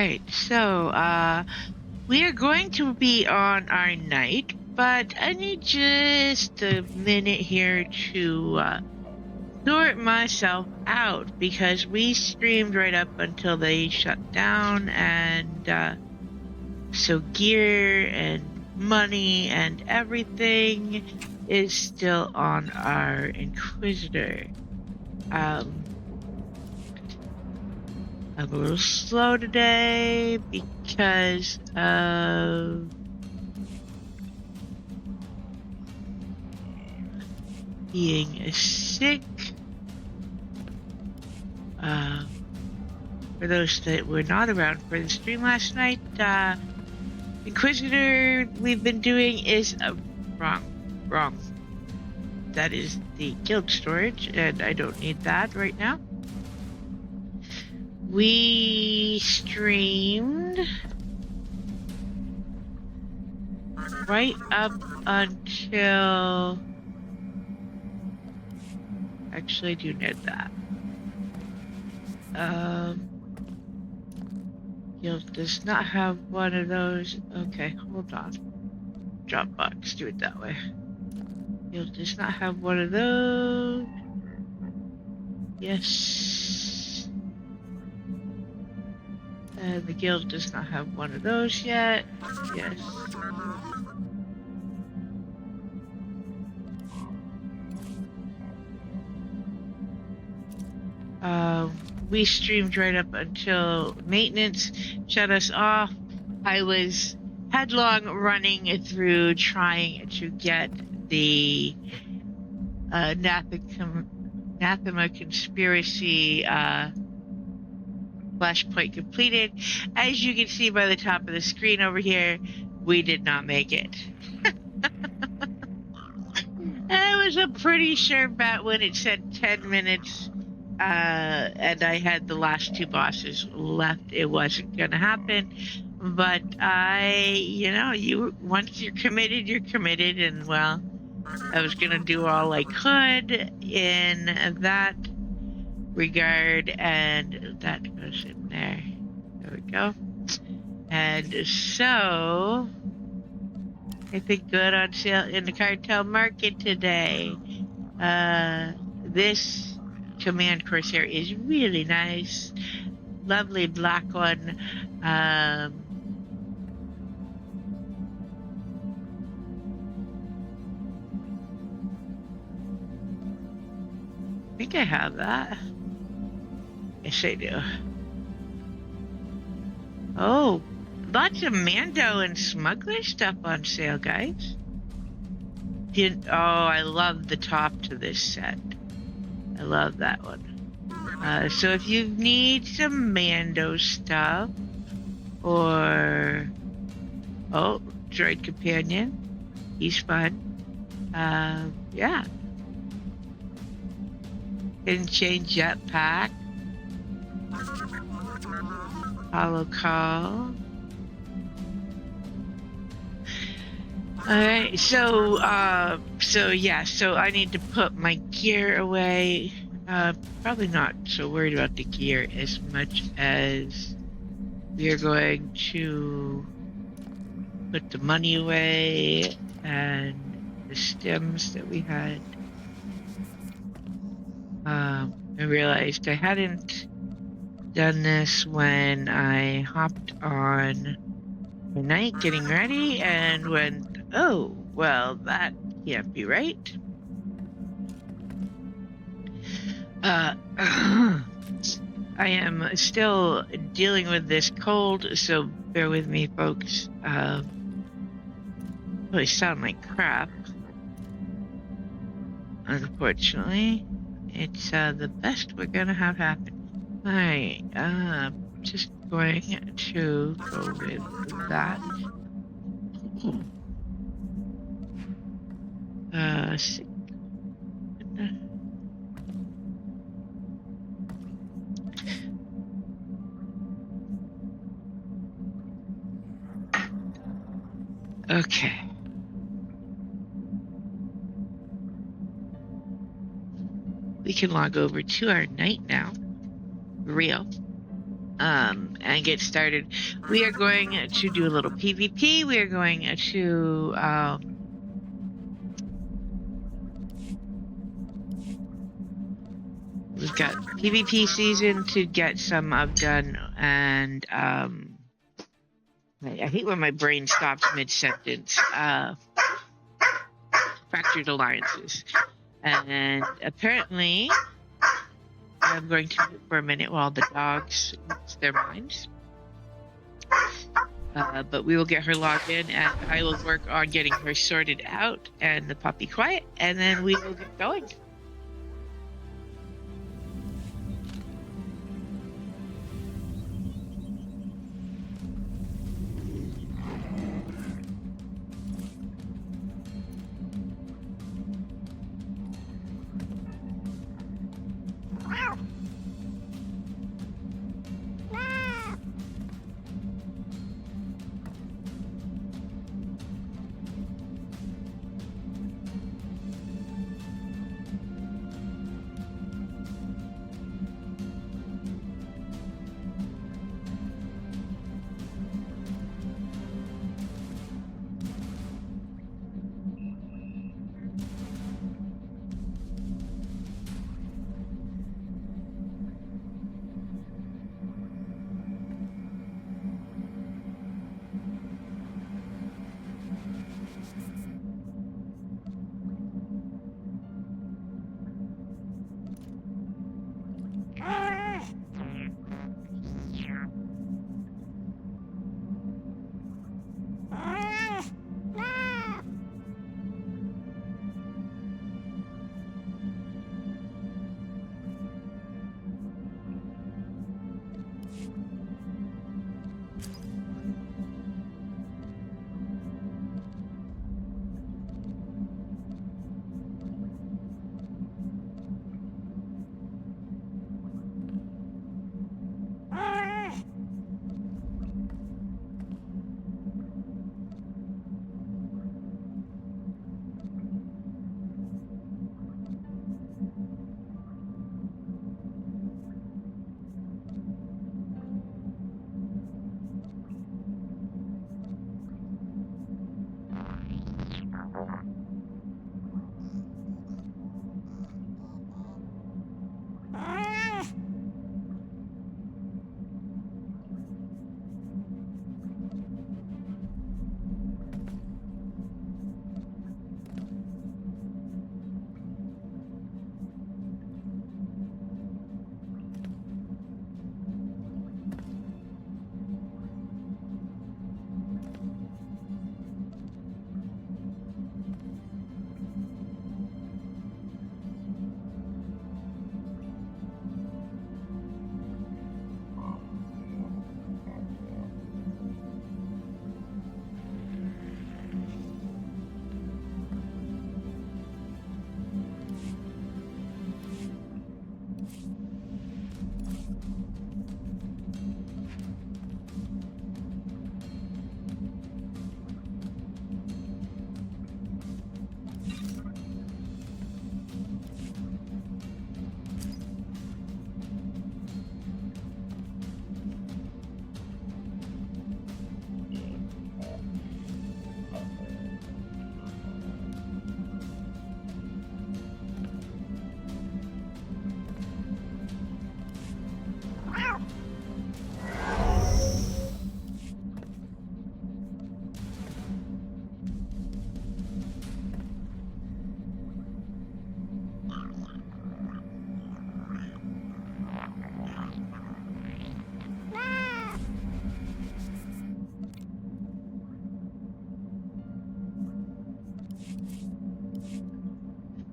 Alright, so, we are going to be on our night, but I need just a minute here to, sort myself out, because we streamed right up until they shut down, and, so gear and money and everything is still on our Inquisitor. I'm a little slow today because of being sick. For those that were not around for the stream last night, Inquisitor we've been doing is wrong. That is the guild storage, and I don't need that right now. We streamed right up until... Actually, I do need that. Guild does not have one of those. Okay, hold on. Dropbox, do it that way. Guild does not have one of those. Yes. And the guild does not have one of those yet. Yes. We streamed right up until maintenance shut us off. I was headlong running through trying to get the Anathema Conspiracy flashpoint completed. As you can see by the top of the screen over here, we did not make it. It was a pretty sure bet when it said 10 minutes. And I had the last two bosses left. It wasn't gonna happen, but once you're committed, you're committed, and well, I was gonna do all I could in that regard, and that goes in there. There we go. And so, I think good on sale in the cartel market today. This Command Corsair is really nice. Lovely black one. I think I have that. Yes, I do. Oh, lots of Mando and Smuggler stuff on sale, guys. I love the top to this set. I love that one. So if you need some Mando stuff, or Droid Companion, he's fun. Yeah. Can change jetpack. Hollow call. Alright, so I need to put my gear away. Probably not so worried about the gear as much as we are going to put the money away and the stems that we had. I realized I hadn't done this when I hopped on the night getting ready and went, oh, well, that can't be right. I am still dealing with this cold, so bear with me, folks. Really sound like crap. Unfortunately, it's the best we're gonna have happen. Alright, just going to go with that. Okay. We can log over to our night now. Real. and get started. We are going to do a little PvP. We are going to we've got PvP season to get some of done, and I hate when my brain stops mid-sentence. Fractured alliances, and apparently I'm going to mute for a minute while the dogs lose their minds. But we will get her logged in, and I will work on getting her sorted out and the puppy quiet, and then we will get going.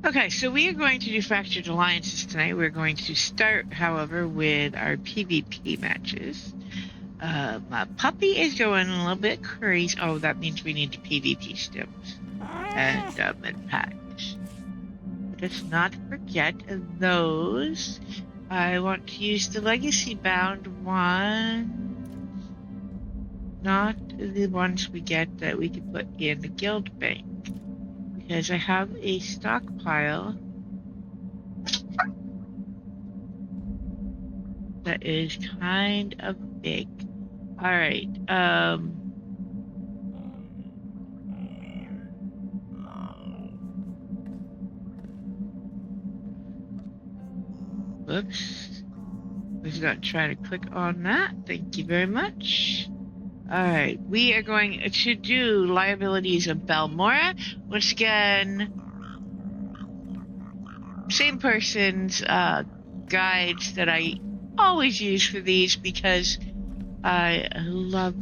Okay, so we are going to do fractured alliances tonight. We're going to start, however, with our PvP matches. My puppy is going a little bit crazy. Oh, that means we need the PvP stims and packs. Let's not forget those. I want to use the legacy bound ones, not the ones we get that we can put in the guild bank, because I have a stockpile That is kind of big. All right. Whoops. Was not trying to click on that. Thank you very much. All right. We are going to do liabilities of Balmora. Once again, same person's guides that I always use for these because I love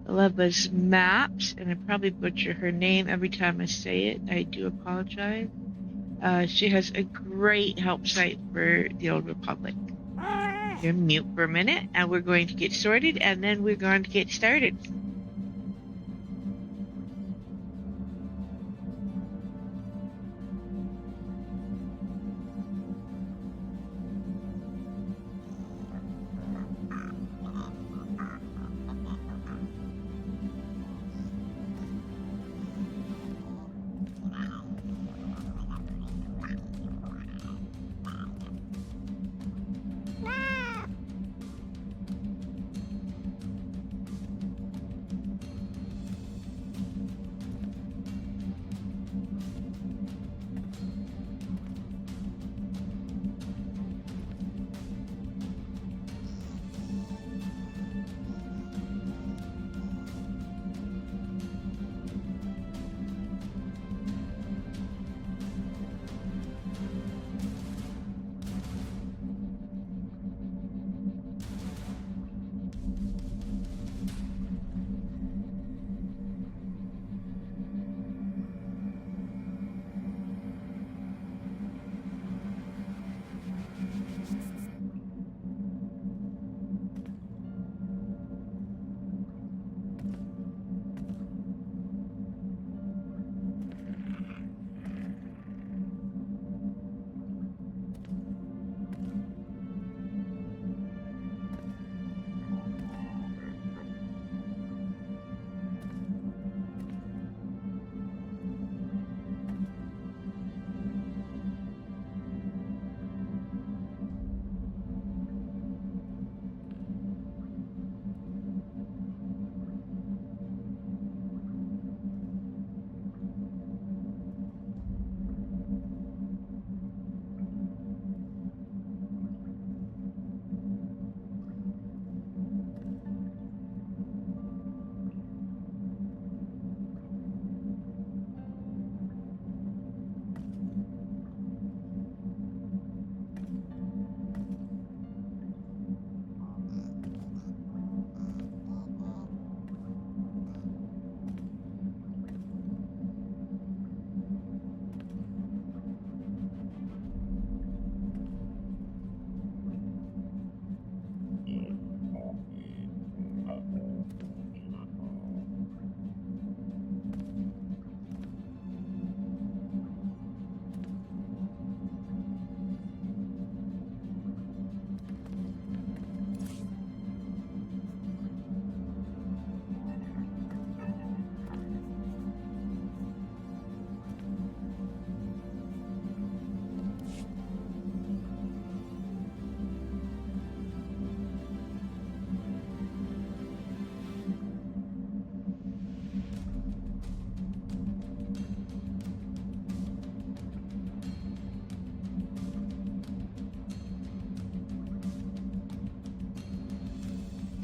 Aleba's maps, and I probably butcher her name every time I say it. I do apologize. She has a great help site for the Old Republic. You're mute for a minute, and we're going to get sorted, and then we're going to get started.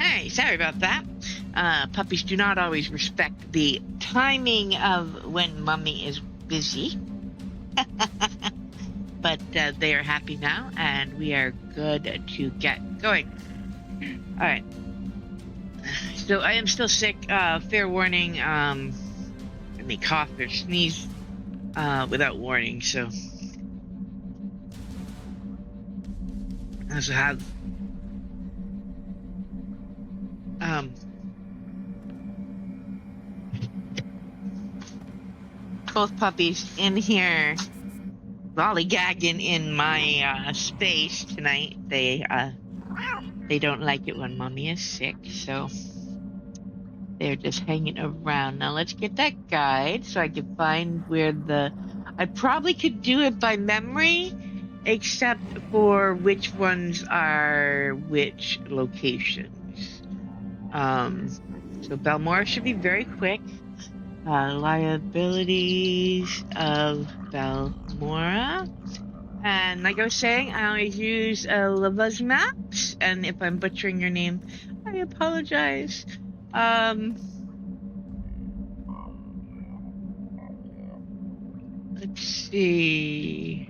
Hey, sorry about that. Puppies do not always respect the timing of when Mummy is busy. But they are happy now, and we are good to get going. All right. So I am still sick. Fair warning. I may cough or sneeze without warning. So I also have both puppies in here lollygagging in my space tonight. They don't like it when Mommy is sick, so they're just hanging around. Now let's get that guide so I can find where I probably could do it by memory, except for which ones are which locations. So Belmora should be very quick. Liabilities of Belmora. And like I was saying, I always use Lava's maps. And if I'm butchering your name, I apologize. Let's see.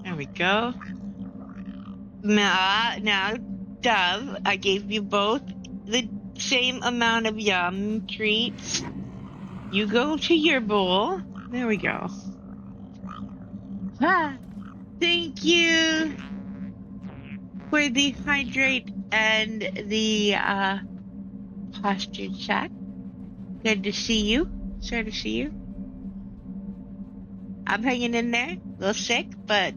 There we go. Now, Dove, I gave you both the same amount of yum treats. You go to your bowl. There we go. Ah, thank you for the hydrate and the posture check. Good to see you. Sorry to see you. I'm hanging in there, a little sick, but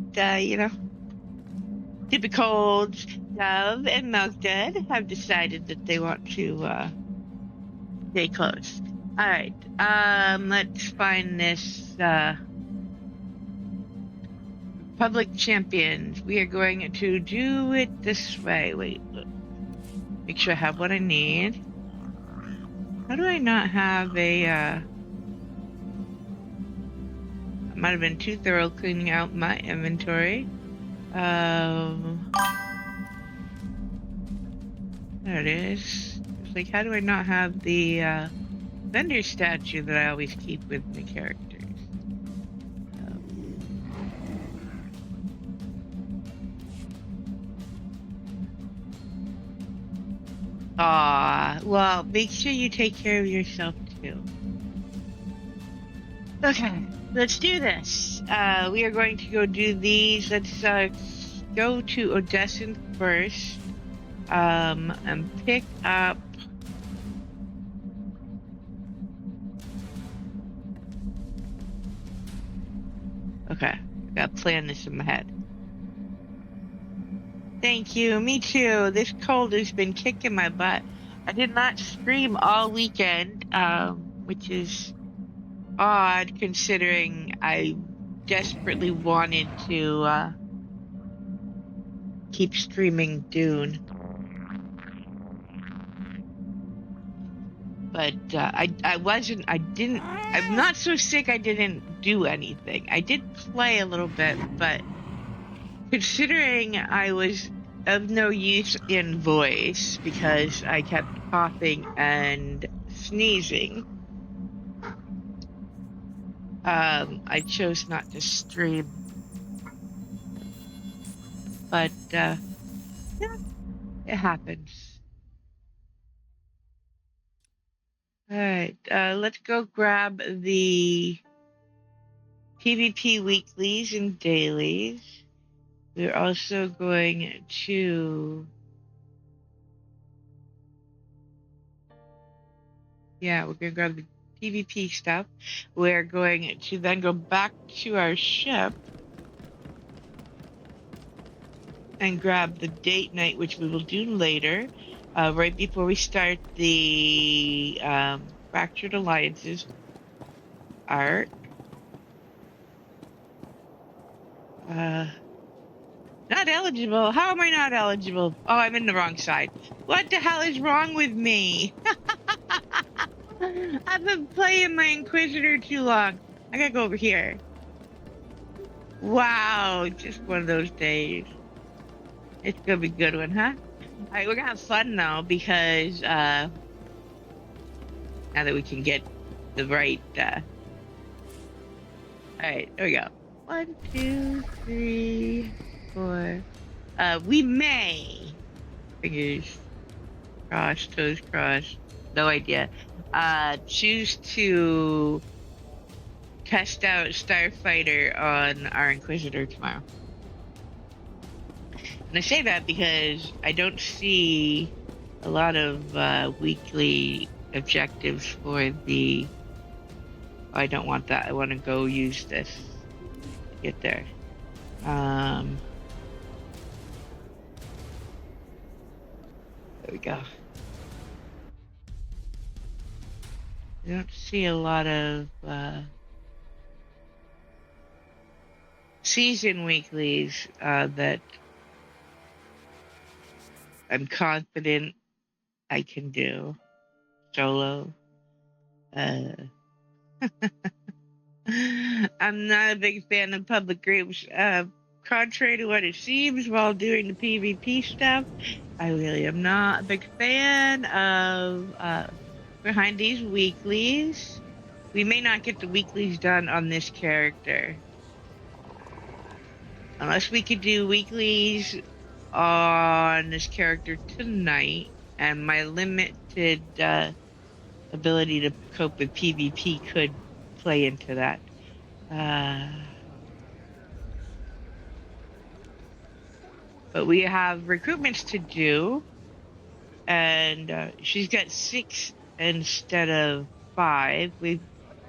typical Dove and Milkdead have decided that they want to stay close. All right, let's find this public champions. We are going to do it this way. Wait, look. Make sure I have what I need. How do I not have a I might have been too thorough cleaning out my inventory. There it is. It's like, how do I not have the vendor statue that I always keep with my characters? Well, make sure you take care of yourself too. Okay, let's do this. We are going to go do these. Let's go to Odessan first. And pick up. Okay, I gotta plan this in my head. Thank you. Me too. This cold has been kicking my butt. I did not stream all weekend, which is odd considering I desperately wanted to keep streaming Dune. But I'm not so sick I didn't do anything. I did play a little bit, but considering I was of no use in voice because I kept coughing and sneezing, I chose not to stream. But, yeah, it happens. Alright, let's go grab the PvP weeklies and dailies. We're also going to... Yeah, we're going to grab the PvP stuff. We're going to then go back to our ship and grab the date night, which we will do later, right before we start the Fractured Alliances arc. Not eligible? How am I not eligible? Oh, I'm in the wrong side. What the hell is wrong with me? I've been playing my Inquisitor too long. I gotta go over here. Wow, just one of those days. It's gonna be a good one, huh? Alright, we're gonna have fun though, because now that we can get the right alright, there we go. 1, 2, 3, 4. We may, fingers crossed, toes crossed, no idea, choose to test out Starfighter on our Inquisitor tomorrow. And I say that because I don't see a lot of weekly objectives for the... Oh, I don't want that. I want to go use this to get there. There we go. I don't see a lot of season weeklies that I'm confident I can do solo. I'm not a big fan of public groups. Contrary to what it seems while doing the PvP stuff, I really am not a big fan of behind these weeklies. We may not get the weeklies done on this character. Unless we could do weeklies on this character tonight, and my limited ability to cope with PvP could play into that. But we have recruitments to do, and she's got 6 instead of 5. We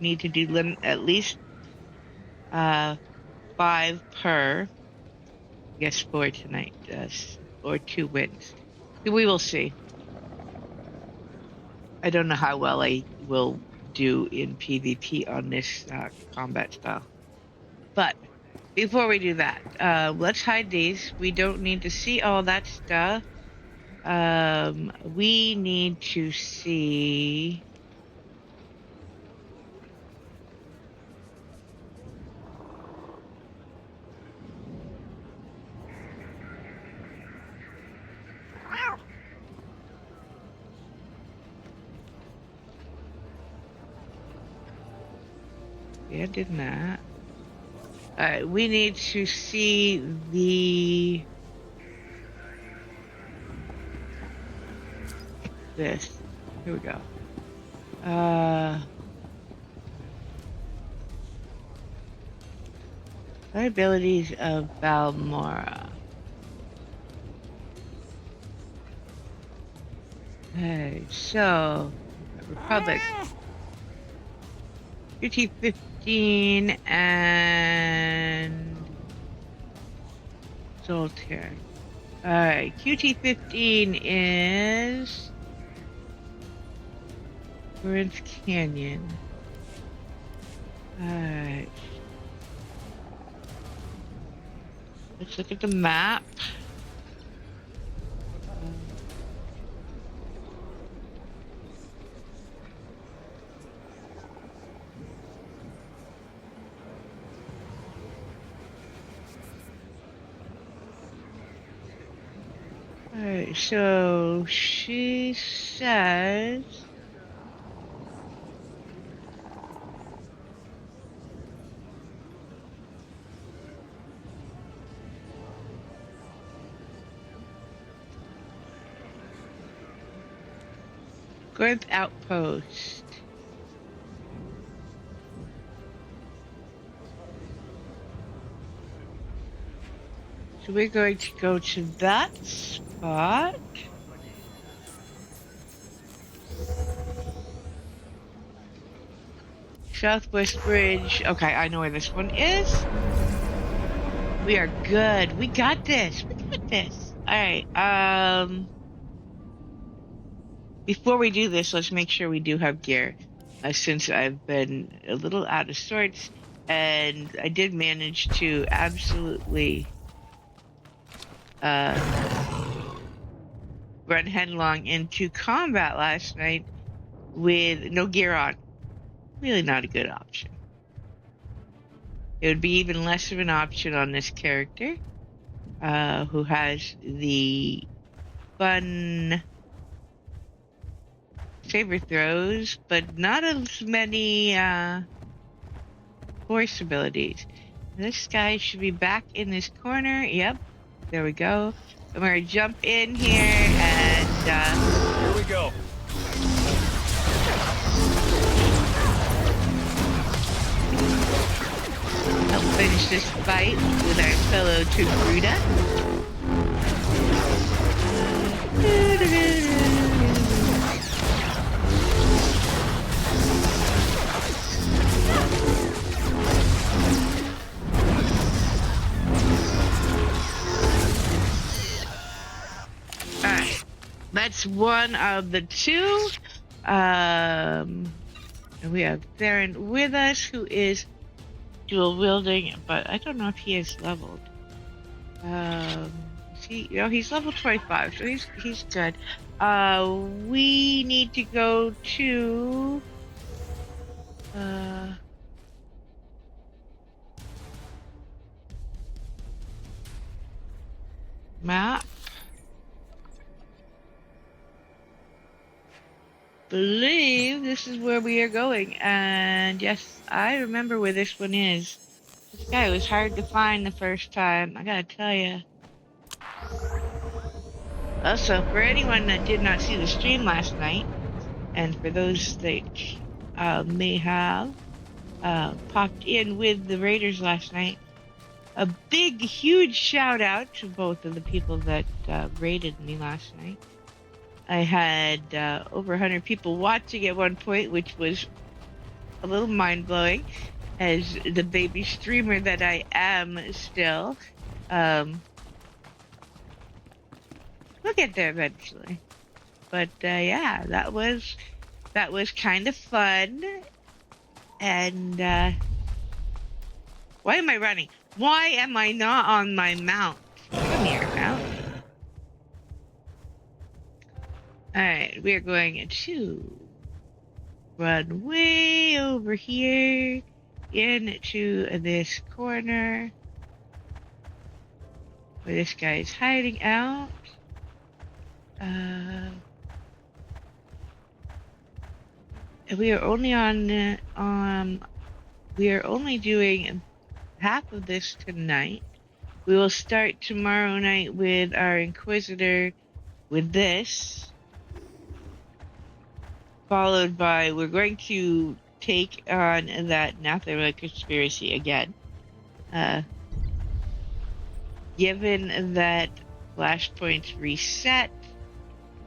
need to do at least 5 per. Yes, 4 tonight, or 2 wins. We will see. I don't know how well I will do in PvP on this combat style. But before we do that, let's hide these. We don't need to see all that stuff. We need to see. Yeah, did that. We need to see this. Here we go. Abilities of Balmora. Okay, so Republic. QT15 and SWTOR. Alright, QT15 is Orange Canyon. Alright. Let's look at the map. Alright, so she says Grinth Outpost. So we're going to go to that spot. Southwest Bridge. Okay, I know where this one is. We are good. We got this. We got this. Alright, before we do this, let's make sure we do have gear. Since I've been a little out of sorts, and I did manage to absolutely run headlong into combat last night with no gear on. Really not a good option. It would be even less of an option on this character, who has the fun saber throws, but not as many force abilities. This guy should be back in this corner. Yep, there we go. I'm gonna jump in here and here we go. Help finish this fight with our fellow Togruta. Alright, that's one of the 2. And we have Theron with us, who is dual wielding, but I don't know if he is leveled. See, he's level 25, so he's good. We need to go to map. Believe this is where we are going, and yes, I remember where this one is. This guy was hard to find the first time, I gotta tell you. Also, for anyone that did not see the stream last night, and for those that may have popped in with the Raiders last night, a big, huge shout out to both of the people that raided me last night. I had over 100 people watching at one point, which was a little mind-blowing as the baby streamer that I am still. We'll get there eventually. But yeah, that was kind of fun. And why am I running? Why am I not on my mount? Come here, mount. Alright, we are going to run way over here into this corner where this guy is hiding out. We are only we are only doing half of this tonight. We will start tomorrow night with our Inquisitor with this, followed by we're going to take on that Natharia conspiracy again. Given that flashpoints reset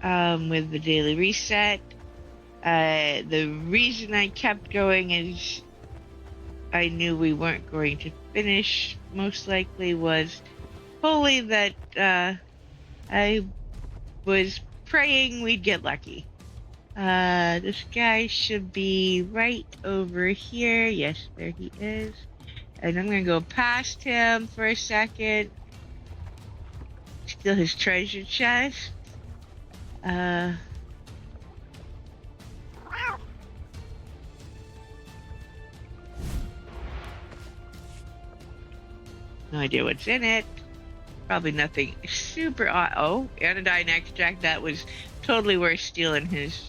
with the daily reset, the reason I kept going is I knew we weren't going to finish, most likely, was fully that I was praying we'd get lucky. This guy should be right over here. Yes, there he is. And I'm gonna go past him for a second. Steal his treasure chest. No idea what's in it. Probably nothing super odd. Oh, anodyne extract. That was totally worth stealing his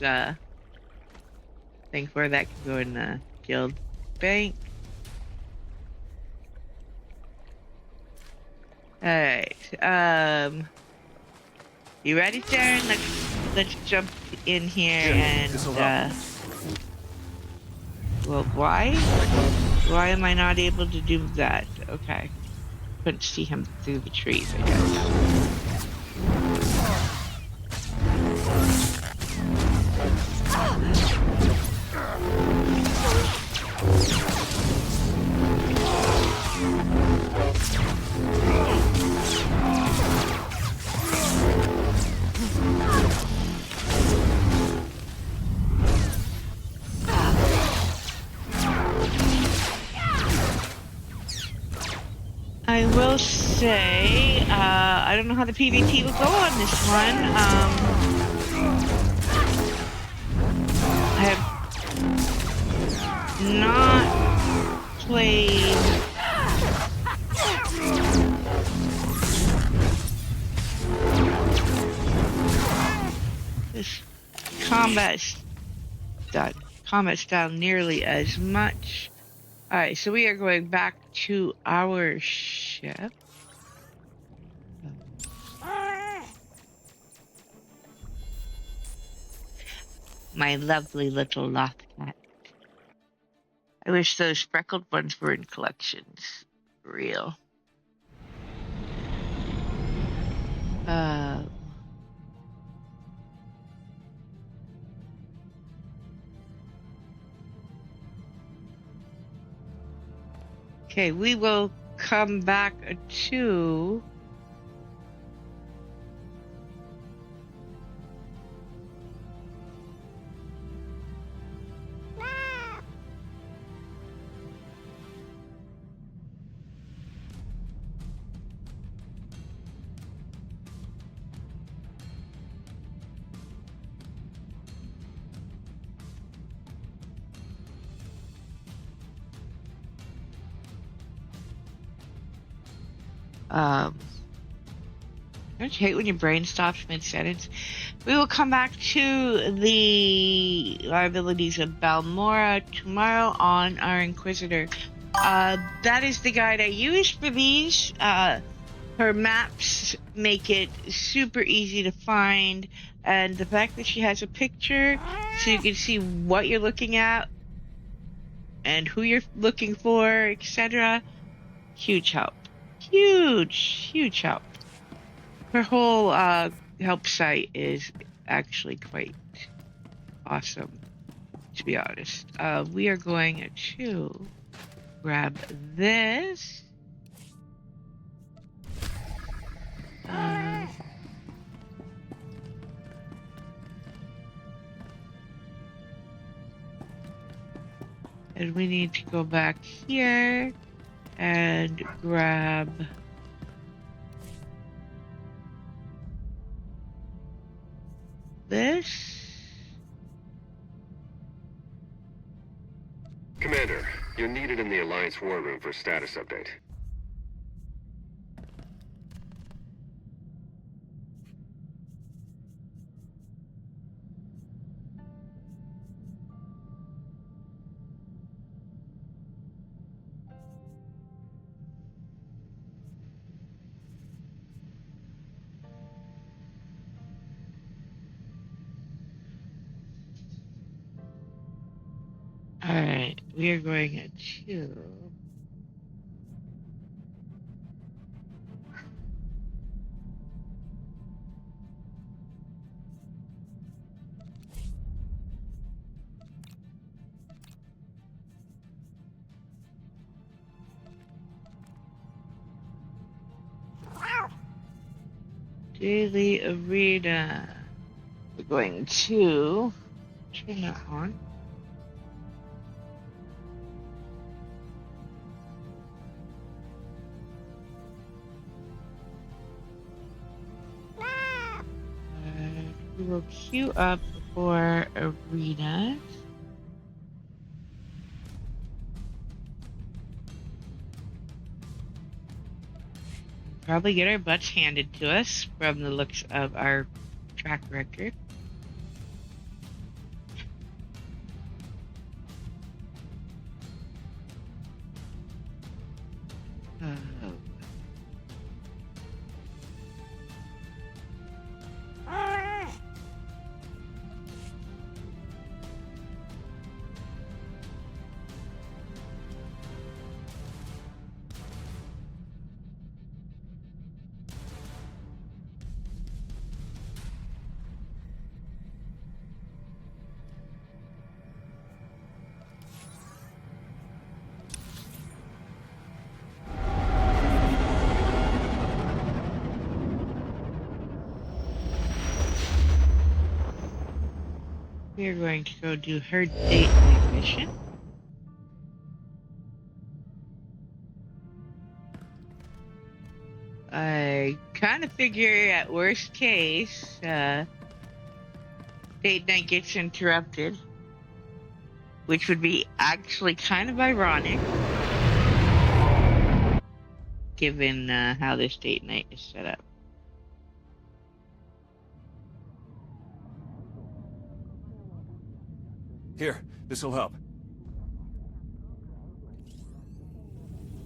thing for. That can go in the guild bank. Alright. You ready, Darren? Let's jump in here and well, why am I not able to do that? Okay. Couldn't see him through the trees, I guess. I will say, I don't know how the PvP will go on this one. I have not played this combat style nearly as much. Alright, so we are going back to our ship. My lovely little loth cat. I wish those freckled ones were in collections. For real. Okay, we will come back to Don't you hate when your brain stops mid-sentence? We will come back to the liabilities of Balmora tomorrow on our Inquisitor. That is the guide I used for these. Her maps make it super easy to find, and the fact that she has a picture so you can see what you're looking at and who you're looking for, etc. Huge help. Huge help. Her whole help site is actually quite awesome, to be honest. We are going to grab this. And we need to go back here and grab this. Commander, you're needed in the Alliance War Room for status update. Alright, we are going to Daily Arena. We're going to turn that on. We will queue up for arenas. Probably get our butts handed to us from the looks of our track record. We are going to go do her date night mission. I kind of figure at worst case, date night gets interrupted, which would be actually kind of ironic, given how this date night is set up. Here, this'll help.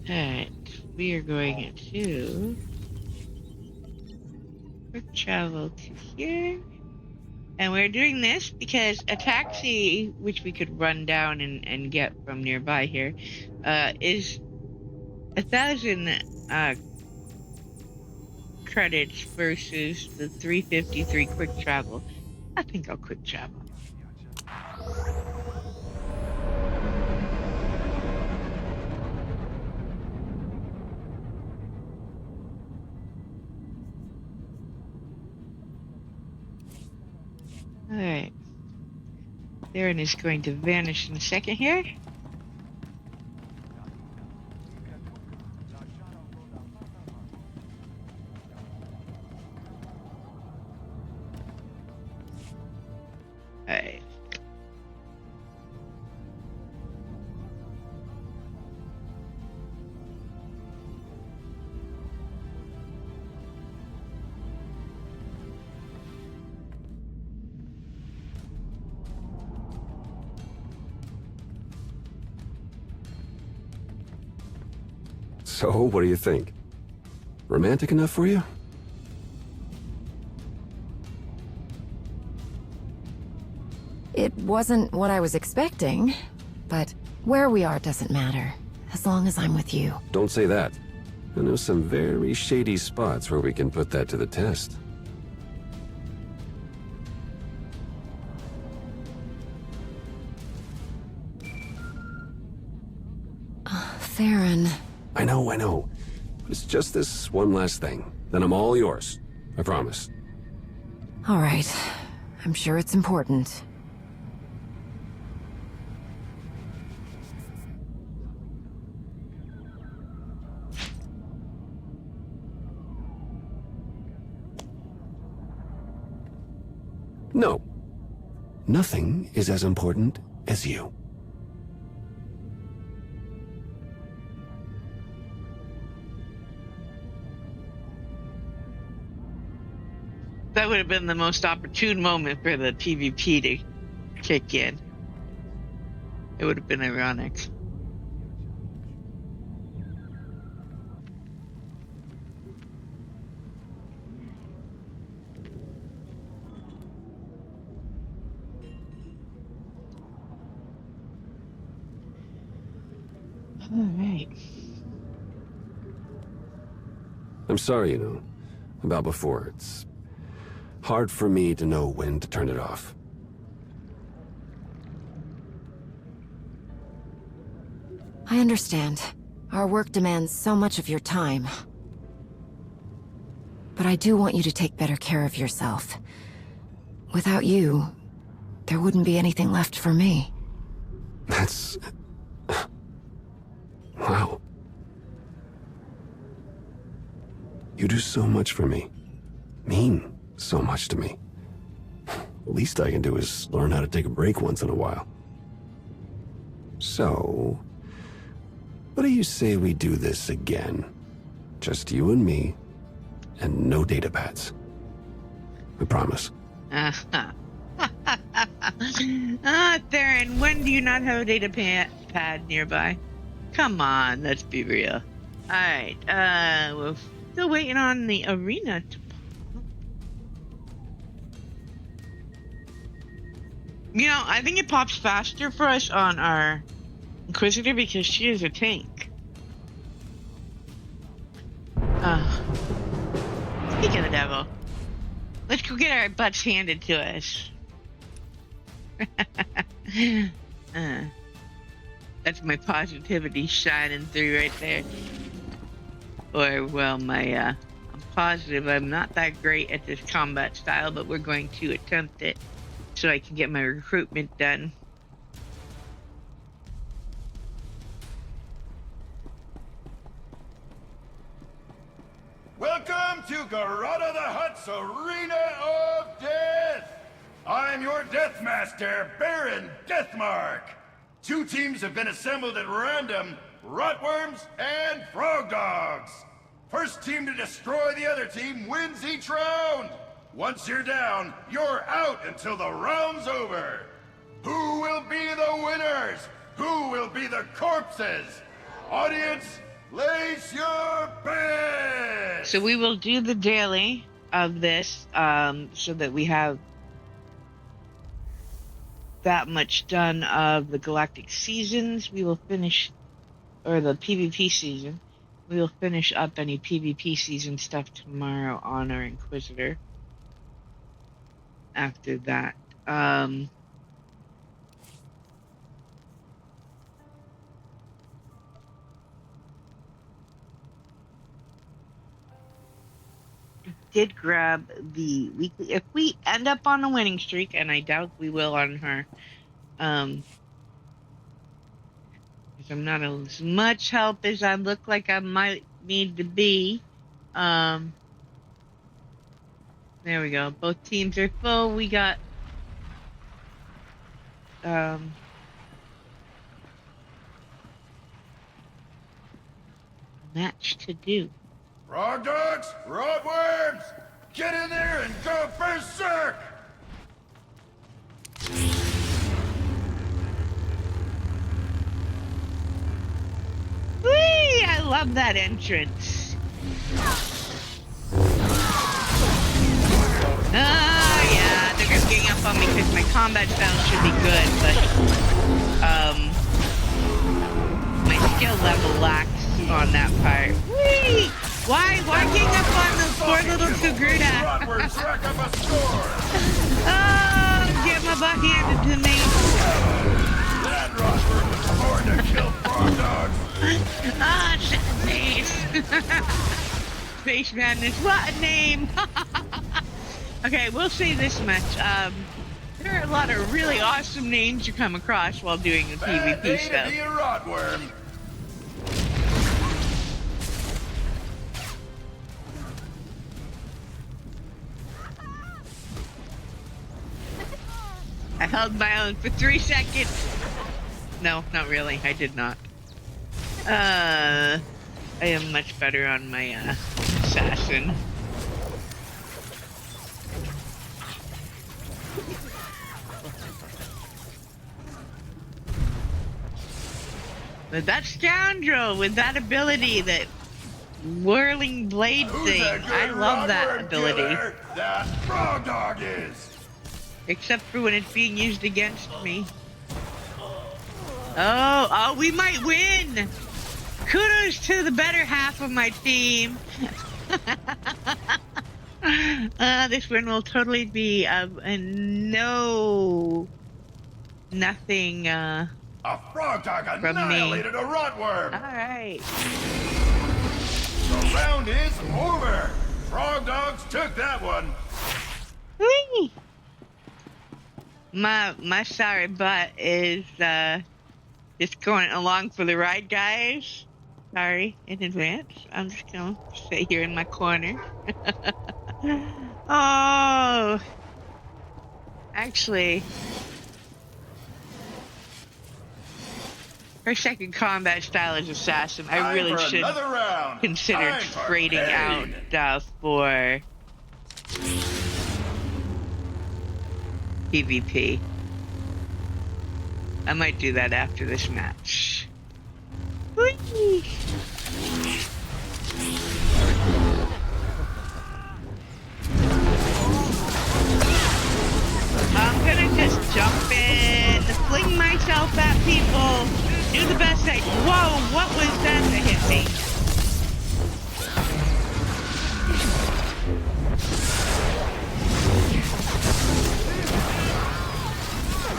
Alright, we are going to quick travel to here. And we're doing this because a taxi, which we could run down and get from nearby here, is 1,000 credits versus the 353 quick travel. I think I'll quick travel. Alright. Darren is going to vanish in a second here. Alright. So, what do you think? Romantic enough for you? It wasn't what I was expecting, but where we are doesn't matter, as long as I'm with you. Don't say that. I know some very shady spots where we can put that to the test. Theron. I know. But it's just this one last thing. Then I'm all yours. I promise. All right. I'm sure it's important. No. Nothing is as important as you. That would have been the most opportune moment for the PvP to kick in. It would have been ironic. All right. I'm sorry, about before. It's hard for me to know when to turn it off. I understand. Our work demands so much of your time. But I do want you to take better care of yourself. Without you, there wouldn't be anything left for me. That's... Wow. You do so much for me. Mean so much to me. The least I can do is learn how to take a break once in a while. So, what do you say we do this again? Just you and me, and no data pads. I promise. Theron, when do you not have a data pad nearby? Come on, let's be real. Alright, we're still waiting on the arena to... I think it pops faster for us on our Inquisitor because she is a tank. Speak of the devil. Let's go get our butts handed to us. That's my positivity shining through right there. Or, well, I'm positive I'm not that great at this combat style, but we're going to attempt it so I can get my recruitment done. Welcome to Garada the Hutt's Arena of Death! I'm your Deathmaster, Baron Deathmark. 2 teams have been assembled at random, Rotworms and Frog Dogs. First team to destroy the other team wins each round. Once you're down, you're out until the round's over. Who will be the winners? Who will be the corpses? Audience, place your bets! So we will do the daily of this, so that we have that much done of the galactic seasons. We will finish, or the PvP season. We will finish up any PvP season stuff tomorrow on our Inquisitor. After that, did grab the weekly. If we end up on a winning streak, and I doubt we will on her, because I'm not as much help as I look like I might need to be. There we go. Both teams are full. We got match to do. Frog Dogs, Rotworms, get in there and go berserk! Whee! I love that entrance. Yeah, they're just getting up on me because my combat style should be good, but my skill level lacks on that part. Whee! Why gang up on the poor little Kagruda? Oh, get my butt handed to me. That Rotwurm was born to kill frog dogs. Ah, face. Face Madness, what a name! Okay, we'll say this much. There are a lot of really awesome names you come across while doing the Bad day PvP to stuff. be a Rotwurm. I held my own for 3 seconds. No, not really. I did not. I am much better on my assassin. But that scoundrel with that ability, that whirling blade thing, I love that ability. Killer? That frog dog is. Except for when it's being used against me. Oh, we might win! Kudos to the better half of my team. This win will totally be nothing A frog dog from me. annihilated a Rotwurm. Alright. The round is over. Frog dogs took that one. Whee! My sorry butt is just going along for the ride, guys. Sorry in advance. I'm just gonna sit here in my corner. Oh, actually, her second combat style is assassin. I Time really for should another round. consider Time for trading out pain. for PvP. I might do that after this match. Whee! I'm gonna just jump in, fling myself at people, do the best I can. Whoa, what was that that hit me?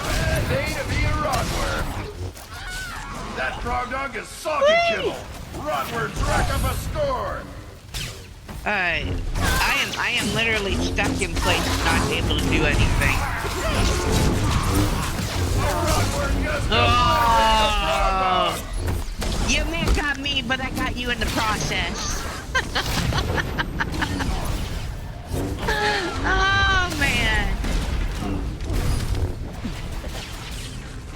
Bad day to be a Rotwurm. That frog dog is socket kibble. Rotwurms rack up a score. I am literally stuck in place, not able to do anything. Rotwurm just Oh, you may have got me, but I got you in the process. Oh man.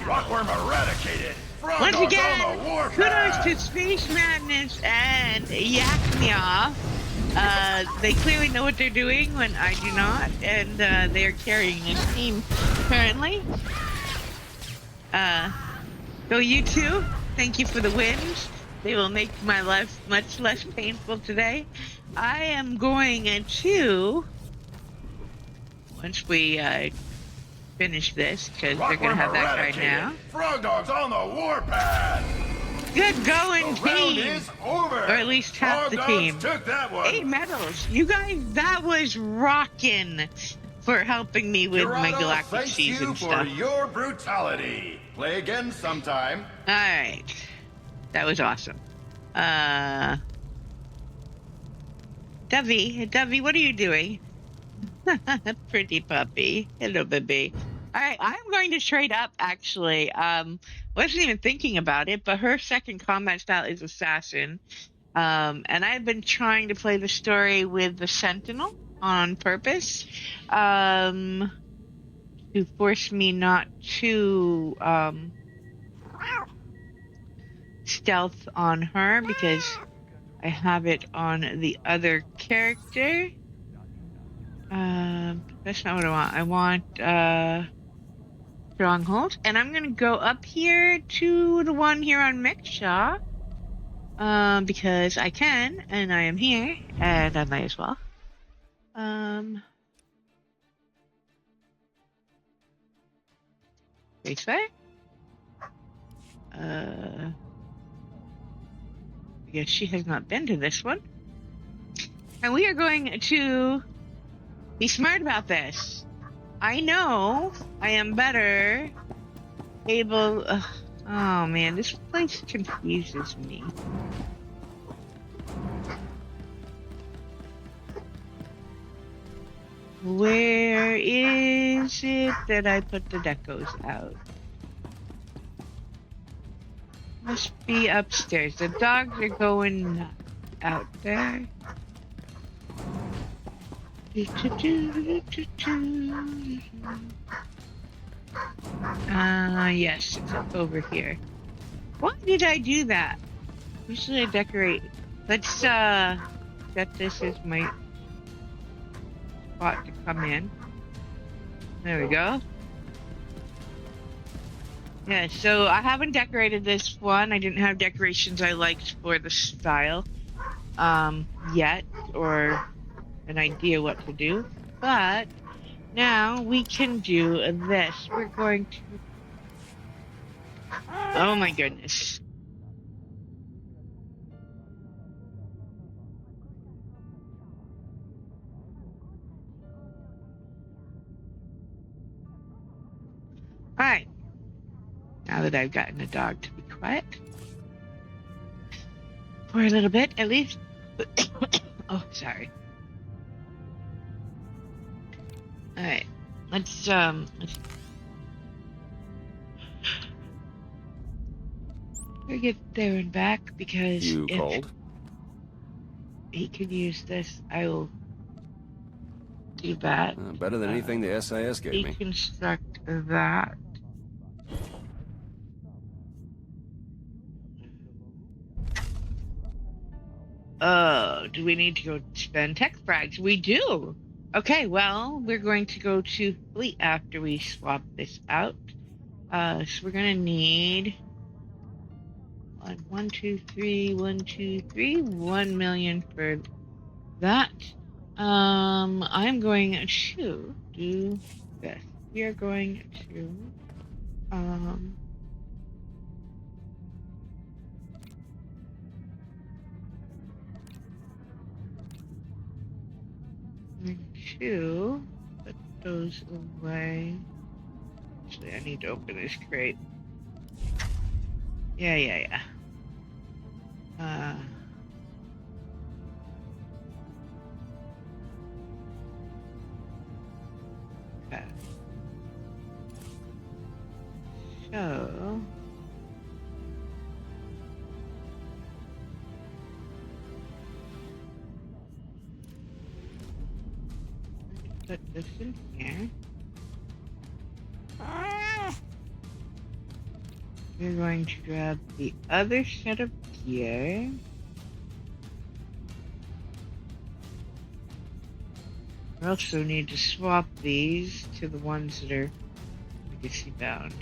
Rotwurm eradicated. Frog Once dogs again, on the kudos warpath. to Space Madness and Yakmia. They clearly know what they're doing when I do not, and they are carrying this team currently. So you two, thank you for the wins. They will make my life much less painful today. I am going to, once we finish this, because they're going to have that guy now. Frog dogs on the warpath. Good going, The round team! is over. Or at least half Frog the dogs team. took that one. 8 medals. You guys, that was rockin' for helping me with my Dorado Galactic thanks Season you for stuff. your brutality. Play again sometime. Alright. That was awesome. Dovey, what are you doing? Pretty puppy. Hello, baby. Alright, I'm going to trade up, actually. Wasn't even thinking about it, but her second combat style is Assassin. And I've been trying to play the story with the Sentinel on purpose. To force me not to, stealth on her because I have it on the other character. That's not what I want. I want Stronghold, and I'm gonna go up here to the one here on Mixshaw. Because I can, and I am here, and I might as well. Raceway? I guess she has not been to this one. And we are going to be smart about this. I know I am better able... oh man, this place confuses me. Where is it that I put the decos out? Must be upstairs. The dogs are going out there. Yes, it's over here. Why did I do that? Usually I decorate. Let's set this as my spot to come in. There we go. Yeah, so I haven't decorated this one. I didn't have decorations I liked for the style yet, or an idea what to do. But now we can do this. We're going to... oh my goodness. Alright. Now that I've gotten the dog to be quiet. For a little bit, at least. Oh, sorry. Alright. Let's get there and back, because You if called? he could use this, I will do that. Better than anything the SIS gave me. Deconstruct that. Oh, do we need to go spend tech frags? We do. Okay, well, we're going to go to fleet after we swap this out. So we're gonna need 1 million for that. I'm going to do this. We are going to put those away. Actually, I need to open this crate. Yeah. Okay. So... put this in here. We're going to grab the other set of gear. We also need to swap these to the ones that are legacy bound.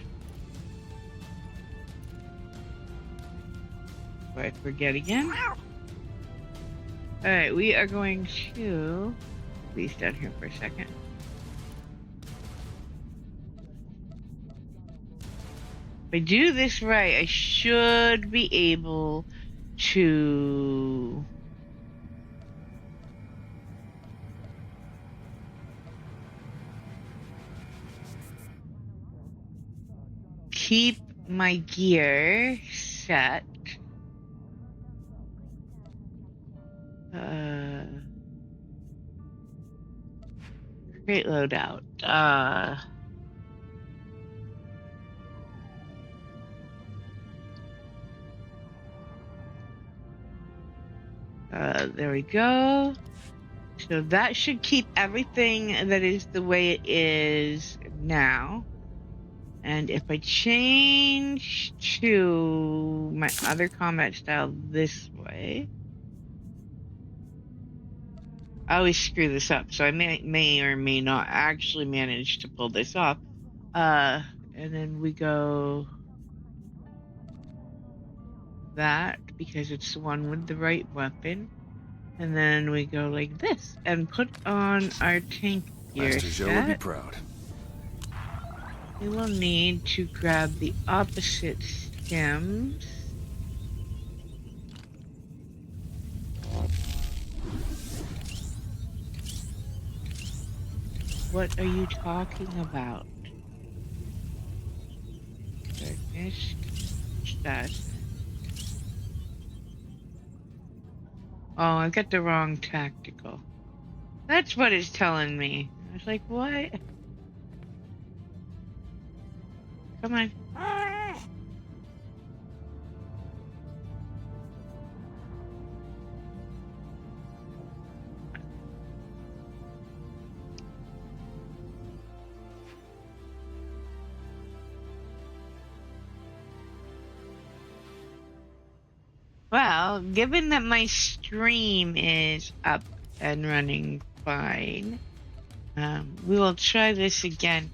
Before I forget again. Alright, we are going to... these down here for a second. If I do this right, I should be able to keep my gear set. Great loadout. There we go. So that should keep everything that is the way it is now. And if I change to my other combat style this way, I always screw this up, so I may or may not actually manage to pull this off. And then we go that because it's the one with the right weapon. And then we go like this and put on our tank gear Master Zhou would be set. proud. We will need to grab the opposite stems. What are you talking about? Goodness, assassin. Oh, I got the wrong tactical. That's what it's telling me. I was like, what? Come on. Well, given that my stream is up and running fine, we will try this again.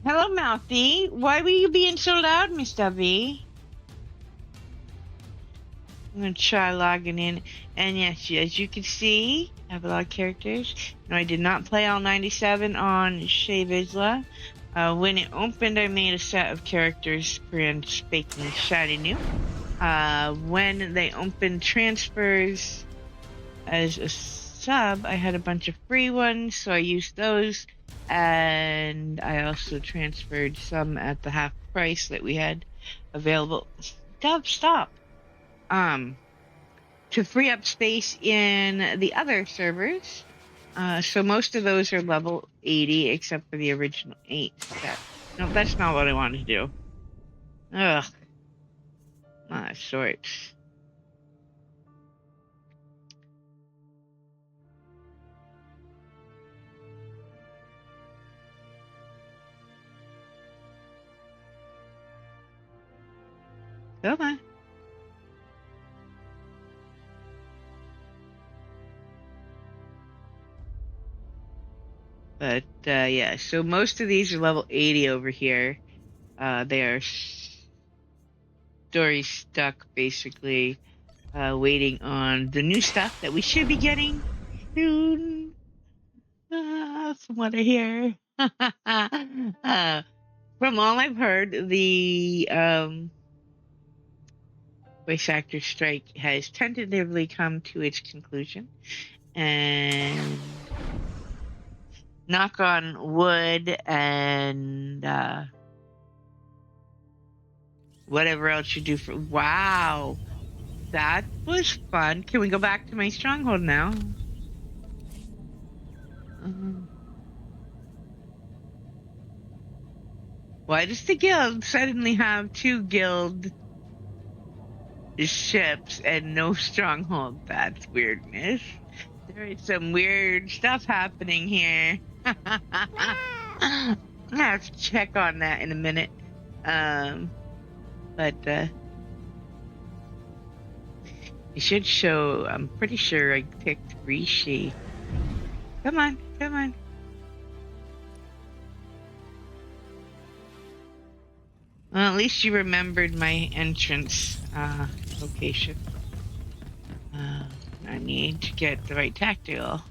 Hello, Mouthy. Why were you being so loud, Mr. V? I'm gonna try logging in, and yes, as you can see, I have a lot of characters. No, I did not play all 97 on Shea Vizsla. When it opened, I made a set of characters brand spanking shiny new. When they opened transfers as a sub, I had a bunch of free ones, so I used those, and I also transferred some at the half price that we had available. Dove, stop! To free up space in the other servers. So most of those are level 80, except for the original 8 set. No, that's not what I wanted to do. Ugh. Not sorts. Come on. But, yeah, so most of these are level 80 over here. They are story stuck, basically, waiting on the new stuff that we should be getting soon, from what I hear. From all I've heard, the voice actor strike has tentatively come to its conclusion, and knock on wood and whatever else you do for. Wow, that was fun. Can we go back to my stronghold now? Why does the guild suddenly have 2 guild ships and no stronghold? That's weirdness. There is some weird stuff happening here. I have to check on that in a minute. But it should show. I'm pretty sure I picked Rishi. Come on, come on. Well, at least you remembered my entrance location. I need to get the right tactile.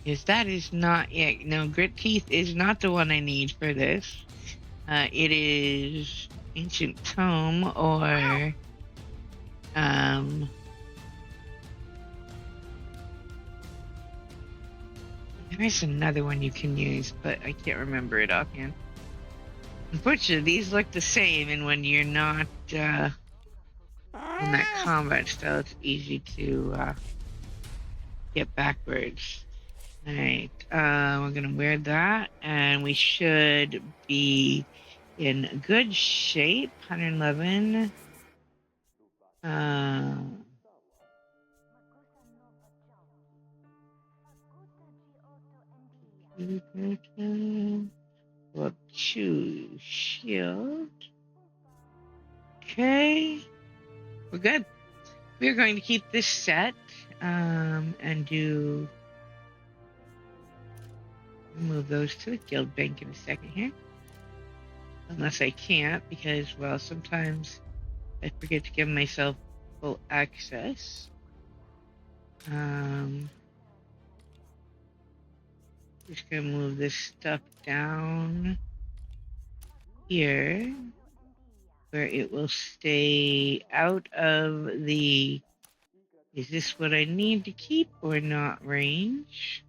Because that is not yet. No, Grit Teeth is not the one I need for this. It is Ancient Tome or there is another one you can use, but I can't remember it offhand. Unfortunately, these look the same, and when you're not in that combat style, it's easy to get backwards. Alright, we're gonna wear that, and we should be in good shape. 111. We'll choose shield. Okay, we're good. We're going to keep this set, and do move those to the guild bank in a second here. Unless I can't, because, well, sometimes I forget to give myself full access. Just gonna move this stuff down here, where it will stay out of the, is this what I need to keep or not, range?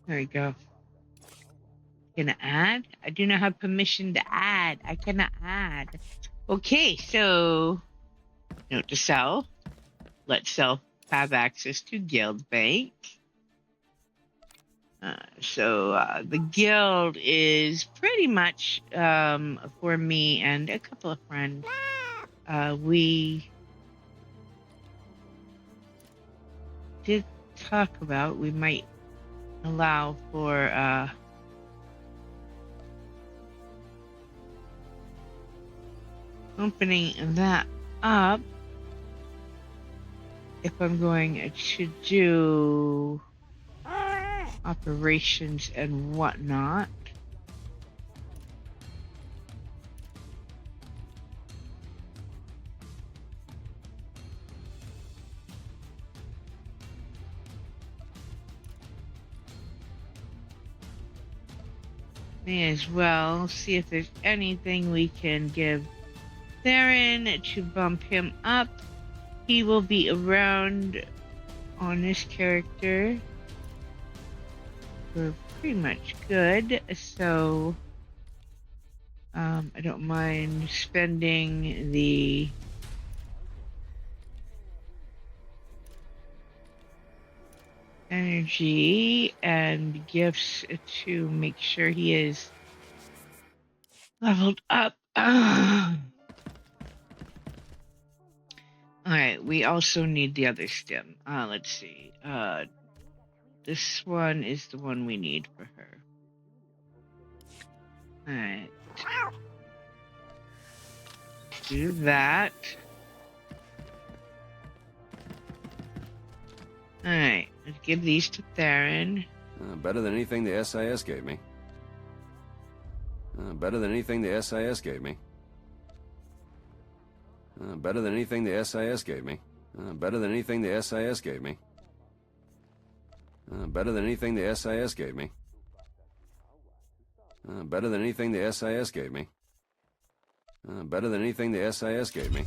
There we go. Gonna add? I do not have permission to add. I cannot add. Okay, so note to self. Let self have access to guild bank. The guild is pretty much for me and a couple of friends. We did talk about we might allow for opening that up if I'm going to do operations and whatnot. May as well see if there's anything we can give Theron to bump him up. He will be around on this character for pretty much good, so I don't mind spending the energy and gifts to make sure he is leveled up. Alright, we also need the other stem. Let's see. This one is the one we need for her. Alright. Do that. Alright, let's give these to Theron. Better than anything the SIS gave me. Better than anything the SIS gave me. Better than anything the SIS gave me. Better than anything the SIS gave me. Better than anything the SIS gave me. Better than anything the SIS gave me. Better than anything the SIS gave me.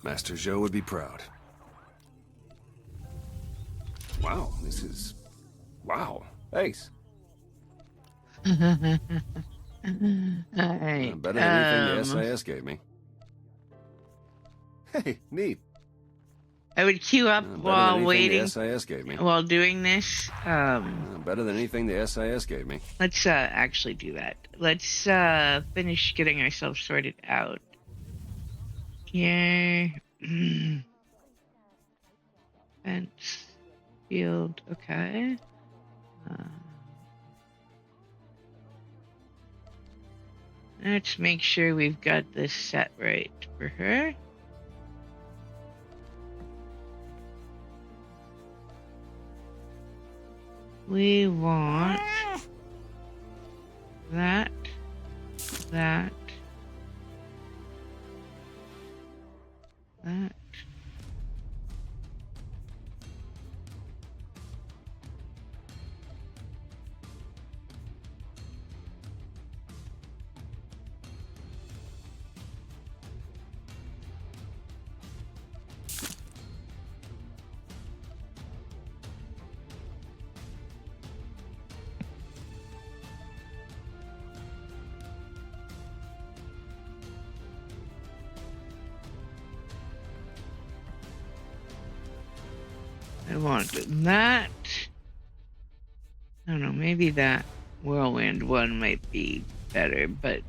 Master Zhou would be proud. Wow, this is... Wow. Ace. Alright. Better than anything the SIS gave me. Hey, neat. I would queue up while waiting, the SIS gave me. while doing this. Better than anything the SIS gave me. Let's actually do that. Let's finish getting ourselves sorted out. Here. Fence. Field. Okay. Let's make sure we've got this set right for her. We want that, that, that. I want that. I don't know, maybe that whirlwind one might be better, but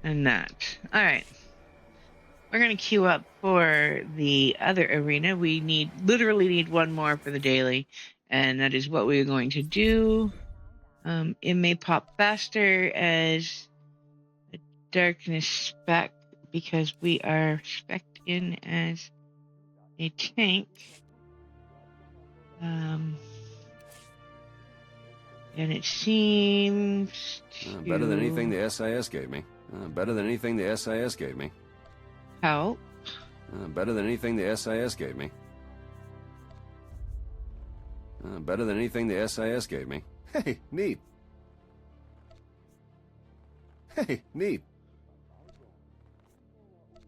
and that. Alright. We're gonna queue up for the other arena. We literally need one more for the daily, and that is what we're going to do. It may pop faster as a darkness spec because we are spec'd in as a tank. And it seems to Better than anything the SIS gave me. Better than anything the SIS gave me. help. Better than anything the SIS gave me. Better than anything the SIS gave me. Hey, neat. Hey, neat.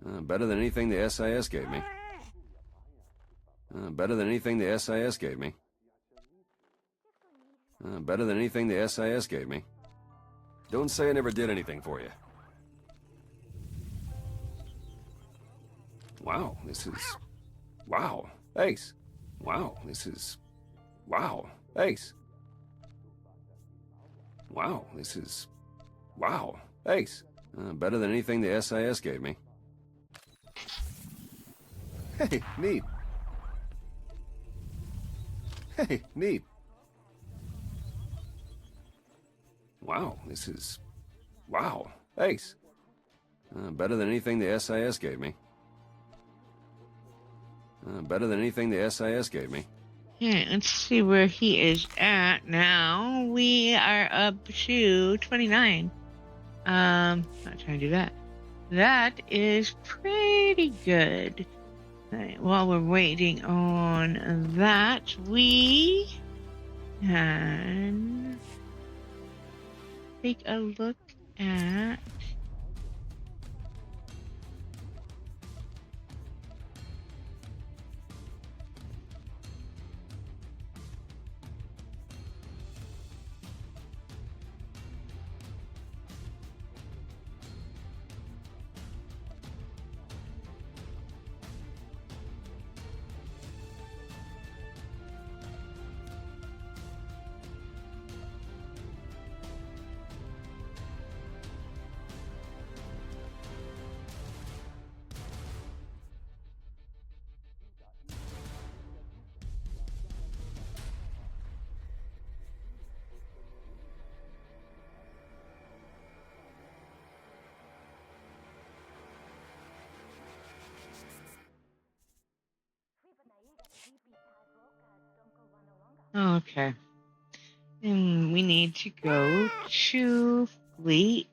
Better than anything the SIS gave me. Better than anything the SIS gave me. Better than anything the SIS gave me. Don't say I never did anything for you. Wow, this is... Wow, ace. Wow, this is... Wow, ace. Wow, this is... Wow, ace. Better than anything the SIS gave me. Hey, neat. Hey, neat. Wow, this is... Wow, ace. Better than anything the SIS gave me. Better than anything the SIS gave me. Yeah, let's see where he is at now. We are up to 29. Not trying to do that. That is pretty good. Right, while we're waiting on that, we can take a look at okay. And we need to go to fleet.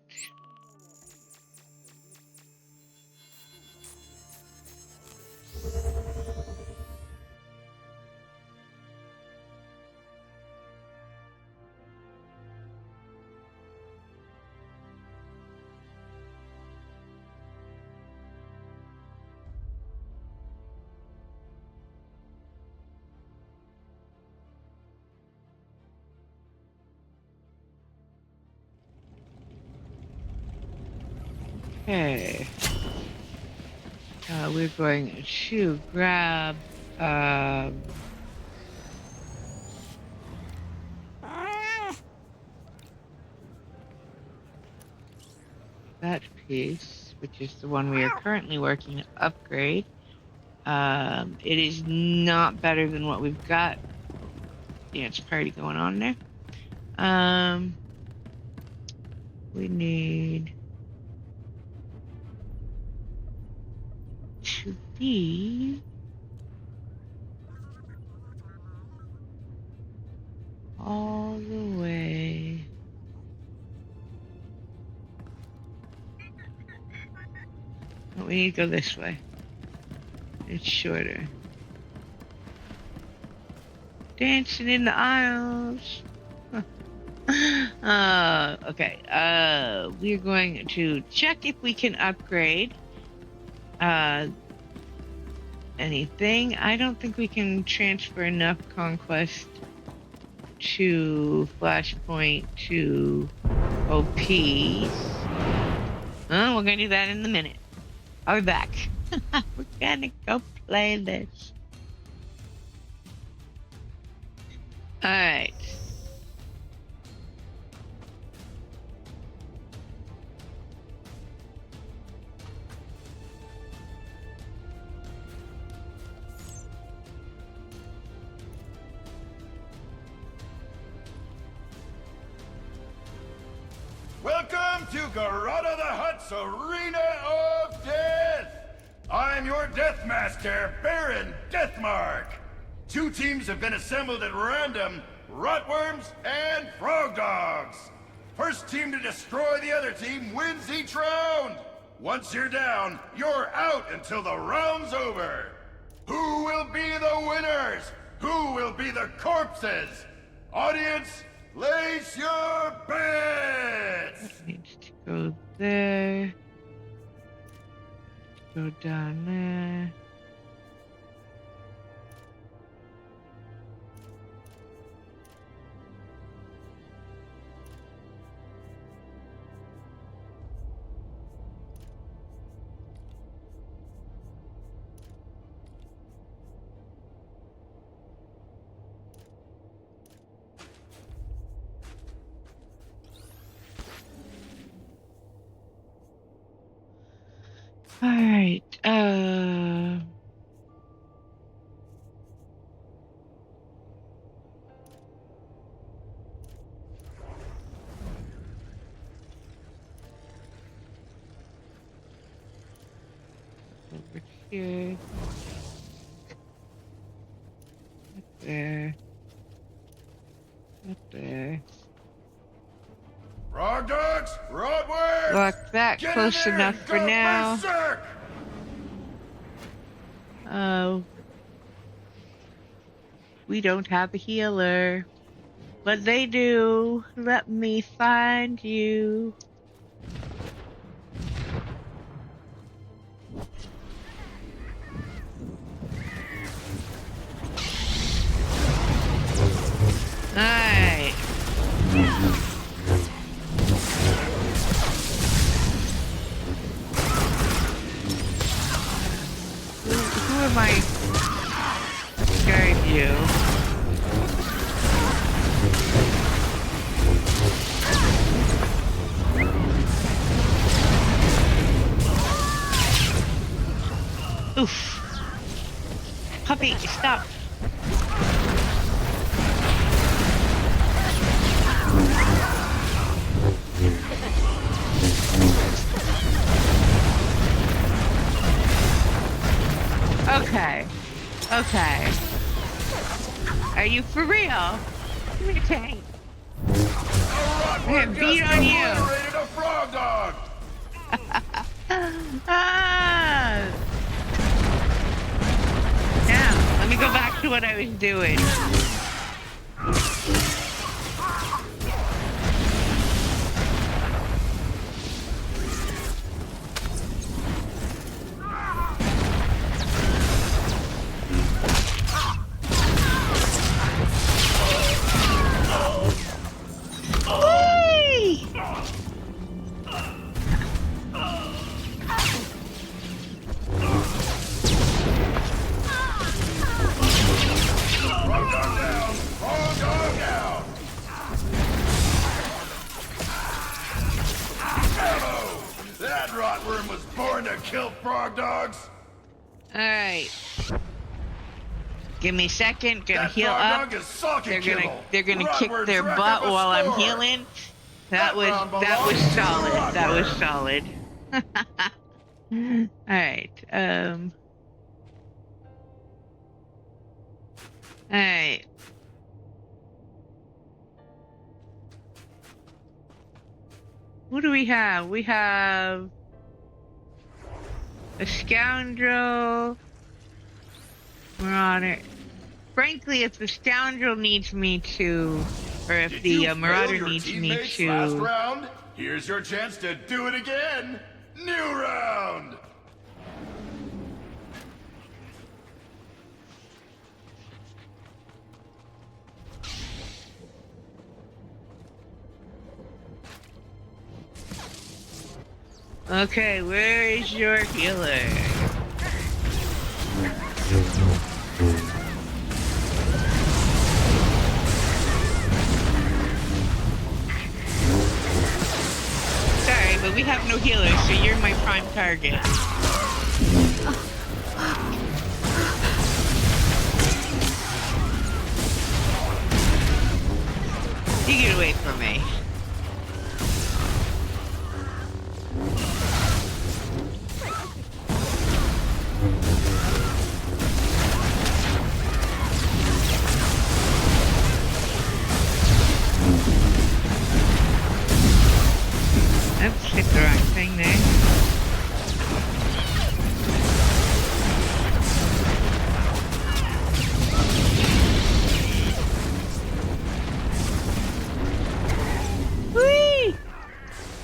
Okay. We're going to grab that piece, which is the one we are currently working to upgrade. It is not better than what we've got. Dance party going on there. We need to be all the way. Oh, we need to go this way. It's shorter. Dancing in the aisles. Okay. We're going to check if we can upgrade anything. I don't think we can transfer enough conquest to Flashpoint to OPs. Oh, we're gonna do that in a minute. I'll be back. We're gonna go play this. Alright. Welcome to Garada the Hutt's Arena of Death! I'm your Death Master, Baron Deathmark. 2 teams have been assembled at random, Rotworms and Frog Dogs. First team to destroy the other team wins each round. Once you're down, you're out until the round's over. Who will be the winners? Who will be the corpses? Audience, place your bets! That needs to go there. Go down there. All right. Over here. Up there. Up there. Frog Dogs, Rotworms! Lock that Get close in there enough and for go now. berserk! Oh. We don't have a healer. But they do. Let me find you. Alright. Who am I? Guard you. Oof. Puppy, stop. Okay. Okay. Are you for real? Give me a tank. I'm gonna beat on you. A Frog Dog! Ah! Now, let me go back to what I was doing. Whee! Frog Dog down! Frog Dog down! Ammo! That rotworm was born to kill Frog Dogs! Alright. Give me a second, gonna That heal Frog up. Dog is socket They're gonna kill. kick Rotworms their rack butt up a while I'm score. healing. That round belongs to solid. That was Rotworm. solid. Alright, Alright. Who do we have? We have a scoundrel. We're on it. Frankly, if the scoundrel needs me to, or if Did the you fail marauder your needs me teammates last to, round? Here's your chance to do it again. New round. okay, where is your healer? Sorry, but we have no healer, so you're my prime target. You get away from me.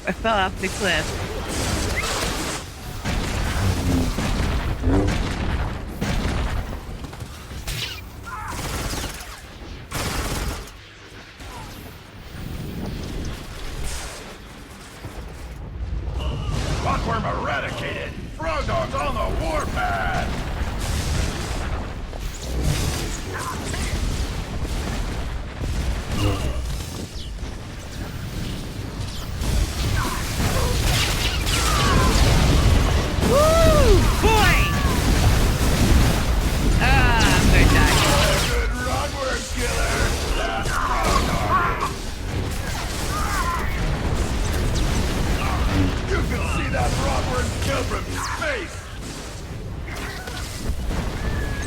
I fell off the cliff. Rockworm eradicated! Frog Dog's on the warpath! Woo! Boy! I'm gonna die. Good Rockworm killer! That's Frog Dog! You can see that Rockworm kill from space!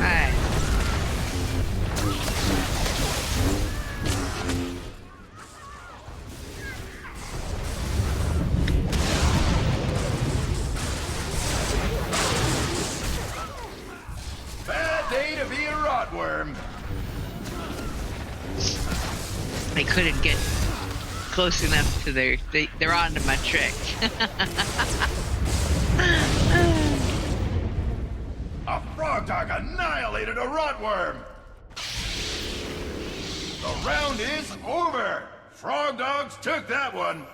Alright. Bad day to be a Rotworm! I couldn't get close enough to they're onto my trick. A Frog Dog annihilated a Rotworm! The round is over! Frog Dogs took that one!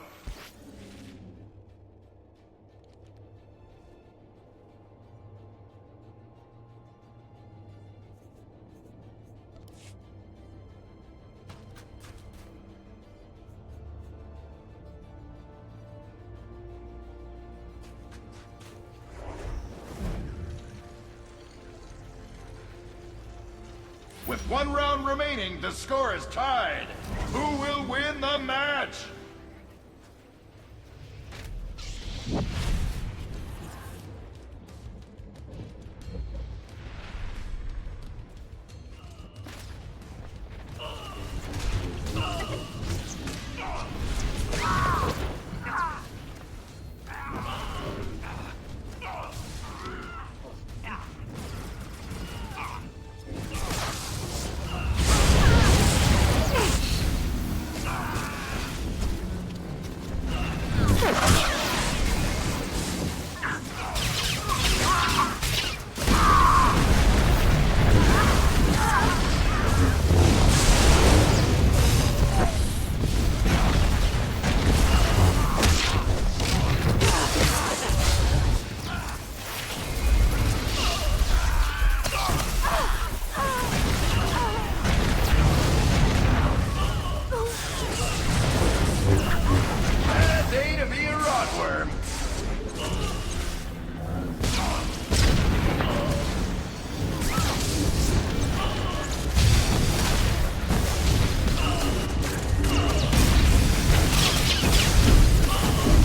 With one round remaining, the score is tied. Who will win the match? Bad day to be a Rotworm.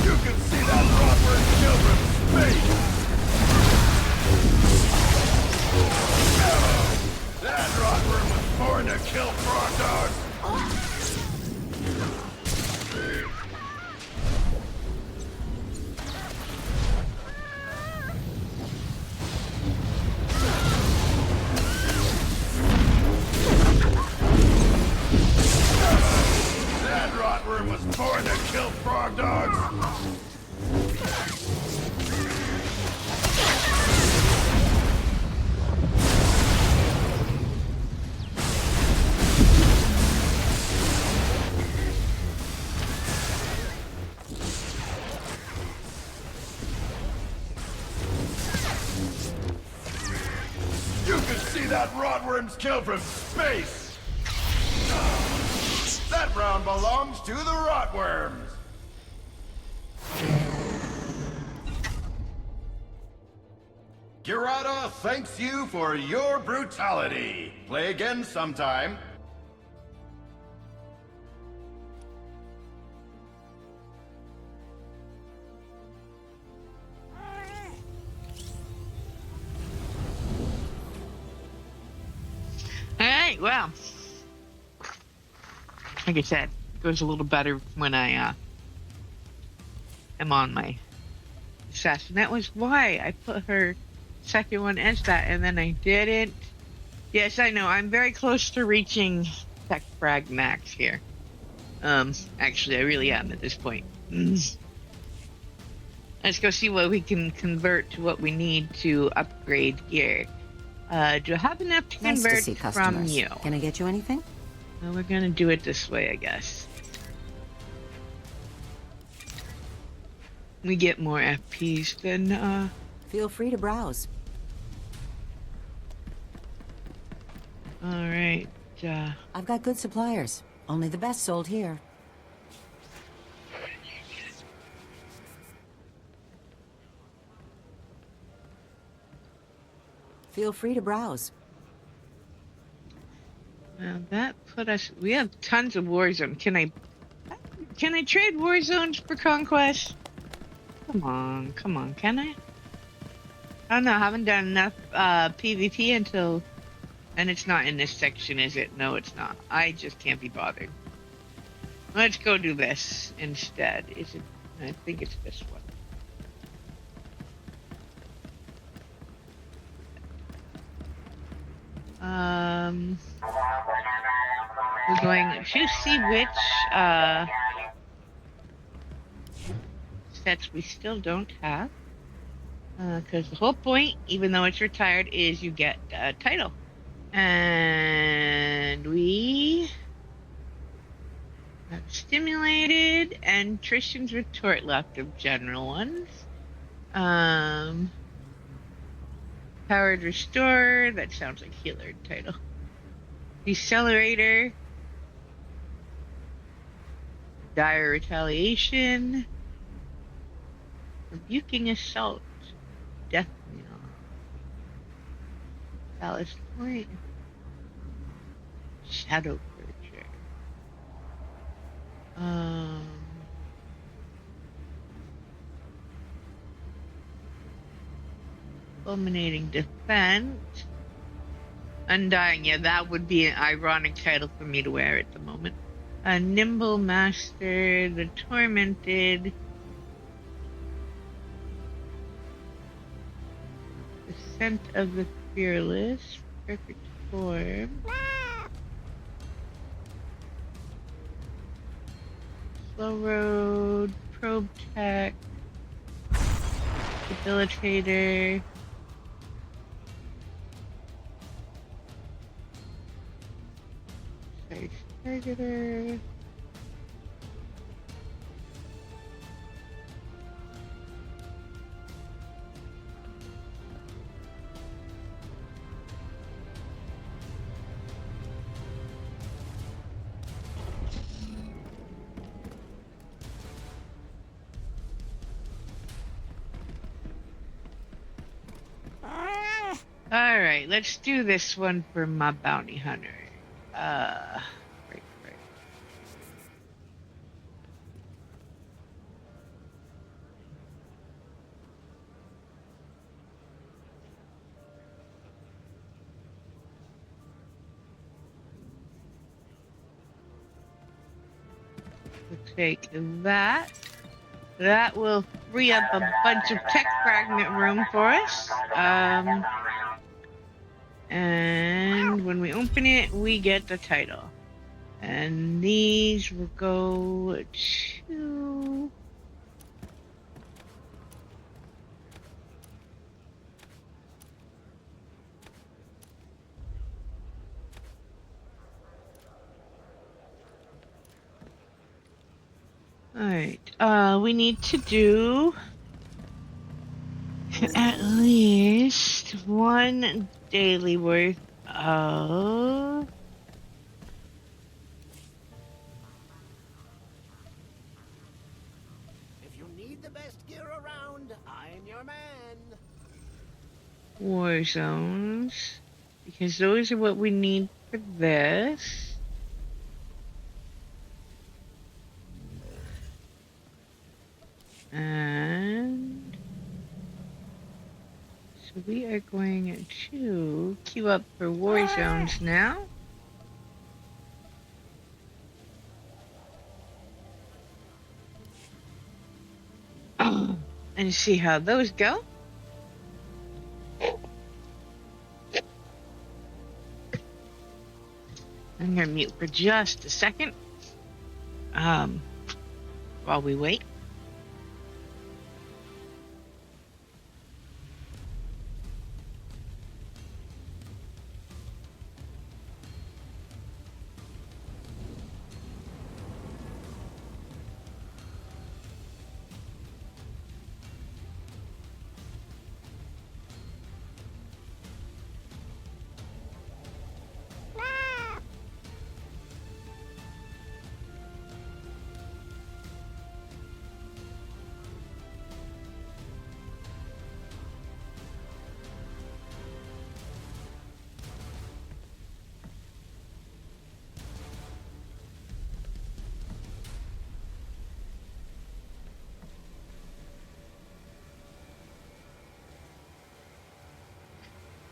You can see that Rotworm kill from space. That Rotworm was born to kill Frog Dogs. That Rotworm was born to kill Frog Dogs. You can see that Rotworm's kill from space! That round belongs to the Rotworms! Girada thanks you for your brutality. Play again sometime. Alright, well. Like I said, it goes a little better when I am on my assassin. That was why I put her second one as that, and then I didn't. Yes, I know, I'm very close to reaching Tech Frag Max here. Actually, I really am at this point. Let's go see what we can convert to what we need to upgrade here. Do I have enough to Nice to convert see from customers. you? Can I get you anything? Well, we're gonna do it this way, I guess. We get more FPs than, Feel free to browse. alright, I've got good suppliers. Only the best sold here. Feel free to browse. well, that put us, we have tons of Warzone. Can I trade Warzones for Conquest? Come on, can I? I don't know, I haven't done enough, PvP until, and it's not in this section, is it? No, it's not. I just can't be bothered. Let's go do this instead. Is it? I think it's this one. We're going to see which sets we still don't have. Because the whole point, even though it's retired, is you get a title. And we have stimulated and Tristan's retort left of general ones. Powered restore, that sounds like healer title. Decelerator. Dire retaliation. Rebuking assault. Death knell. Ballast point. Shadow purger. Fulminating defense. Undying, yeah, that would be an ironic title for me to wear at the moment. A nimble master, the tormented. The scent of the fearless, perfect form. Slow road, probe tech, debilitator. Targeter. Alright, let's do this one for my bounty hunter. Right. We'll take that. That will free up a bunch of tech fragment room for us. And when we open it, we get the title. And these will go to... Alright, we need to do at least one daily worth of... If you need the best gear around, I'm your man. war zones, because those are what we need for this. And so we are going to queue up for war zones now. And see how those go. I'm gonna mute for just a second. While we wait.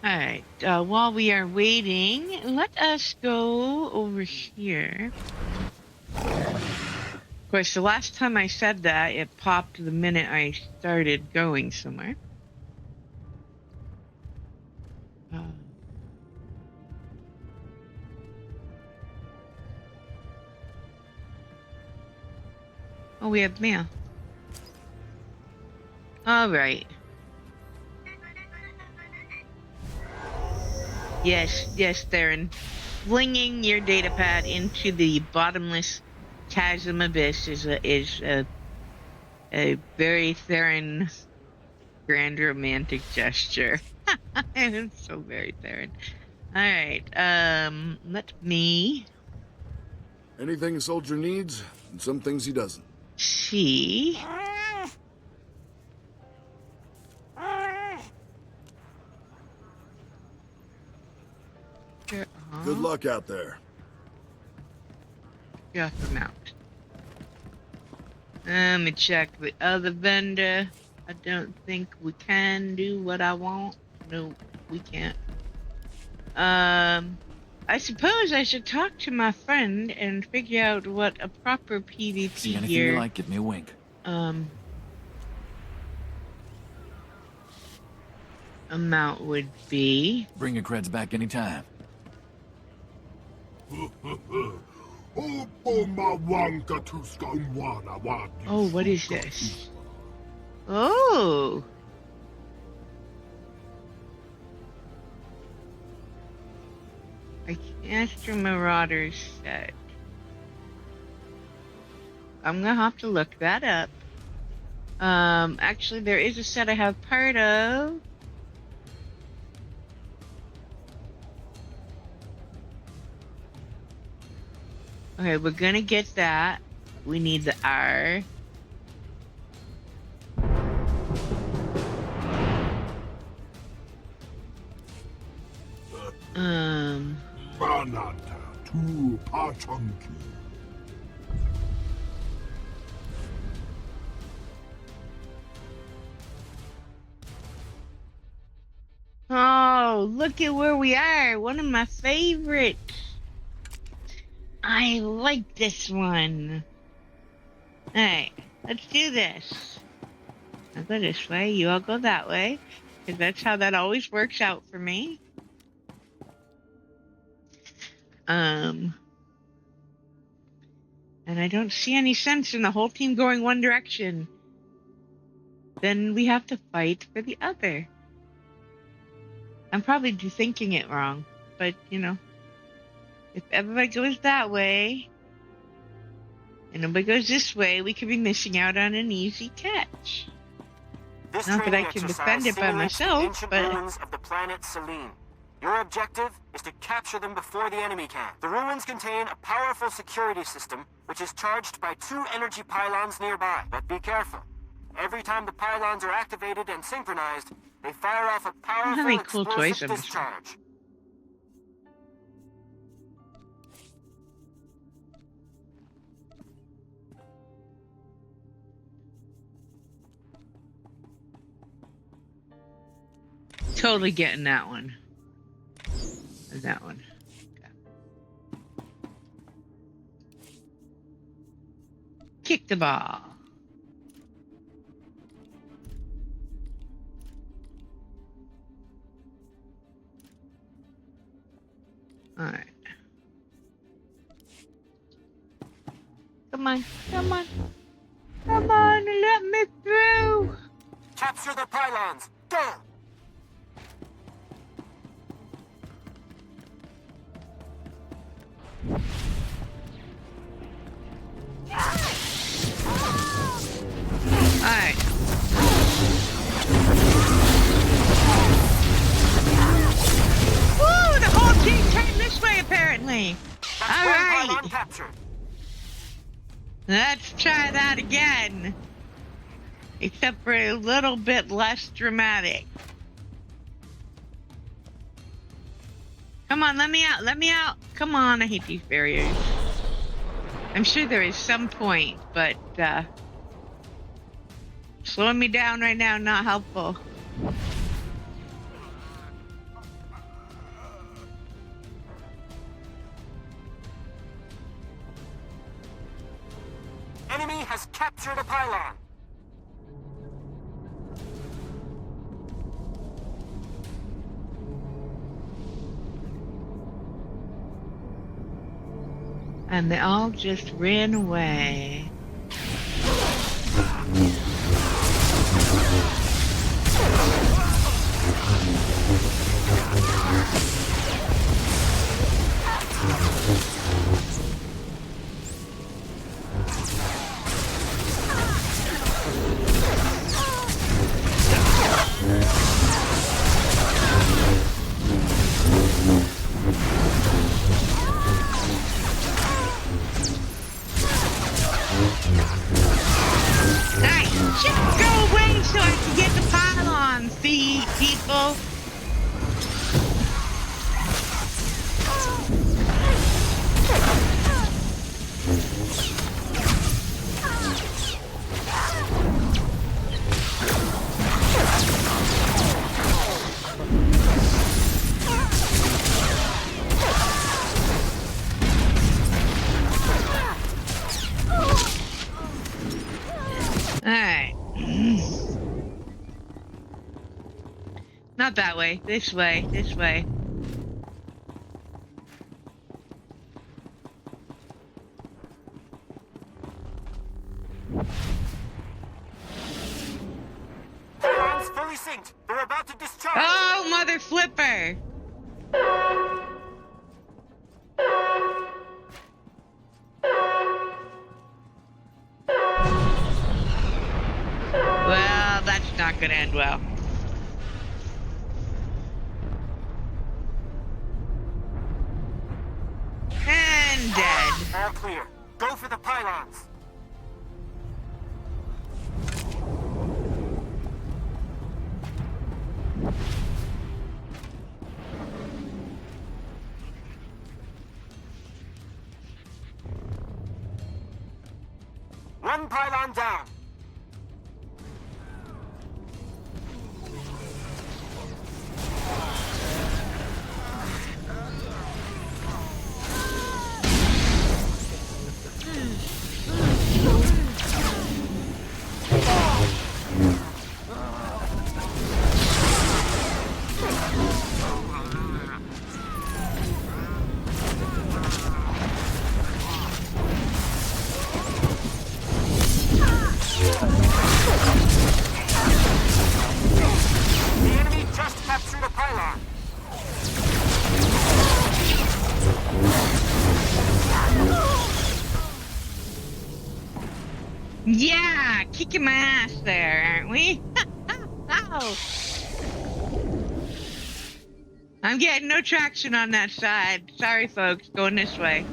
Alright, while we are waiting, let us go over here. Of course, the last time I said that, it popped the minute I started going somewhere. Oh, we have mail. Alright. Yes, Theron. Flinging your datapad into the bottomless chasm abyss is a very Theron grand romantic gesture. It's so very Theron. Alright, let me Anything a soldier needs, and some things he doesn't. see. Good luck out there. Got them out. Let me check the other vendor. I don't think we can do what I want. No, we can't. I suppose I should talk to my friend and figure out what a proper PvP See anything here. you like, give me a wink. Amount would be. Bring your creds back anytime. Oh, what is this? Oh. A Caster Marauders set. I'm gonna have to look that up. Actually, there is a set I have part of. Okay, we're gonna get that. We need the R. Oh, look at where we are. One of my favorites. I like this one. Alright, let's do this. I'll go this way, you all go that way. Because that's how that always works out for me. And I don't see any sense in the whole team going one direction. Then we have to fight for the other. I'm probably thinking it wrong, but you know, if everybody goes that way and nobody goes this way, we could be missing out on an easy catch. This Not that I training can exercise defend it by simulates the myself, ancient but ruins of the planet Selene. Your objective is to capture them before the enemy can. The ruins contain a powerful security system, which is charged by 2 energy pylons nearby. But be careful. Every time the pylons are activated and synchronized, they fire off a powerful many cool toys explosive in this discharge. totally getting that one. And that one. Okay. Kick the ball. Alright. Come on, come on. Come on, let me through. Capture the pylons! Go! Alright. Woo! The whole team turned this way, apparently. That's one Alright. pylon captured. Let's try that again. Except for a little bit less dramatic. Come on, let me out, let me out. Come on, I hate these barriers. I'm sure there is some point, but slowing me down right now, not helpful. Enemy has captured a pylon. And they all just ran away. Nice! Just go away so I can get the pylon, see, people? Alright. Not that way. This way. This way. Pylons fully synced. They're about to discharge. Oh, mother flipper! Well, that's not gonna end well. And dead. All clear. Go for the pylons. One pylon down. The enemy just captured a pylon. Yeah, kicking my ass there, aren't we? Ow. I'm getting no traction on that side. Sorry, folks. Going this way.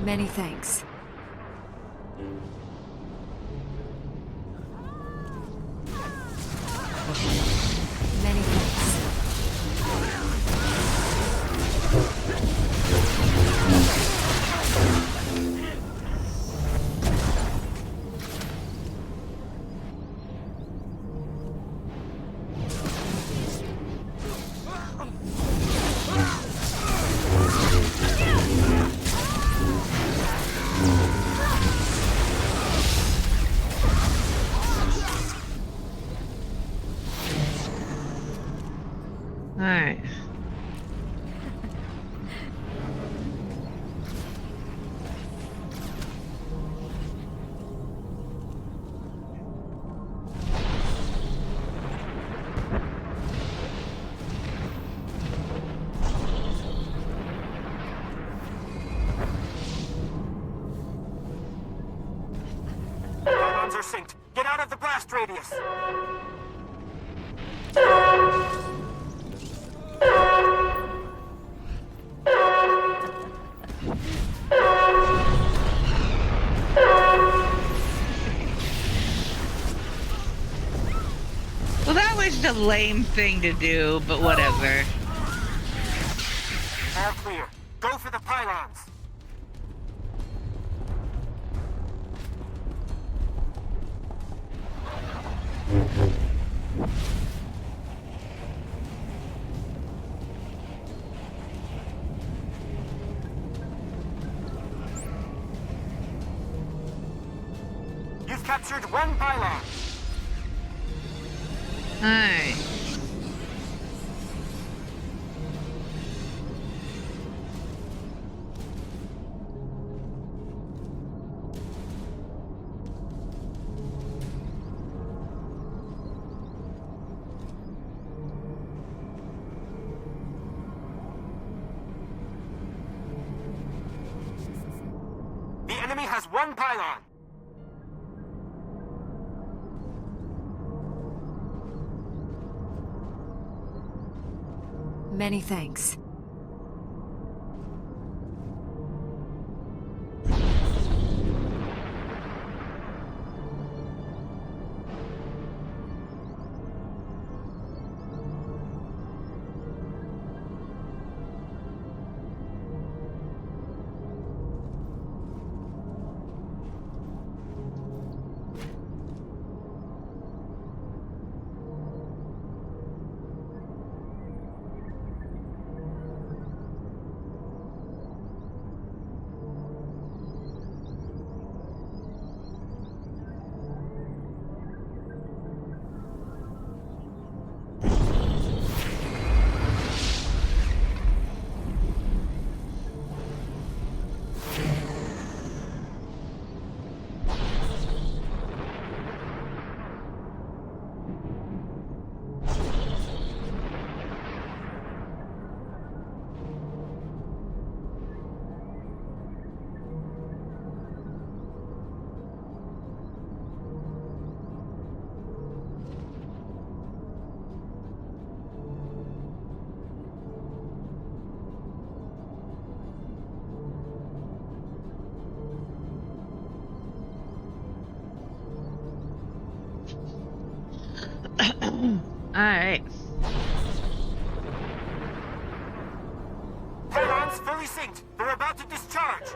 Many thanks. Many thanks. Alright. Pylons are synced. Get out of the blast radius. Well, that was the lame thing to do, but whatever. All clear. Go for the pylons. You've captured one pylon. Alright. The enemy has one pylon. Many thanks. Alright. Pylons fully synced. They're about to discharge.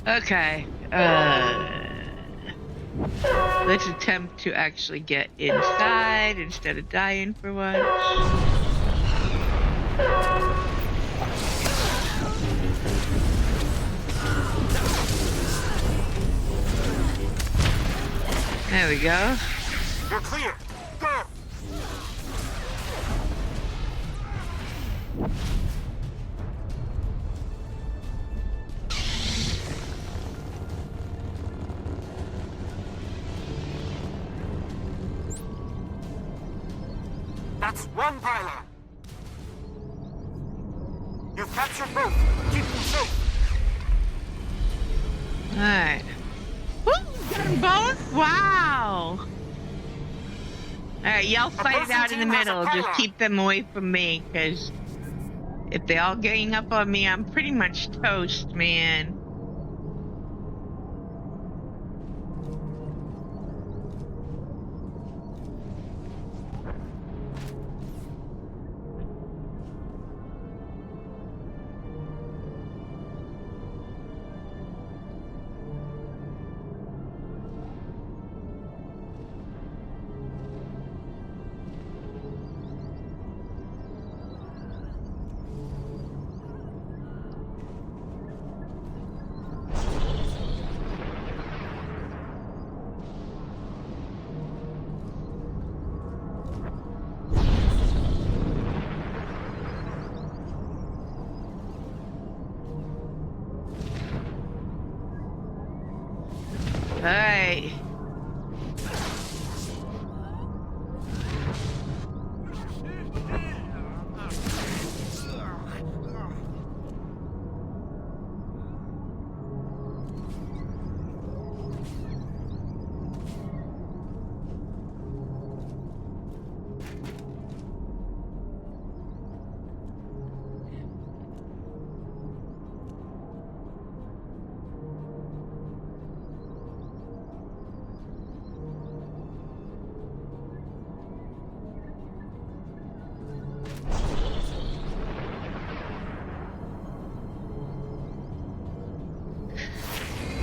Okay. Let's attempt to actually get inside instead of dying for once. There we go. You're clear. Go. That's one pylon. You've captured both. Keep them safe. Alright. Woo! Got 'em both? Wow! Alright, y'all fight it out in the middle. Just keep them away from me, because if they all gang up on me, I'm pretty much toast, man. Alright.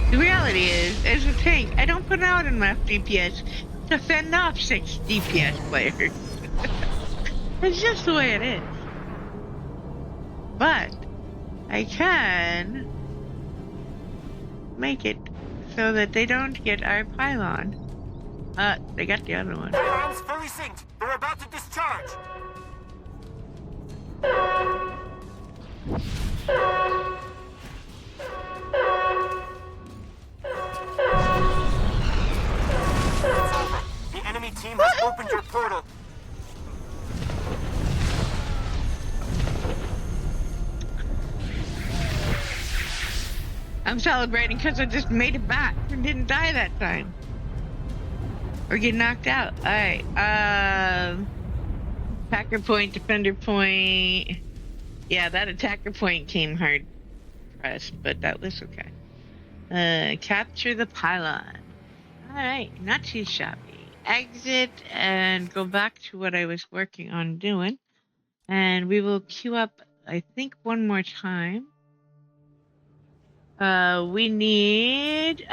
The reality is, as a tank, I don't put out enough DPS to fend off 6 DPS players. It's just the way it is. But I can make it so that they don't get our pylon. They got the other one. Pylons fully synced. They're about to discharge. It's over. The enemy team has opened your portal. I'm celebrating because I just made it back and didn't die that time. Or get knocked out. Alright, attacker point, defender point. Yeah, that attacker point came hard pressed, but that was okay. Capture the pylon. Alright, not too shabby. Exit and go back to what I was working on doing. And we will queue up, I think, one more time. We need,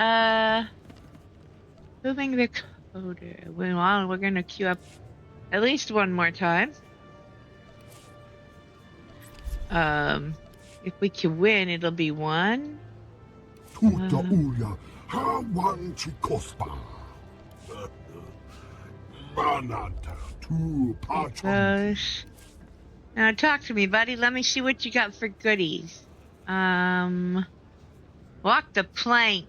moving the coder. Well, we're gonna queue up at least one more time. If we can win, it'll be one. Gosh. Now talk to me, buddy. Let me see what you got for goodies. Walk the plank.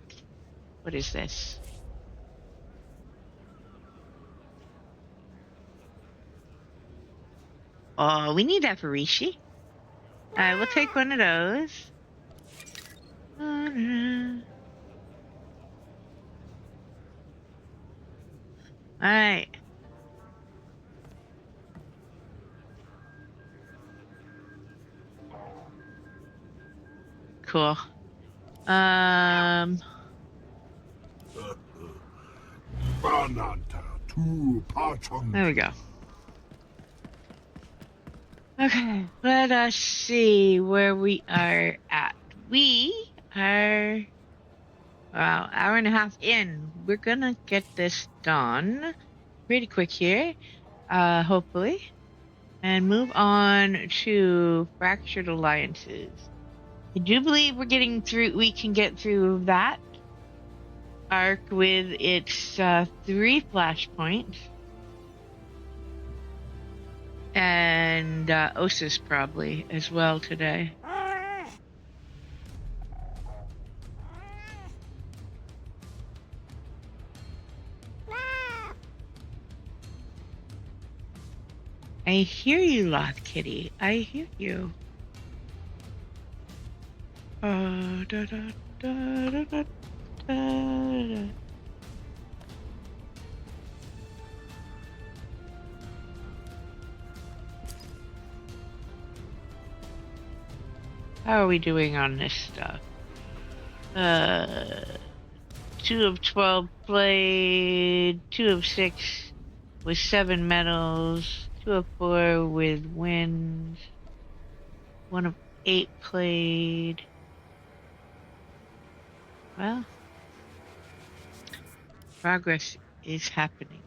What is this? Oh, we need that for Rishi. Alright, we'll take one of those. Alright. Cool. There we go. Okay, let us see where we are at. We are, well, hour and a half in. We're gonna get this done pretty quick here, hopefully, and move on to Fractured Alliances. I do believe we're getting through. We can get through that arc with its 3 flashpoints. And Osis probably as well today. I hear you, Loth Kitty. I hear you. Da, da, da, da, da, da. How are we doing on this stuff? 2 of 12 played, 2 of 6 with 7 medals, 2 of 4 with wins, 1 of 8 played. Well, progress is happening.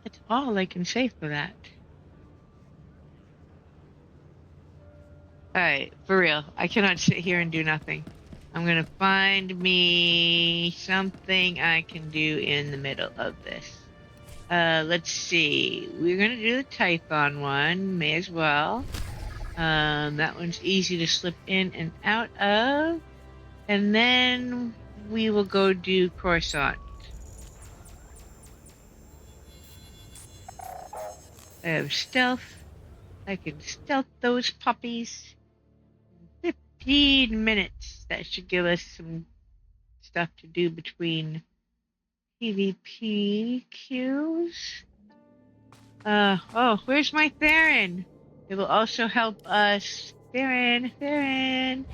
That's all I can say for that. Alright, for real. I cannot sit here and do nothing. I'm gonna find me something I can do in the middle of this. Let's see. We're gonna do the Typhon one. May as well. That one's easy to slip in and out of. And then we will go do Coruscant. I have stealth. I can stealth those puppies. 15 minutes. That should give us some stuff to do between PvP queues. Oh, where's my Theron? It will also help us. Theron. There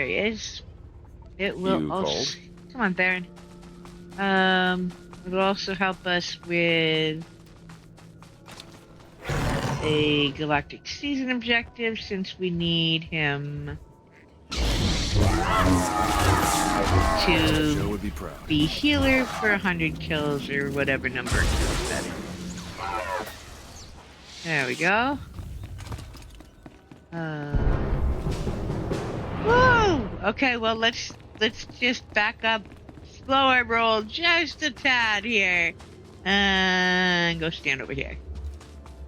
he is. It will also. Come on, Theron. It will also help us with a galactic season objective since we need him to be healer for 100 kills or whatever number of kills that is. There we go. Woo! Okay, well let's just back up slow our roll just a tad here. And go stand over here.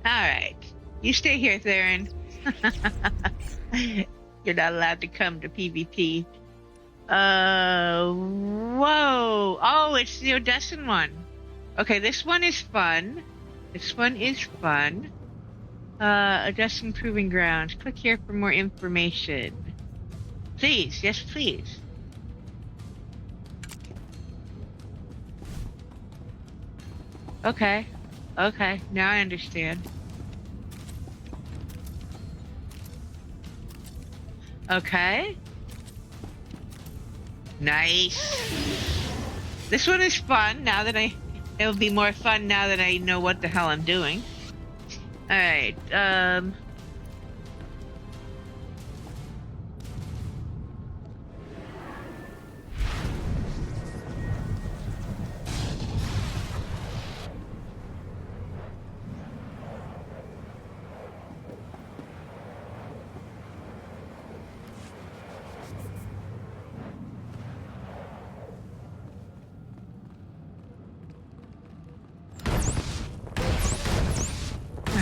Alright. You stay here, Theron. You're not allowed to come to PvP. Whoa. Oh, it's the Odessan one. Okay, this one is fun. This one is fun. Odessan Proving Grounds. Click here for more information. Please, yes, please. Okay. Okay, now I understand. Okay. Nice. This one is fun now that it'll be more fun now that I know what the hell I'm doing. Alright,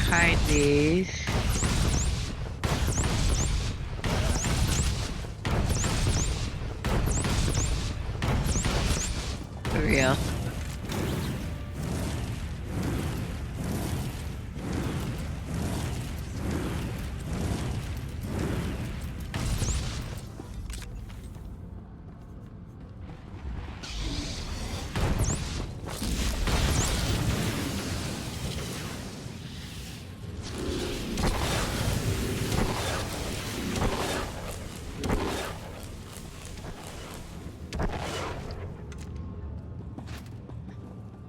hide these. For real.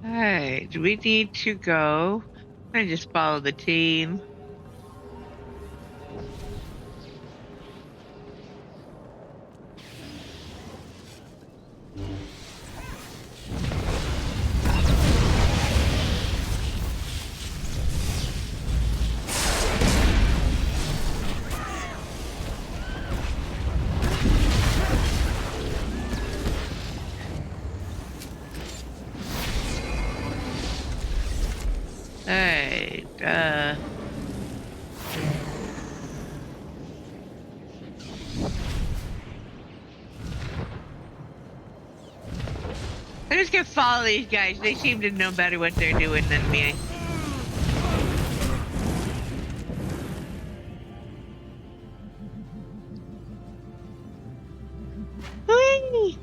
Alright, we need to go and just follow the team. Alright, I'm just gonna follow these guys. They seem to know better what they're doing than me. Whee!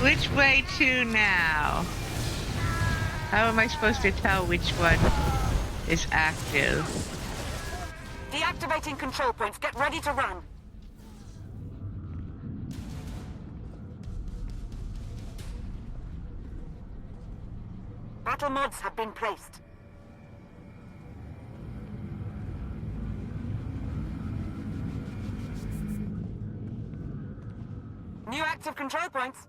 Which way to now? How am I supposed to tell which one is active? Deactivating control points. Get ready to run. Battle mods have been placed. New active control points.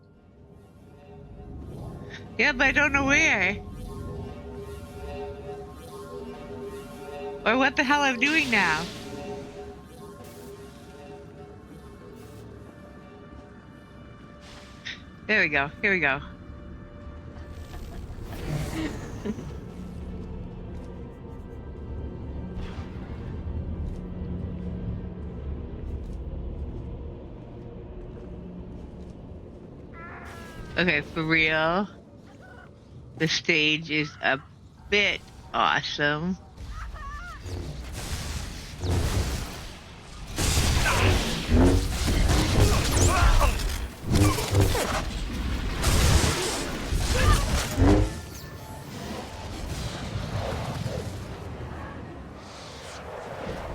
Yeah, but I don't know where. Or what the hell I'm doing now. There we go. Here we go. Okay, for real. The stage is a bit awesome.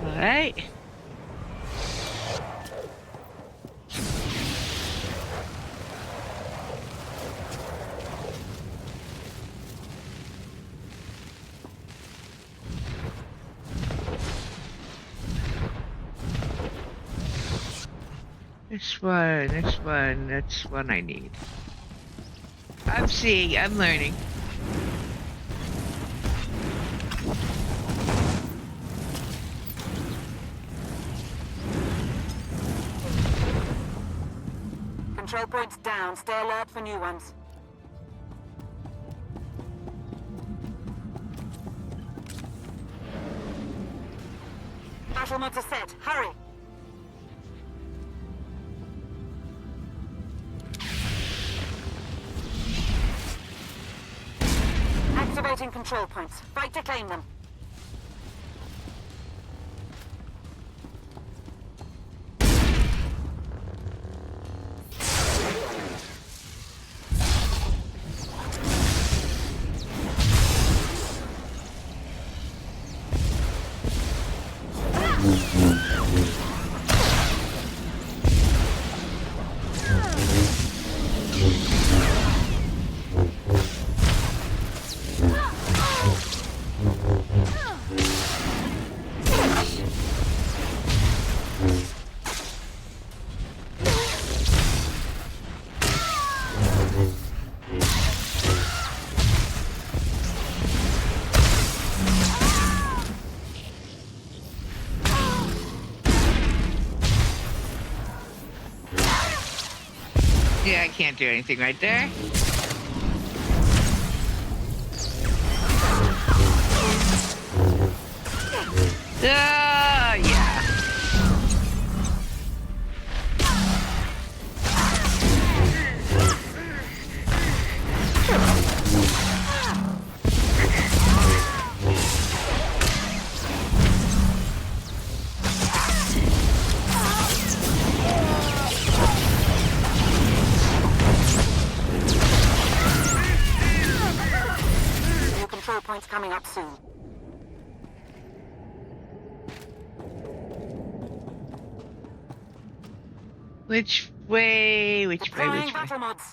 All right. That's one I need. I'm seeing, I'm learning. Control points down. Stay alert for new ones. Battle mods are set. Hurry! Activating control points. Fight to claim them. Yeah, I can't do anything right there. Yeah. New control points coming up soon. Which way? Which way? Deploying Which way? battle mods.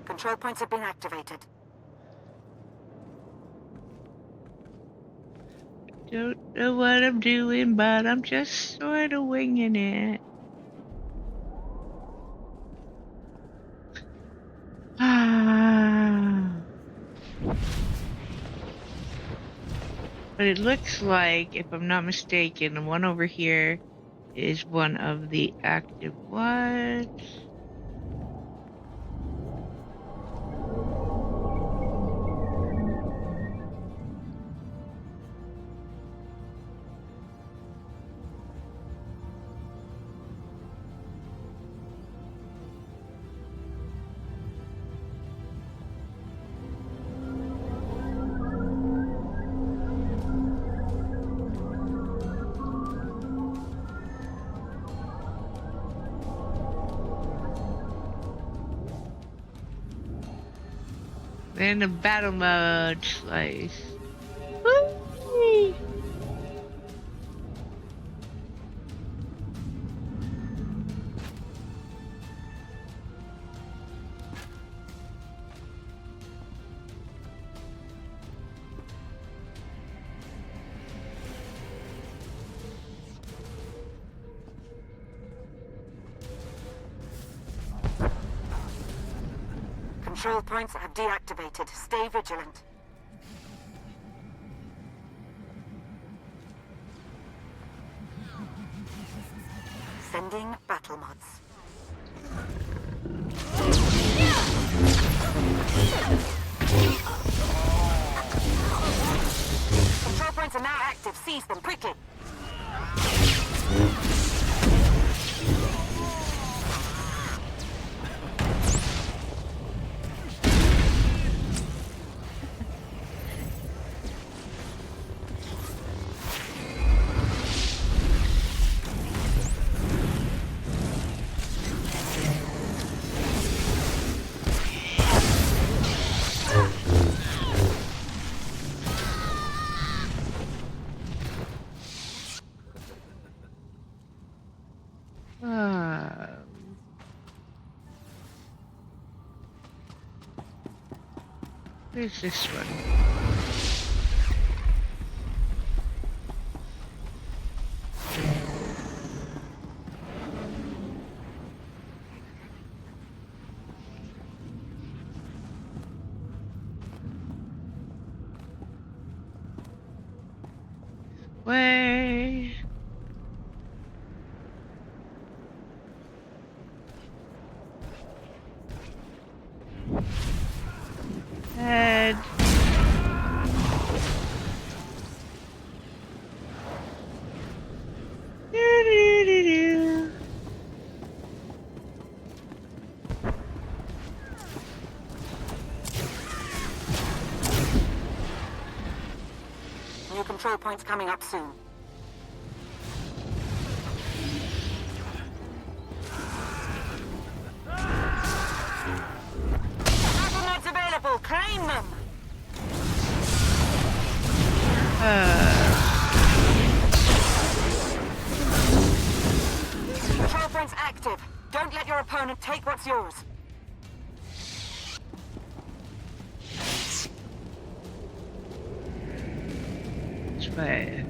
Control points have been activated. Don't know what I'm doing, but I'm just sort of winging it. But it looks like, if I'm not mistaken, the one over here is one of the active ones. And the battle mode slice. Whee! Control points have deactivated. Stay vigilant. Sending battle mods. Control points are now active. Seize them quickly. Where's this one? control points coming up soon. Battle mods available. Claim them. Control points active. Don't let your opponent take what's yours. Which way?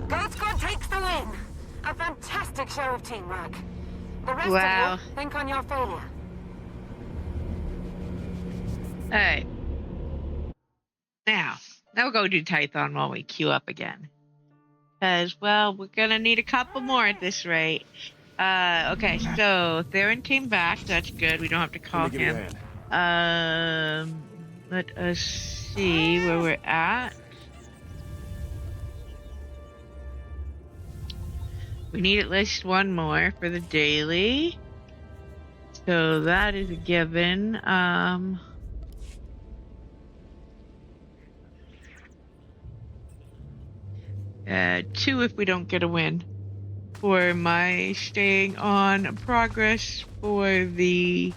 Guard Squad takes the win. A fantastic show of teamwork. The rest Wow. of you, think on your failure. Alright. Now we'll go do Tython while we queue up again. Because, well, we're gonna need a couple more at this rate. Okay, so Theron came back. That's good. We don't have to call him. Let us see where we're at. We need at least one more for the daily. So that is a given. 2 if we don't get a win. For my staying on progress for the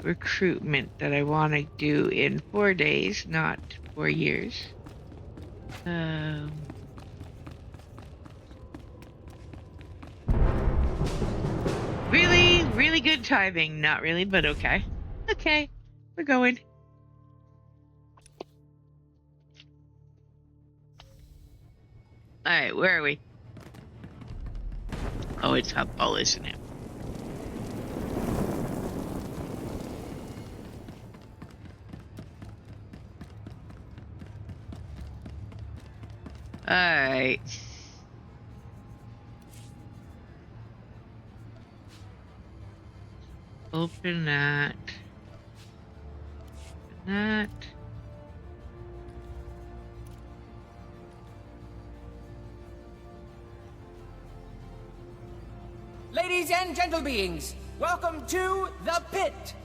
recruitment that I want to do in 4 days, not 4 years. Really good timing. Not really, but okay. Okay, we're going. Alright, where are we? Oh, it's Hubball, isn't it? Alright. Open that. Open that. Ladies and gentle beings, welcome to the pit.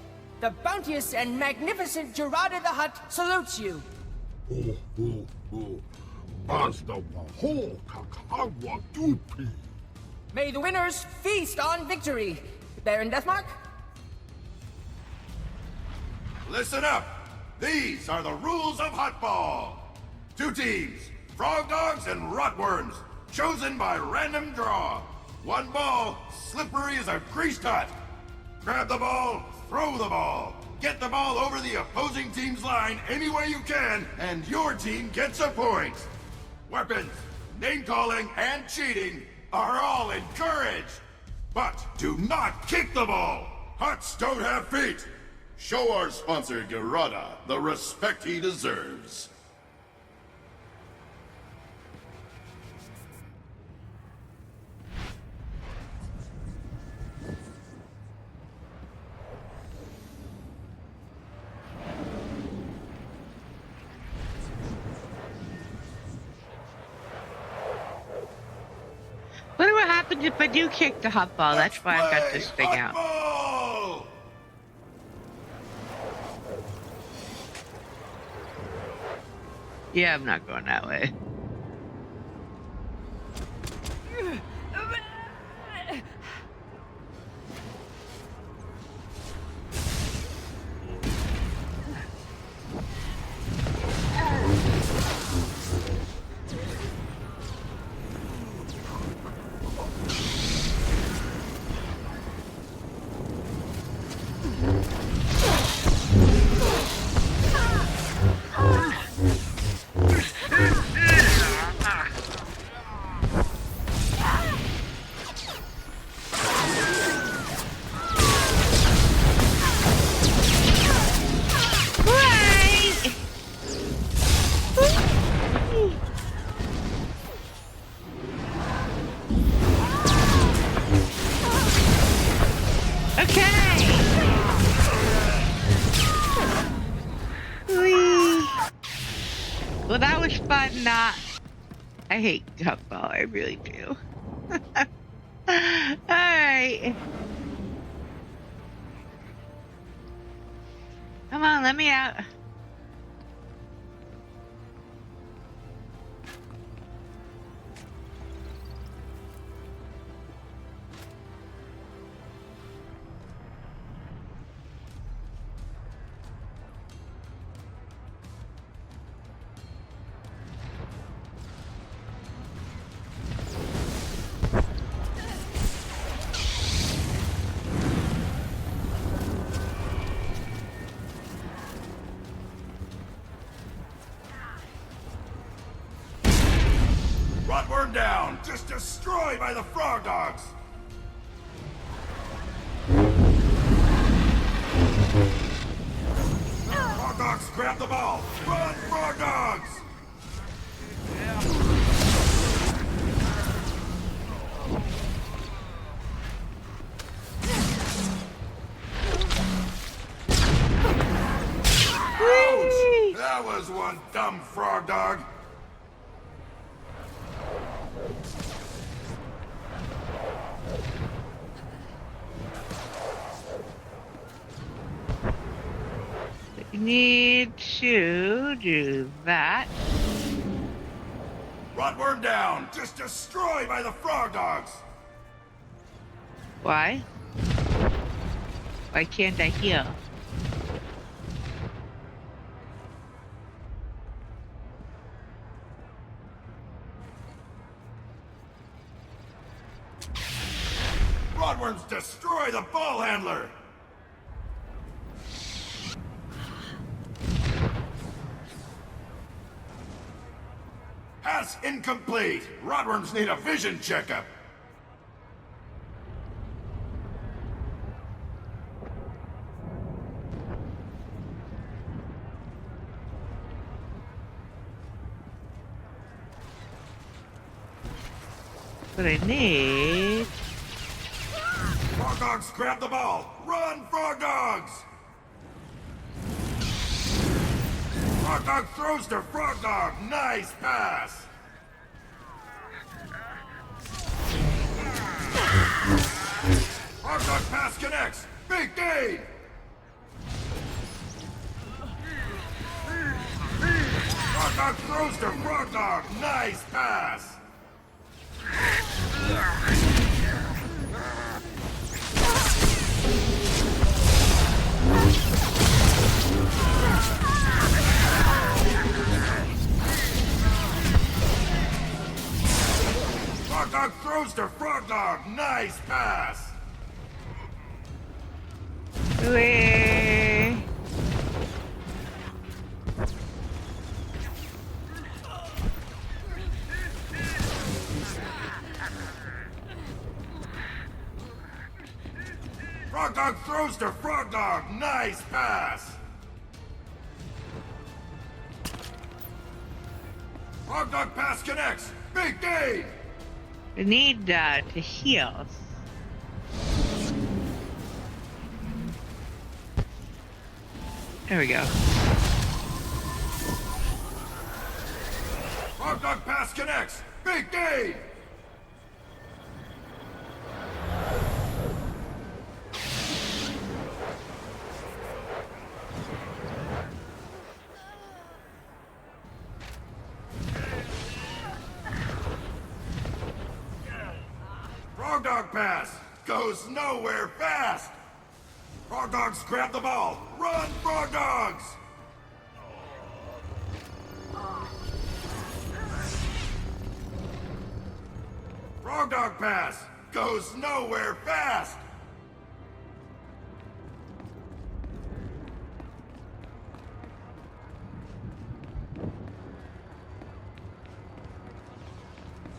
The bounteous and magnificent Jedi the Hutt salutes you. May the winners feast on victory. Baron Deathmark? Listen up! These are the rules of Huttball. 2 teams, Frog Dogs and Rotworms, chosen by random draw. 1 ball, slippery as a greased hut. Grab the ball, throw the ball. Get the ball over the opposing team's line any way you can, and your team gets a point. Weapons, name-calling, and cheating are all encouraged. But do not kick the ball. Hutts don't have feet. Show our sponsor, Gerada, the respect he deserves. Wonder what happens if I do kick the hot ball. That's why I've got this thing out. Ball! Yeah, I'm not going that way. Well, that was fun. I hate gumball. I really do. All right. Come on, let me out. Rotworm down! Just destroyed by the frog dogs! Frog dogs, grab the ball! Run, frog dogs! Ouch! That was one dumb frog dog! We need to do that. Rotworm down! Just destroyed by the frog dogs! Why? Why can't I heal? Rotworms destroy the ball handler! Pass incomplete! Rotworms need a vision checkup! What I need... Frog dogs, grab the ball! Run, frog dogs! Frog dog throws to frog dog! Nice pass! Frog dog pass connects! Big gain! Frog dog throws to frog dog! Nice pass! Frog dog throws to frog dog! Nice pass! Wait. Frog dog throws to frog dog! Nice pass! Frog dog pass connects! Big gain! I need to heal. There we go. Frog dog pass connects! Big gain! Frog dog pass! Goes nowhere fast! Frog dogs grab the ball! Run, frog dogs! Frog dog pass! Goes nowhere fast!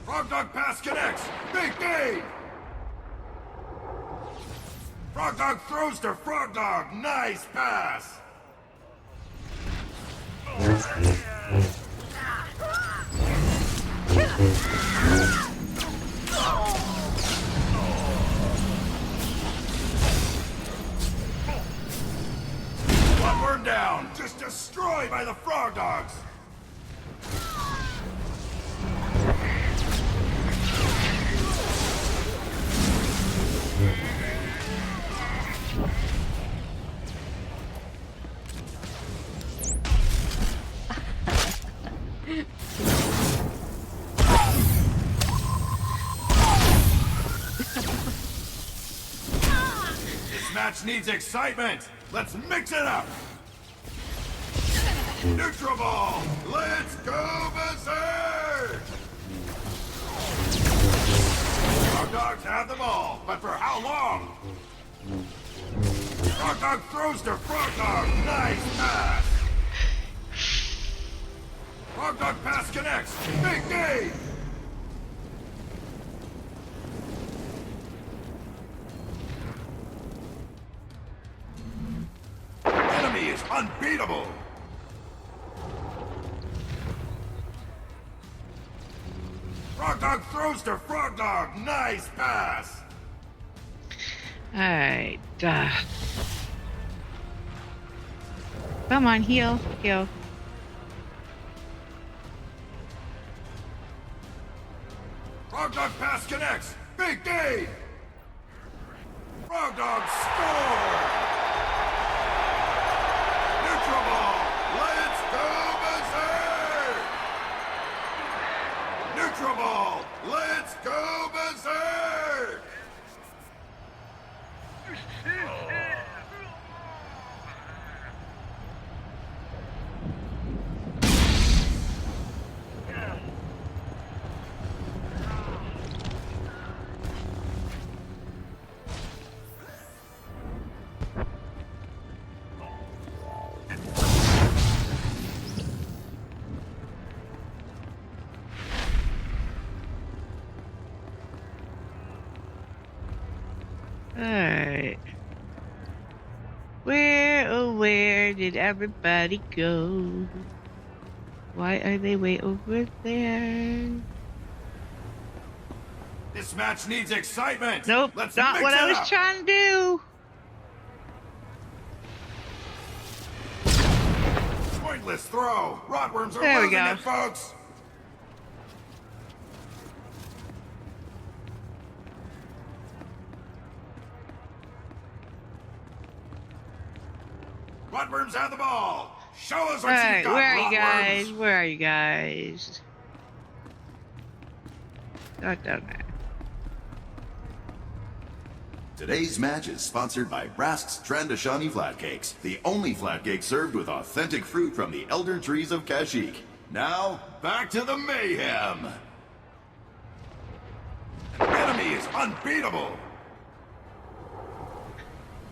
Frog dog pass connects! Big gain! Frog dog throws to frog dog! Nice pass! One word down! Just destroyed by the frog dogs! This match needs excitement. Let's mix it up. Neutral ball. Let's go berserk. Frog Dogs have the ball, but for how long? Frog Dog throws to Frog Dog. Nice pass. Frog Dog pass connects. Big game. Enemy is unbeatable. Frog Dog throws to Frog Dog. Nice pass. Alright. Come on, heal. Heal. Frog Dog pass connects. Big game. Frog Dog score. Neutral ball. Let's go berserk. Neutral ball. Let's go berserk. Alright. Where, oh where did everybody go? Why are they way over there? This match needs excitement. Nope, Let's not mix what it I was up. trying to do. Pointless throw. Rotworms are There we losing go. it, folks. Rotworms have the ball. Show us what Alright, you've got, where are you Rotworms. guys? Where are you guys? Not down there. Today's match is sponsored by Brask's Trandashani Flatcakes, the only flatcake served with authentic fruit from the elder trees of Kashyyyk. Now, back to the mayhem! An enemy is unbeatable.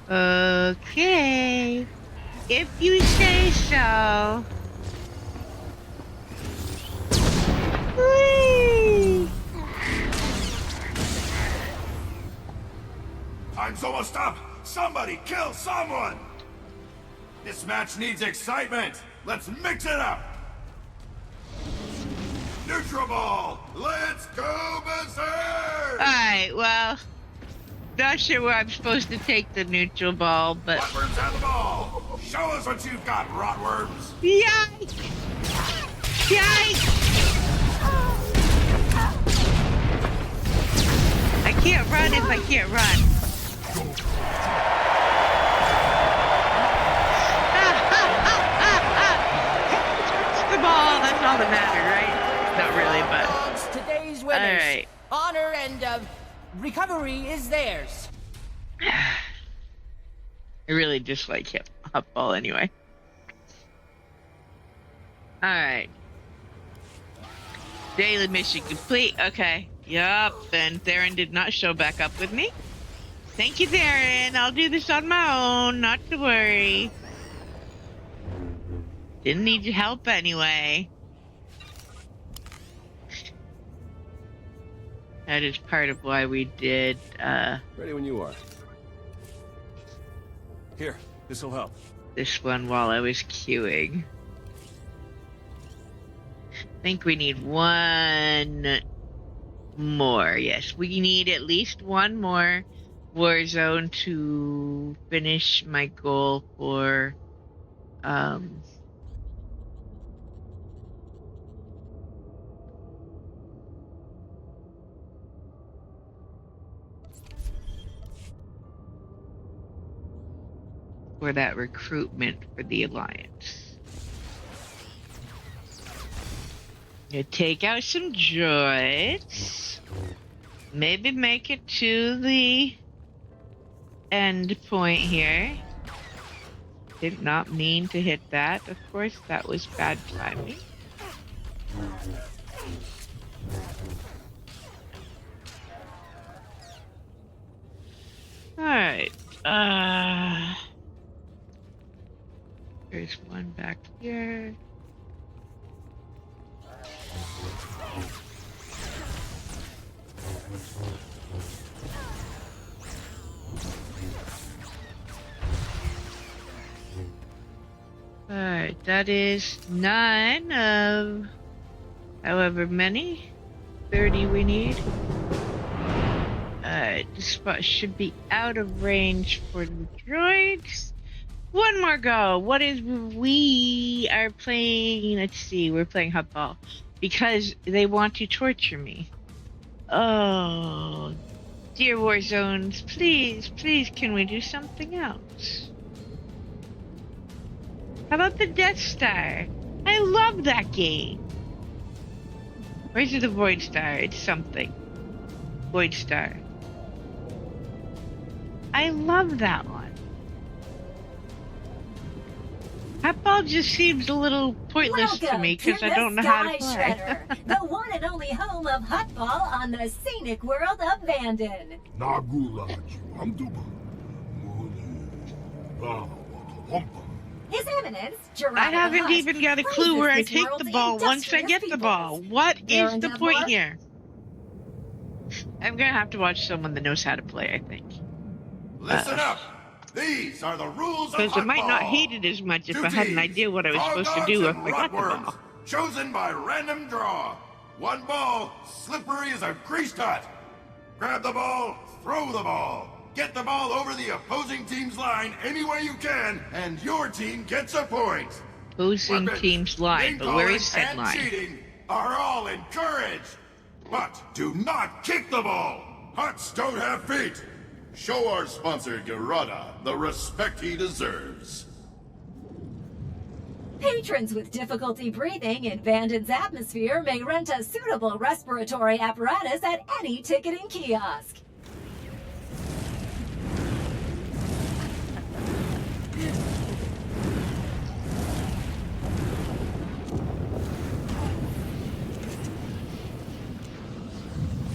Okay. If you say so. Whee! Time's almost up. Somebody kill someone. This match needs excitement. Let's mix it up. Neutral ball. Let's go berserk. Alright, well. Not sure where I'm supposed to take the neutral ball, but. Rotworms have the ball. Show us what you've got, Rotworms. Yikes! Yikes! I can't run if I can't run. Touch the ball, that's all that mattered, right? Not really, but. Today's winners. Alright. Honor and recovery is theirs. I really dislike hip hop ball anyway. Alright. Daily mission complete. Okay. Yup. Then Theron did not show back up with me. Thank you, Theron. I'll do this on my own. Not to worry. Didn't need your help anyway. That is part of why we did, Ready when you are. Here, this'll help. this one while I was queuing. I think we need one more. Yes, we need at least one more Warzone to finish my goal for for that recruitment for the Alliance. You take out some droids. Maybe make it to the end point here. Did not mean to hit that. Of course, that was bad timing. Alright. There's one back here. Alright, that is 9 of however many. 30 we need. Alright, this spot should be out of range for the droids. One more go. What is we are playing? Let's see, we're playing hot ball. Because they want to torture me. Oh, dear War Zones, please, please, can we do something else? How about the Death Star? I love that game. Where's the Void Star? It's something. Void Star. I love that one. Hotball just seems a little pointless to me because I don't know how to play. Shredder, the one and only home of Hotball on the scenic world of Vanden. His Eminence, Gerard I haven't the Hutt, even got a clue where I praises take this the world's ball once I get the industrious ball. peoples. What is the Baron point Dunbar? here? I'm gonna have to watch someone that knows how to play, I think. Listen up! These are the rules of Because I might not Hotball. hate it as much if Two I had an teams, idea what I was supposed to Hogdogs do if and I got the Rotworms, ball. chosen by random draw. One ball, slippery as a greased hut. Grab the ball, throw the ball. Get the ball over the opposing team's line any way you can, and your team gets a point. Opposing Weapons, team's line, name but where calling, is said and line? cheating are all encouraged. But do not kick the ball. Huts don't have feet. Show our sponsor, Gerada, the respect he deserves. Patrons with difficulty breathing in Vanden's atmosphere may rent a suitable respiratory apparatus at any ticketing kiosk.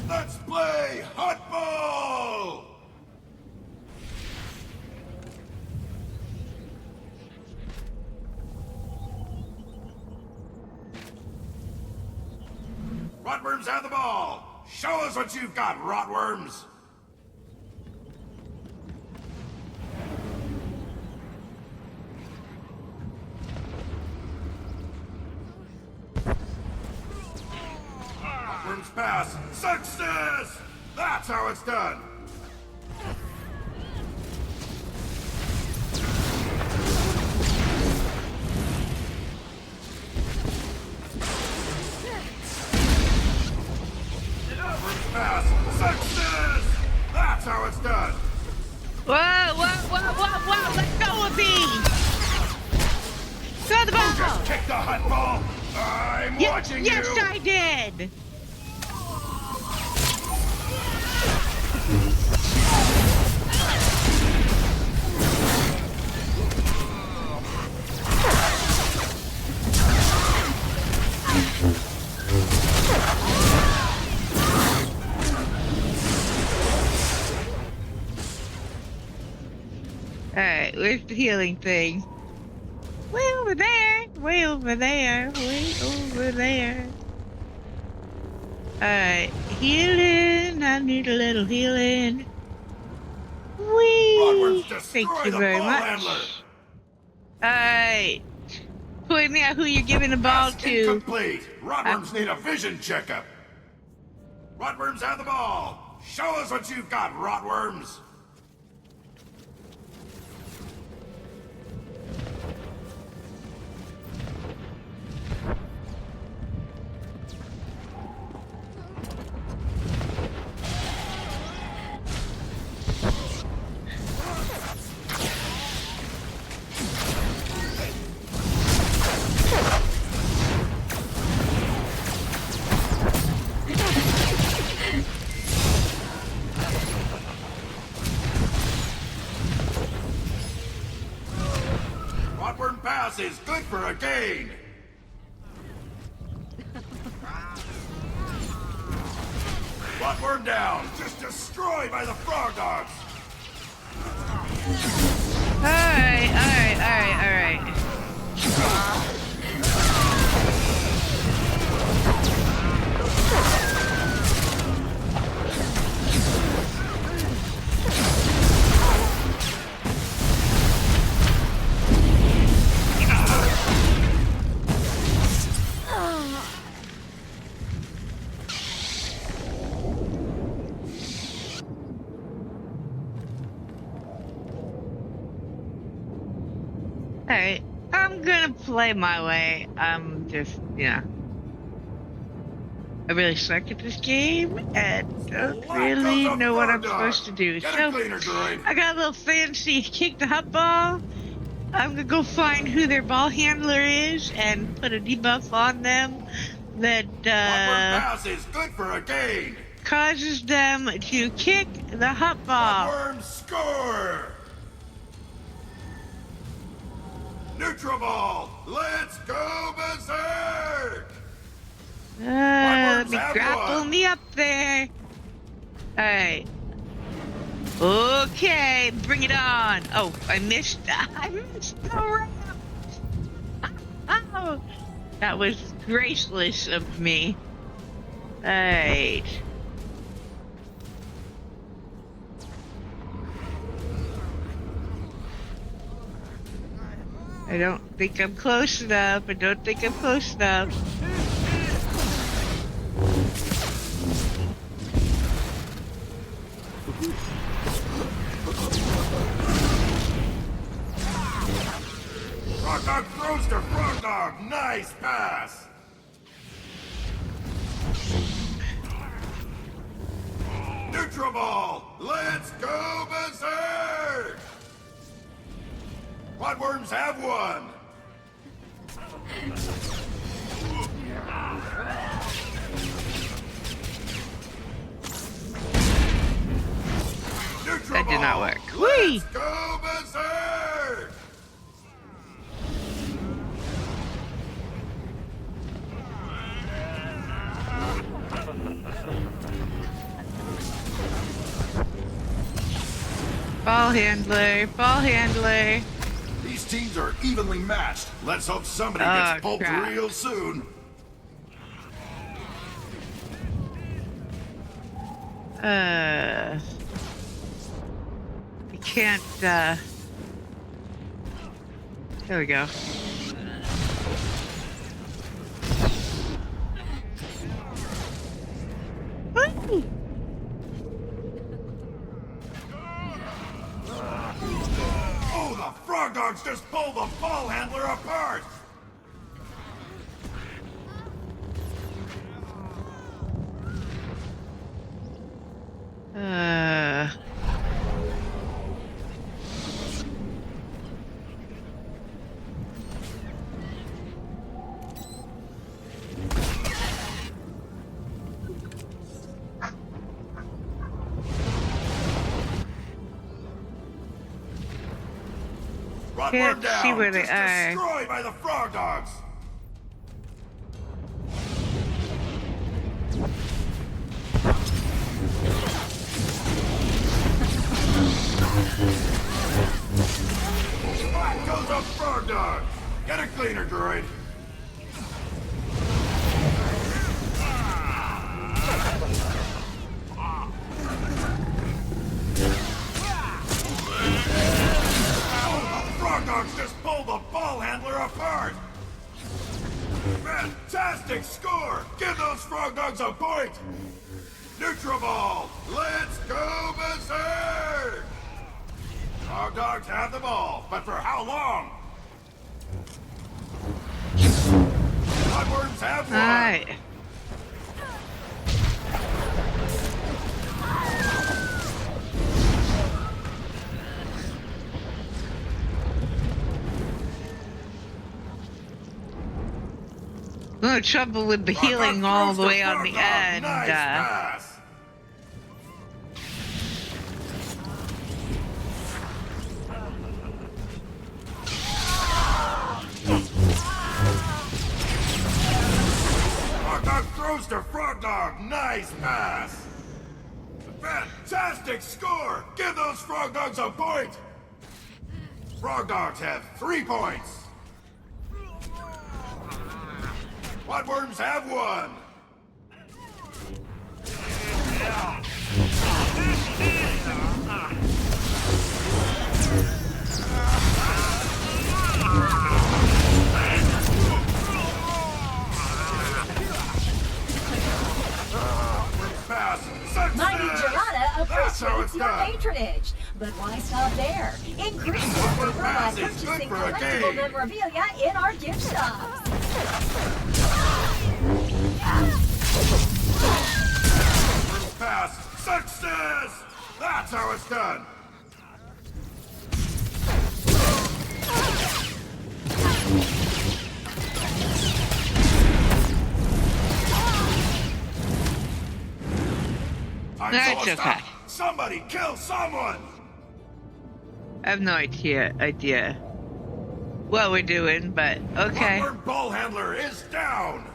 Let's play Hotball! Rotworms have the ball! Show us what you've got, Rotworms! Rotworms pass! Success! That's how it's done! Pass! Success! That's how it's done! Whoa, whoa, whoa, whoa, whoa, let go of me! Throw the ball! Just kick the hot ball! I'm watching yes, you! I did! Alright, where's the healing thing? Way over there! Way over there! Way over there! Alright, healing! I need a little healing. Whee! Thank you very much. Alright. Point me out who you're giving the ball Pass to. incomplete! Rotworms need a vision checkup! Rotworms have the ball! Show us what you've got, Rotworms! pass is good for a gain. Bloodworm down. Just destroyed by the frog dogs. Alright. Alright, I'm gonna play my way. I'm just, I really suck at this game and don't really know what I'm supposed to do. So, I got a little fancy kick the hot ball. I'm gonna go find who their ball handler is and put a debuff on them that, pass is good for a gain. Causes them to kick the hot ball. Bloodworm score! Neutral ball! Let's go berserk! Let me grapple me up there. Alright. Okay, bring it on. Oh, I missed the ramp. Oh, that was graceless of me. Alright. I don't think I'm close enough. Frog dog throws to frog dog. Nice pass. Neutral ball. Let's go berserk. Bloodworms have one. That did not work. Whee! Let's go berserk. Ball handler. These teams are evenly matched. Let's hope somebody gets pulped crap. real soon. I can't, there we go. Woo! Oh, the frog dogs just pulled the ball handler apart! Can't see where they are. Destroyed by the frog dogs. Back goes a frog dog. Get a cleaner, droid. Frog dogs just pulled the ball handler apart! Fantastic score! Give those frog dogs a point! Neutral ball! Let's go berserk! Frog dogs have the ball, but for how long? Bloodworms have one! Alright. No trouble with the healing all the way on the end. Nice pass. to Frog Dog. Nice pass. Fantastic score. Give those Frog Dogs a point. Frog Dogs have 3 points. Bloodworms have 1. Mighty Gerada appreciates your patronage. But why stop there? Increase your favor by purchasing collectible memorabilia in our gift shops. Pass. Success! That's how it's done. That's okay. Somebody kill someone! I have no idea what we're doing, but okay. Bloodworm ball handler is down!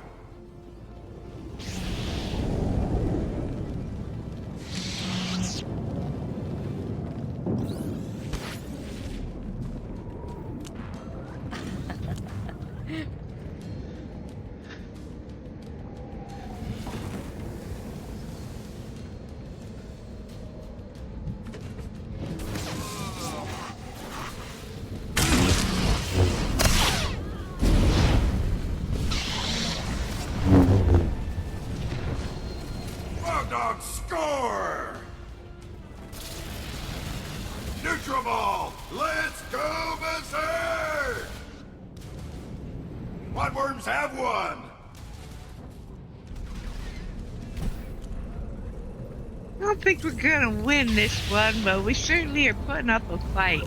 Dog score! Neutral ball! Let's go berserk! Bloodworms have 1. I don't think we're gonna win this one, but we certainly are putting up a fight.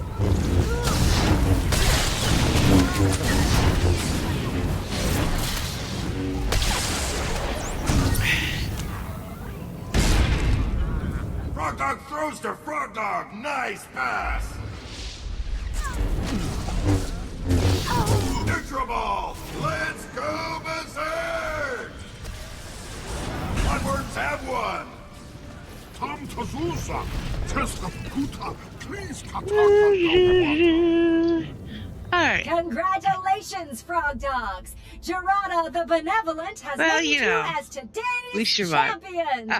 Frog Dog throws to Frog Dog. Nice pass. Neutral ball. Let's go berserk. Bloodworms have 1. Tom Tazusa, test of Puta, please Alright. Congratulations, Frog Dogs! Gerada the Benevolent has named you as today's champions!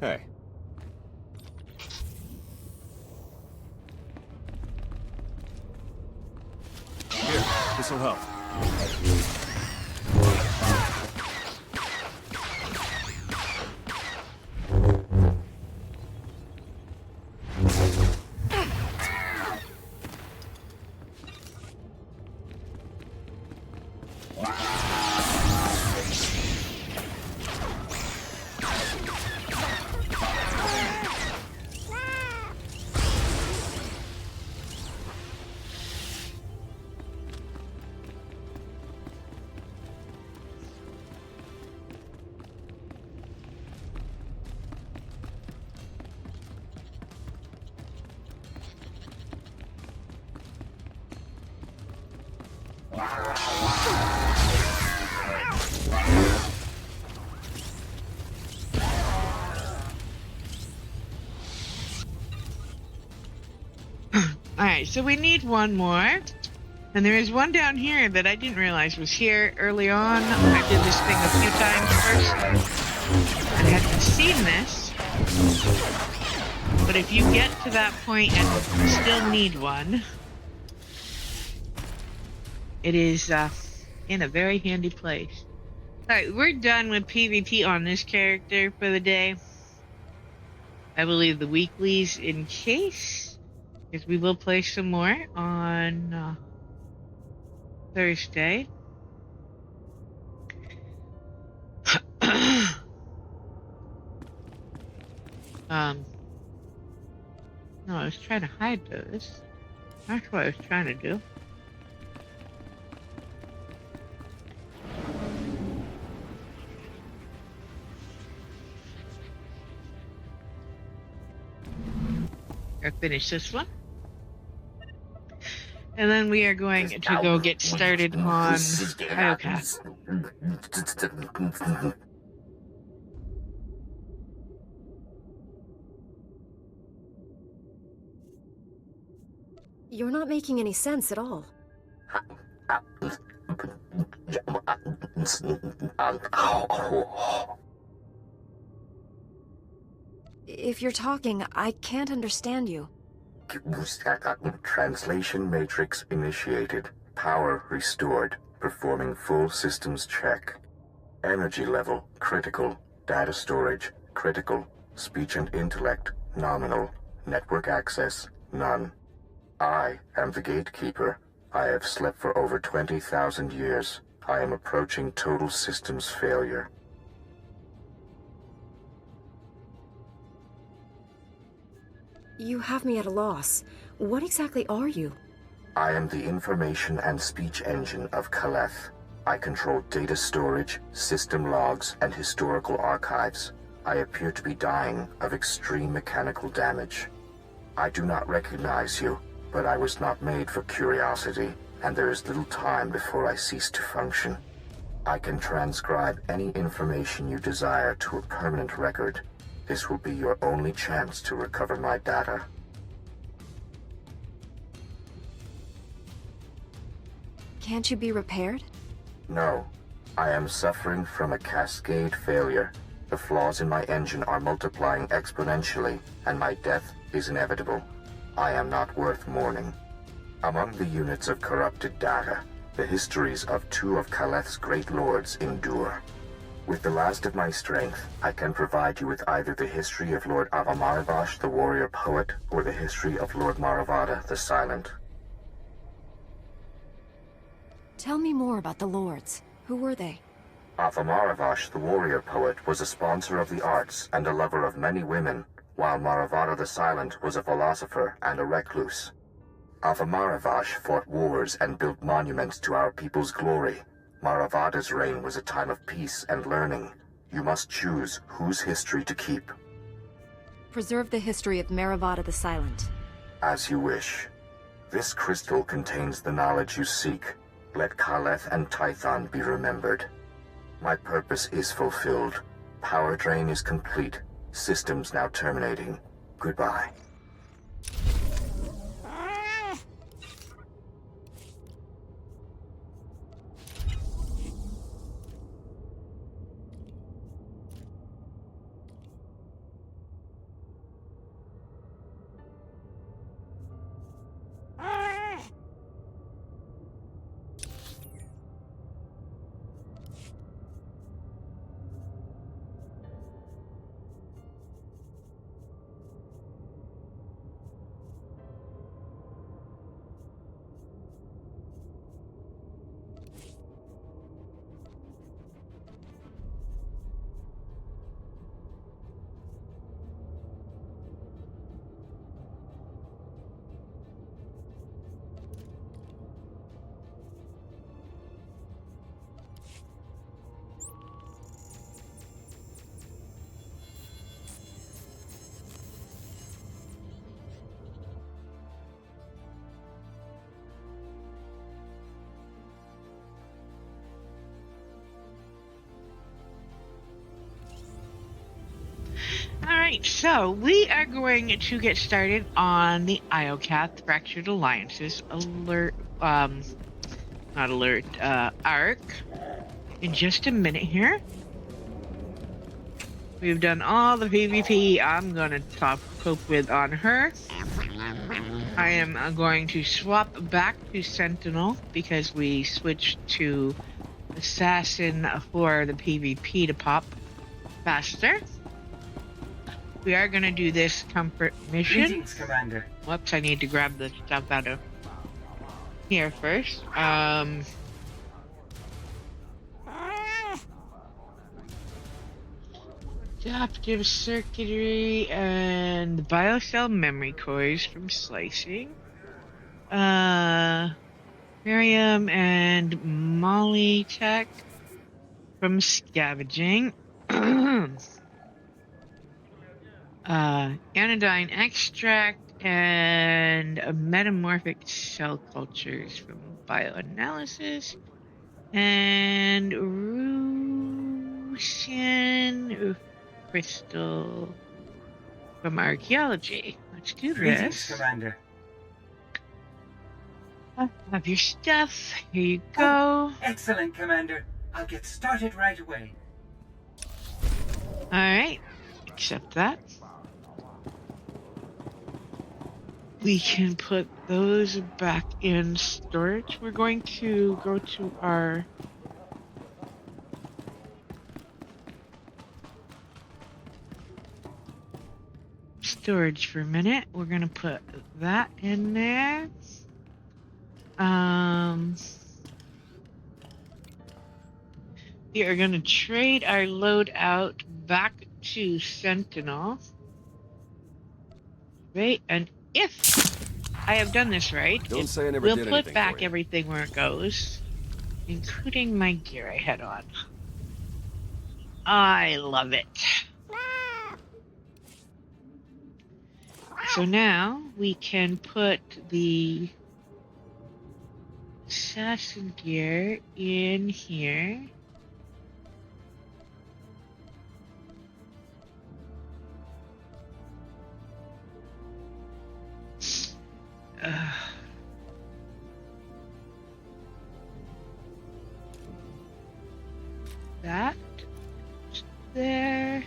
Hey. Here, this'll help. Alright, so we need one more. And there is one down here that I didn't realize was here early on. I did this thing a few times first. I hadn't seen this. But if you get to that point and still need one, it is in a very handy place. Alright, we're done with PvP on this character for the day. I believe the weeklies in case. Because we will play some more on Thursday. No, I was trying to hide those. That's what I was trying to do. I finished this one. And then we are going to go get started on IOCAT. You're not making any sense at all. If you're talking, I can't understand you. Translation matrix initiated. Power restored. Performing full systems check. Energy level critical. Data storage critical. Speech and intellect nominal. Network access none. I am the gatekeeper. I have slept for over 20,000 years. I am approaching total systems failure. You have me at a loss. What exactly are you? I am the information and speech engine of Kaleth. I control data storage, system logs, and historical archives. I appear to be dying of extreme mechanical damage. I do not recognize you, but I was not made for curiosity, and there is little time before I cease to function. I can transcribe any information you desire to a permanent record. This will be your only chance to recover my data. Can't you be repaired? No. I am suffering from a cascade failure. The flaws in my engine are multiplying exponentially, and my death is inevitable. I am not worth mourning. Among the units of corrupted data, the histories of two of Kaleth's great lords endure. With the last of my strength, I can provide you with either the history of Lord Avamaravash, the warrior poet, or the history of Lord Maravada, the silent. Tell me more about the lords. Who were they? Avamaravash, the warrior poet, was a sponsor of the arts and a lover of many women, while Maravada the Silent was a philosopher and a recluse. Avamaravash fought wars and built monuments to our people's glory. Maravada's reign was a time of peace and learning. You must choose whose history to keep. Preserve the history of Maravada the Silent. As you wish. This crystal contains the knowledge you seek. Let Kaleth and Tython be remembered. My purpose is fulfilled. Power drain is complete. Systems now terminating. Goodbye. Alright, so we are going to get started on the IOCAT Fractured Alliances arc in just a minute here. We've done all the PvP I'm gonna cope with on her. I am going to swap back to Sentinel because we switched to Assassin for the PvP to pop faster. We are going to do this comfort mission. Greetings, Commander. Whoops, I need to grab the stuff out of here first. Adaptive circuitry and biocell memory cores from slicing. Miriam and Molly Tech from scavenging. Anodyne extract and metamorphic cell cultures from bioanalysis. And Russian crystal from archaeology. Let's do Greetings, this. Commander. Have your stuff. Here you go. Oh, excellent, Commander. I'll get started right away. Alright. Accept that. We can put those back in storage. We're going to go to our storage for a minute. We're going to put that in there. We are going to trade our loadout back to Sentinel. Right, and if I have done this right, we'll put back everything where it goes, including my gear I had on. I love it. So now we can put the assassin gear in here. That there,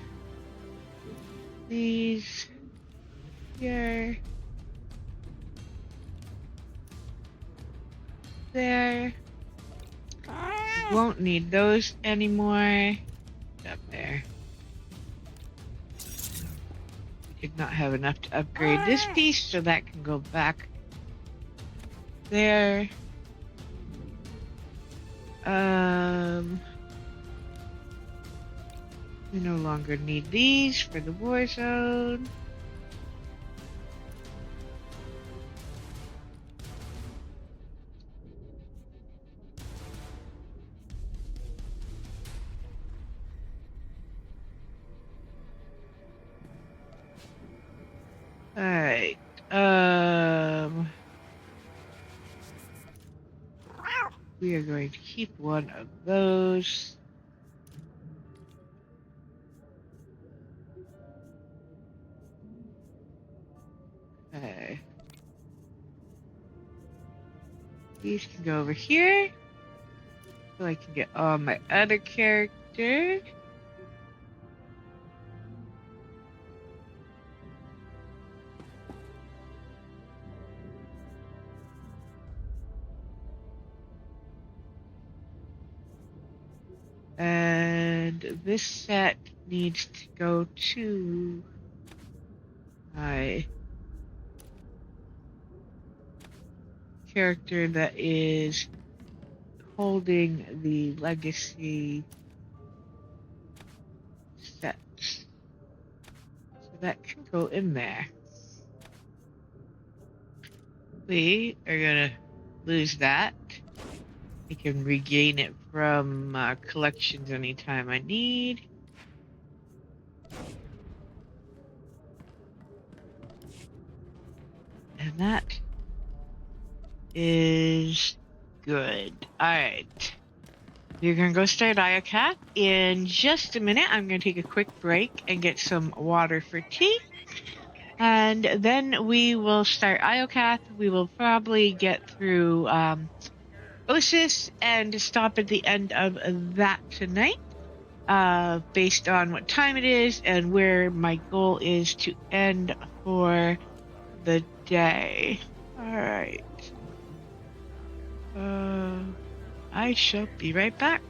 these here, there. Won't need those anymore. Up there. Did not have enough to upgrade this piece, so that can go back there. We no longer need these for the war zone. Alright, we are going to keep one of those. Okay. These can go over here. So I can get all my other characters. And this set needs to go to my character that is holding the legacy sets. So that can go in there. We are gonna lose that. I can regain it from collections anytime I need. And that is good. Alright. You're gonna go start IOCAT in just a minute. I'm gonna take a quick break and get some water for tea. And then we will start IOCAT. We will probably get through OSIS and stop at the end of that tonight, based on what time it is and where my goal is to end for the day. Alright. I shall be right back.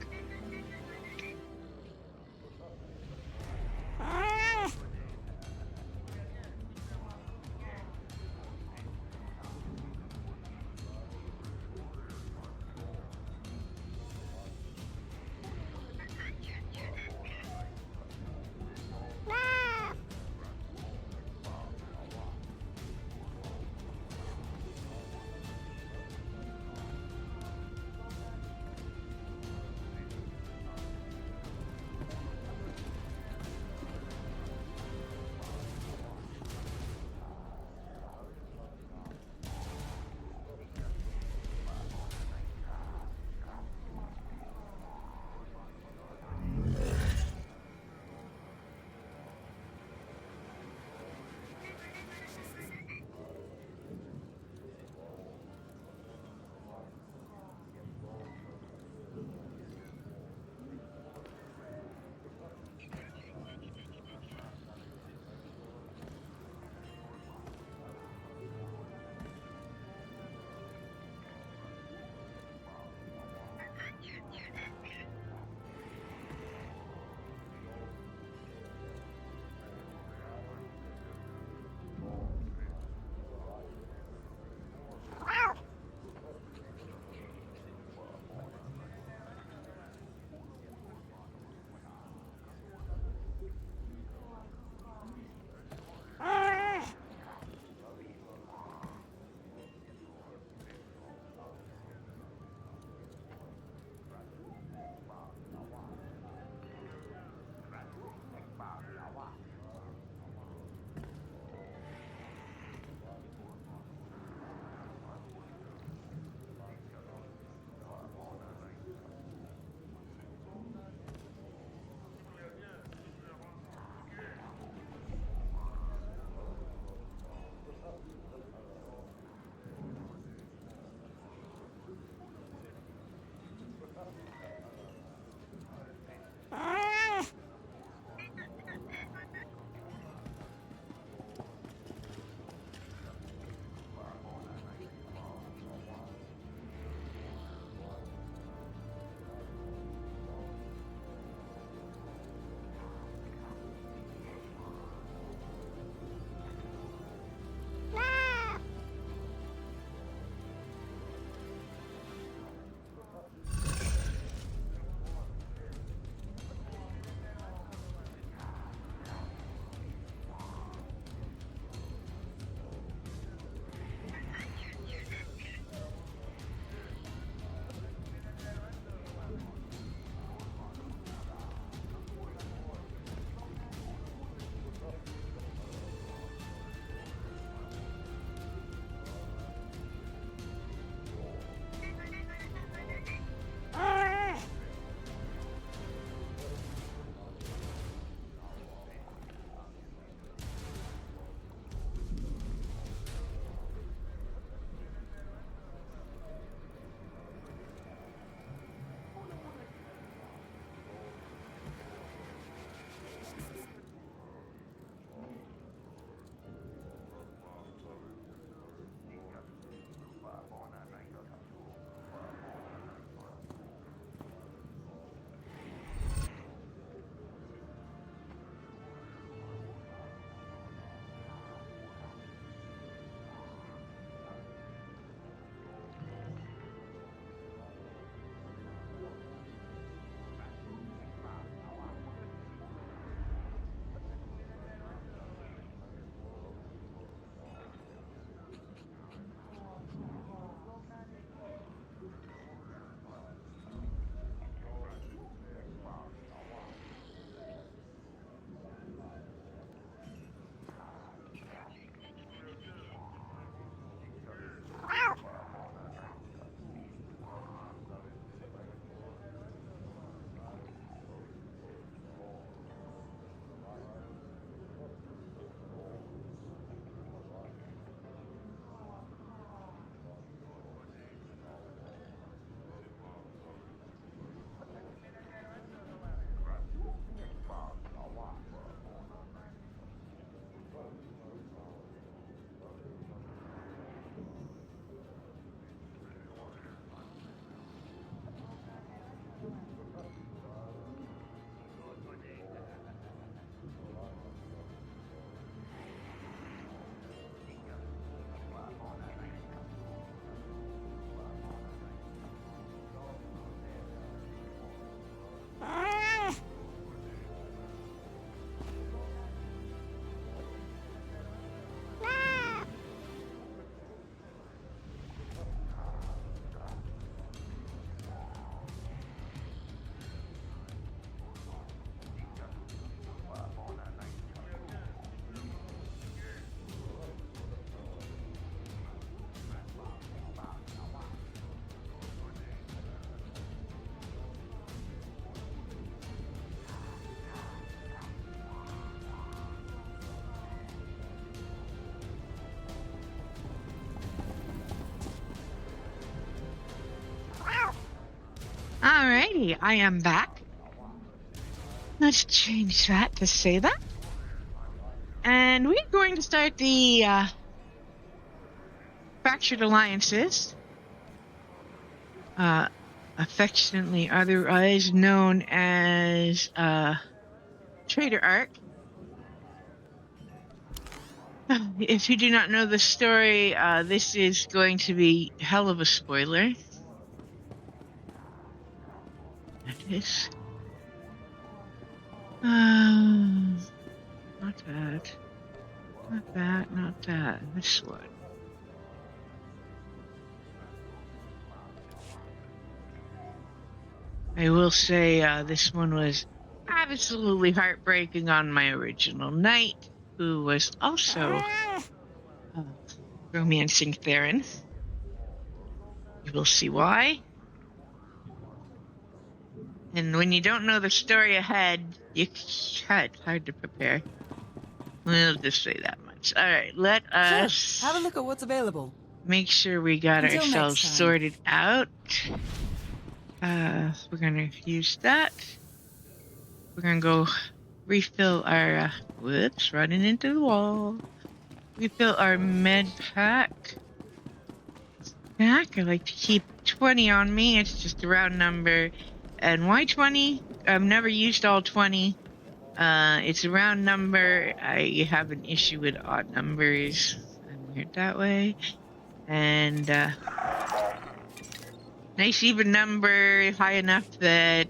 Okay, I am back. Let's change that to say that. And we're going to start the Fractured Alliances. Affectionately otherwise known as Trader Arc. If you do not know the story, this is going to be hell of a spoiler. That is. Not that. Not that, not that. This one. I will say this one was absolutely heartbreaking on my original knight, who was also romancing Theron. You will see why. And when you don't know the story ahead, it's hard to prepare. We'll just say that much. Alright, let us... Sure. Have a look at what's available. Make sure we got Until ourselves sorted out. We're gonna use that. We're gonna go refill our... whoops, running into the wall. Refill our med pack. I like to keep 20 on me. It's just a round number. And why 20? I've never used all 20. It's a round number. I have an issue with odd numbers. I'm weird that way. And nice even number, high enough that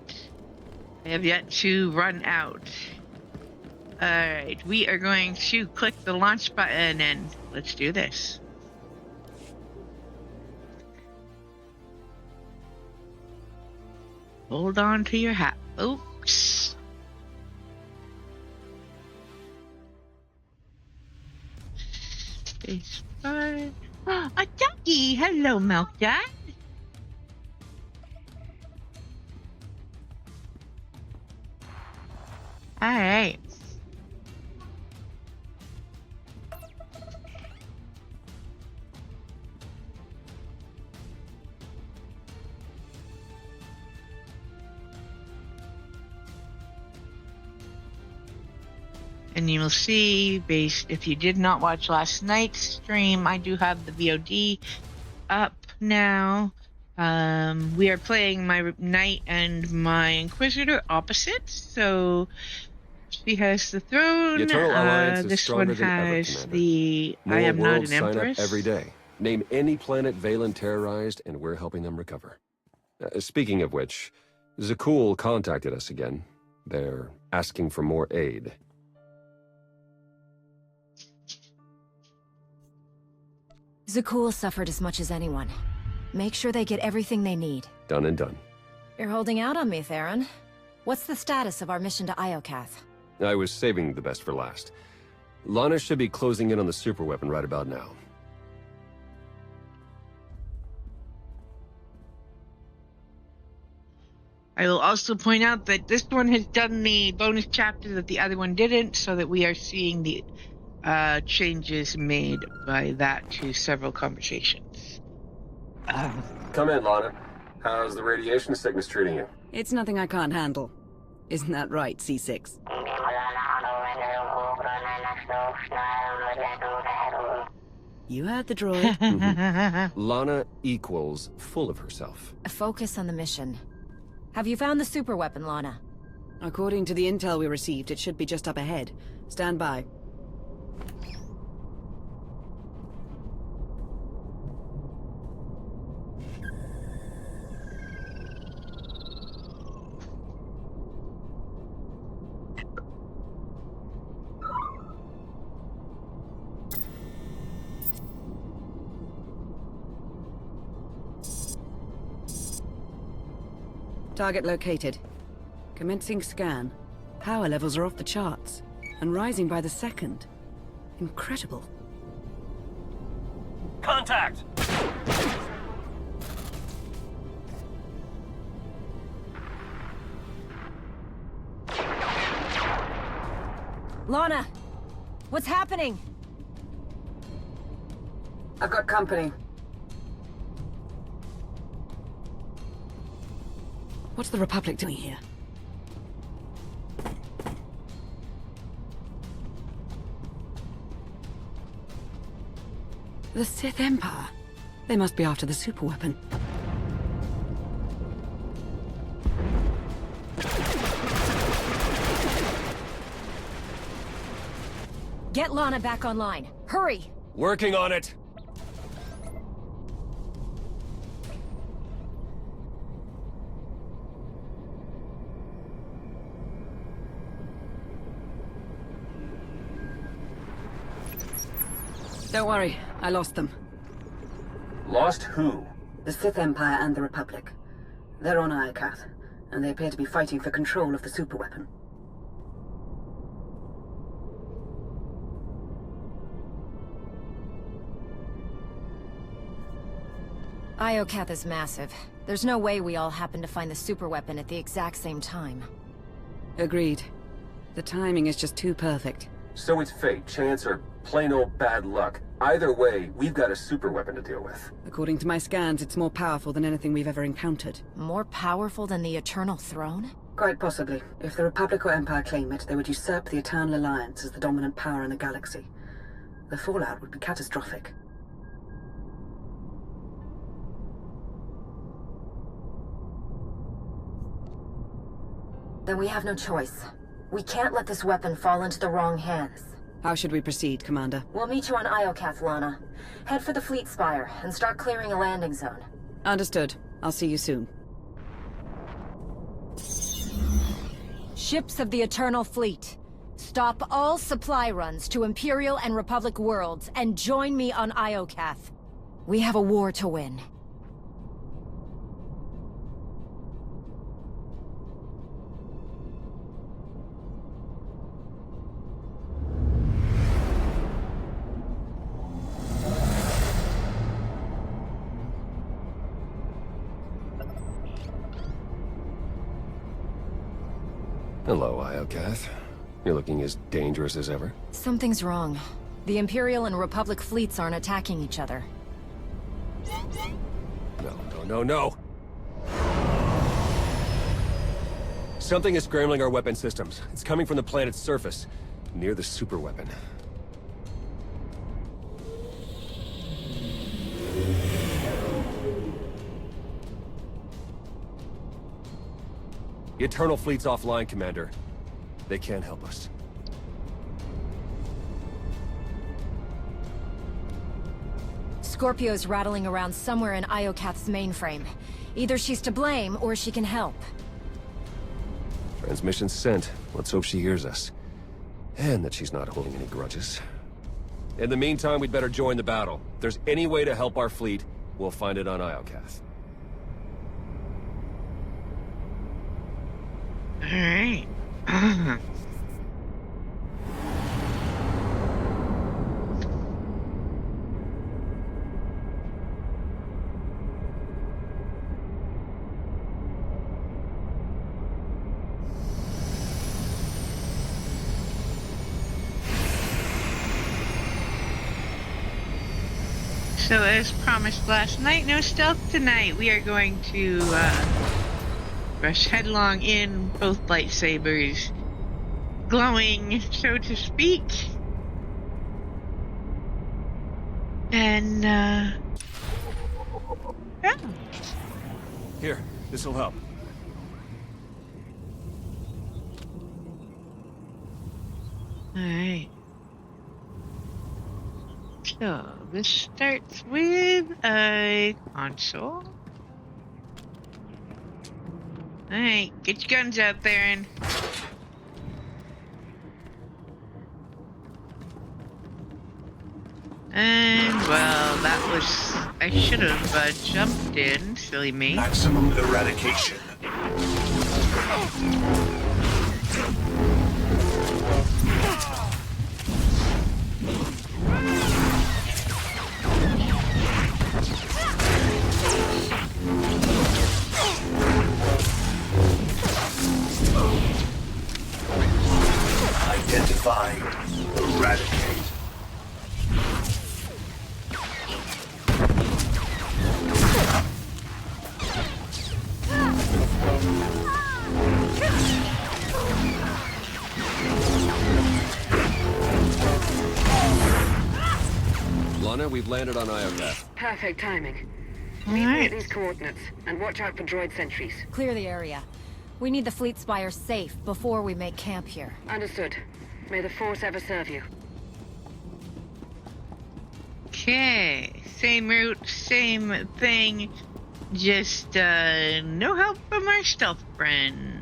I have yet to run out. Alright, we are going to click the launch button and let's do this. Hold on to your hat, folks. Space bar. Oh, a ducky! Hello, Milk Dad. Alright. And you will see, if you did not watch last night's stream, I do have the VOD up now. We are playing my Knight and my Inquisitor opposite. So she has the throne. The Eternal Alliance is this stronger one than ever, has Commander. the More I am not worlds an sign empress. up every day. Name any planet Valen terrorized, and we're helping them recover. Speaking of which, Zakul contacted us again. They're asking for more aid. Zakul suffered as much as anyone. Make sure they get everything they need. Done and done. You're holding out on me, Theron. What's the status of our mission to Iokath? I was saving the best for last. Lana should be closing in on the superweapon right about now. I will also point out that this one has done the bonus chapter that the other one didn't, so that we are seeing the changes made by that to several conversations. Come in, Lana. How's the radiation sickness treating you? It's nothing I can't handle. Isn't that right, C6? You heard the droid. Lana equals full of herself. Focus on the mission. Have you found the superweapon, Lana? According to the intel we received, it should be just up ahead. Stand by. Target located. Commencing scan. Power levels are off the charts, and rising by the second. Incredible. Contact! Lana! What's happening? I've got company. What's the Republic doing here? The Sith Empire? They must be after the superweapon. Get Lana back online. Hurry! Working on it! Don't worry, I lost them. Lost who? The Sith Empire and the Republic. They're on Iokath, and they appear to be fighting for control of the superweapon. Iokath is massive. There's no way we all happen to find the superweapon at the exact same time. Agreed. The timing is just too perfect. So it's fate, chance, or plain old bad luck. Either way, we've got a superweapon to deal with. According to my scans, it's more powerful than anything we've ever encountered. More powerful than the Eternal Throne? Quite possibly. If the Republic or Empire claim it, they would usurp the Eternal Alliance as the dominant power in the galaxy. The fallout would be catastrophic. Then we have no choice. We can't let this weapon fall into the wrong hands. How should we proceed, Commander? We'll meet you on Iokath, Lana. Head for the fleet spire and start clearing a landing zone. Understood. I'll see you soon. Ships of the Eternal Fleet. Stop all supply runs to Imperial and Republic worlds and join me on Iokath. We have a war to win. Hello, Iokath. You're looking as dangerous as ever. Something's wrong. The Imperial and Republic fleets aren't attacking each other. No. Something is scrambling our weapon systems. It's coming from the planet's surface, near the superweapon. The Eternal Fleet's offline, Commander. They can't help us. Scorpio's rattling around somewhere in Iokath's mainframe. Either she's to blame, or she can help. Transmission sent. Let's hope she hears us. And that she's not holding any grudges. In the meantime, we'd better join the battle. If there's any way to help our fleet, we'll find it on Iokath. Alright. So as promised last night, no stealth tonight. We are going to rush headlong in, both lightsabers glowing, so to speak. And yeah. Here, this'll help. Alright. So, this starts with a console. Alright, get your guns out there and... And, well, that was... I should have jumped in, silly me. Maximum eradication. Identify, eradicate. Diana. We've landed on Iokath. Perfect timing. Meet me at these coordinates, and watch out for droid sentries. Clear the area. We need the fleet spire safe before we make camp here. Understood. May the Force ever serve you. Okay, same route, same thing, just no help from our stealth friend.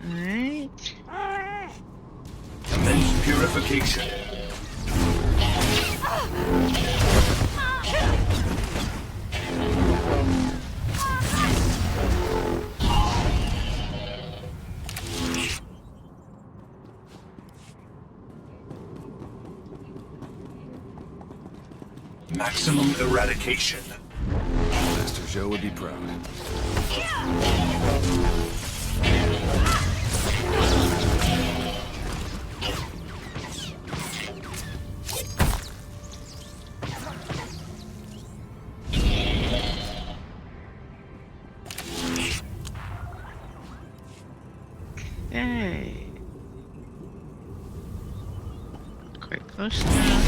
Alright. Commence purification. Maximum eradication. Master Joe would be proud. Okay. Quite close now.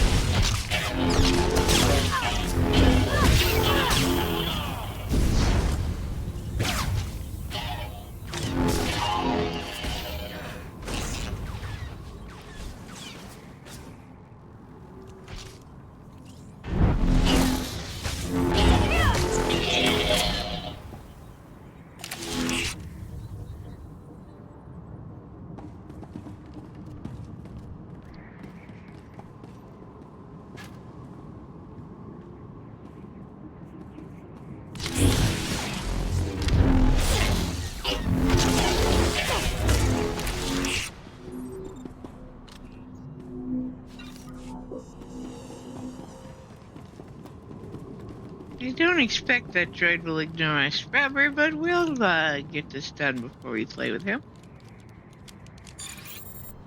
I don't expect that droid will ignore us forever, but we'll get this done before we play with him.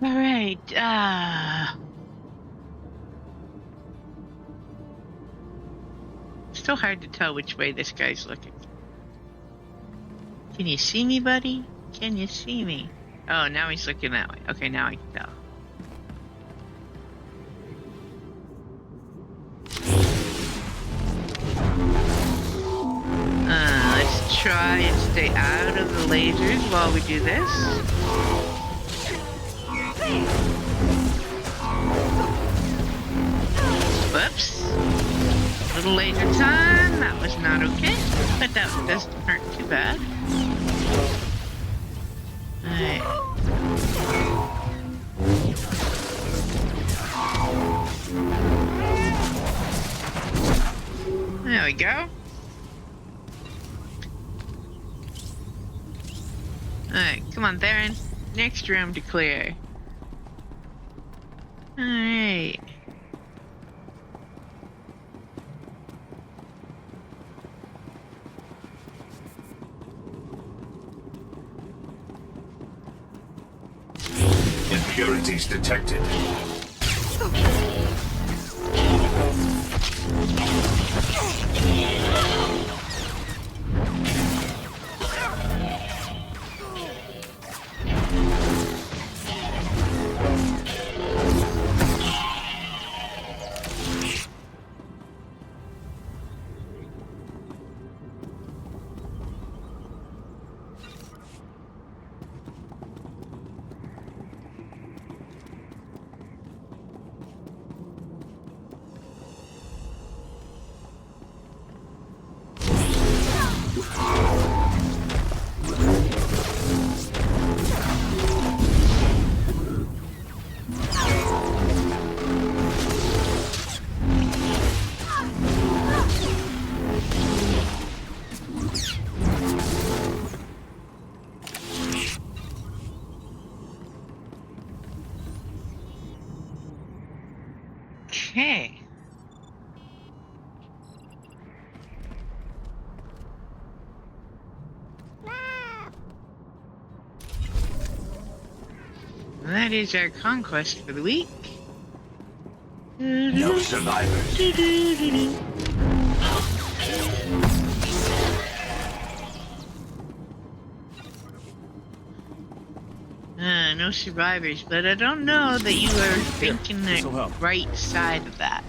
Alright, still hard to tell which way this guy's looking. Can you see me, buddy? Can you see me? Oh, now he's looking that way. Okay, now I can tell. Let's try and stay out of the lasers while we do this. Whoops. Little laser time. That was not okay, but that doesn't hurt too bad. Alright. There we go. Alright, come on, Theron. Next room to clear. Alright. Impurities detected. Okay. That is our conquest for the week. No survivors. No survivors, but I don't know that you were thinking the right side of that.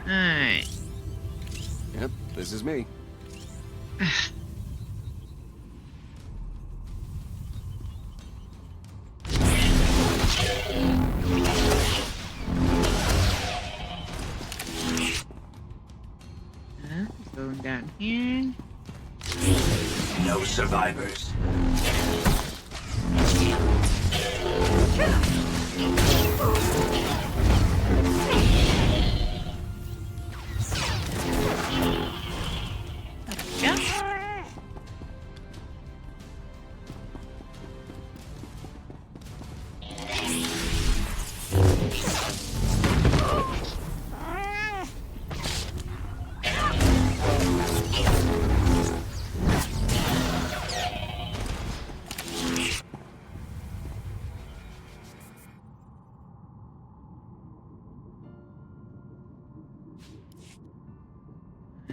Alright. Yep, this is me. Going down here. No survivors.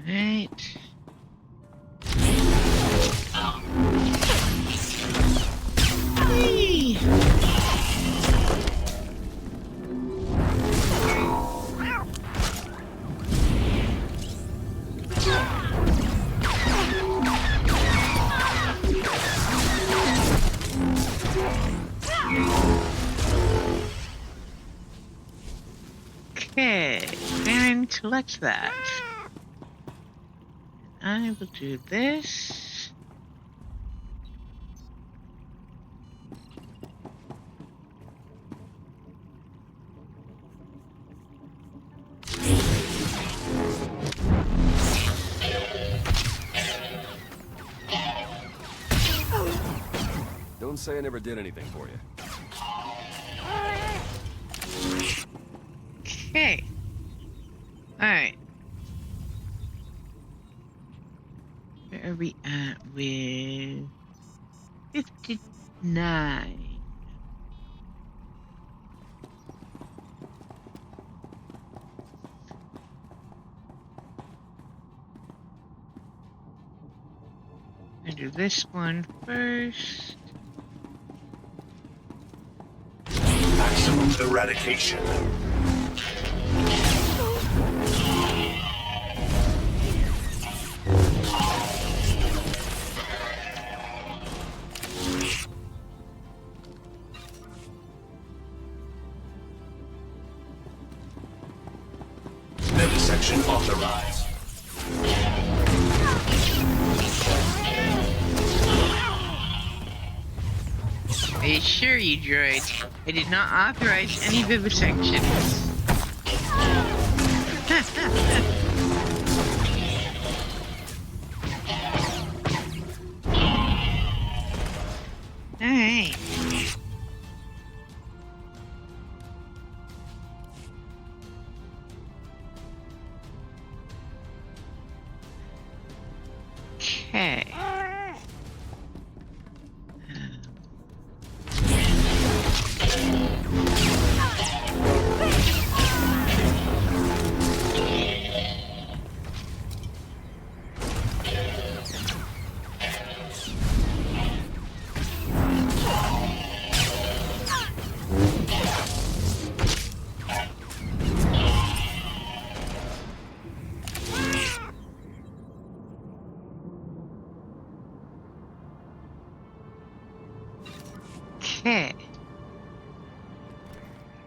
Right. Whee! Okay, and collect that. I will do this. Don't say I never did anything for you. Okay. Alright. Where are we at with 59? I do this one first. Maximum eradication. Section authorized. I assure you, droid, I did not authorize any vivisection. Alright. Okay.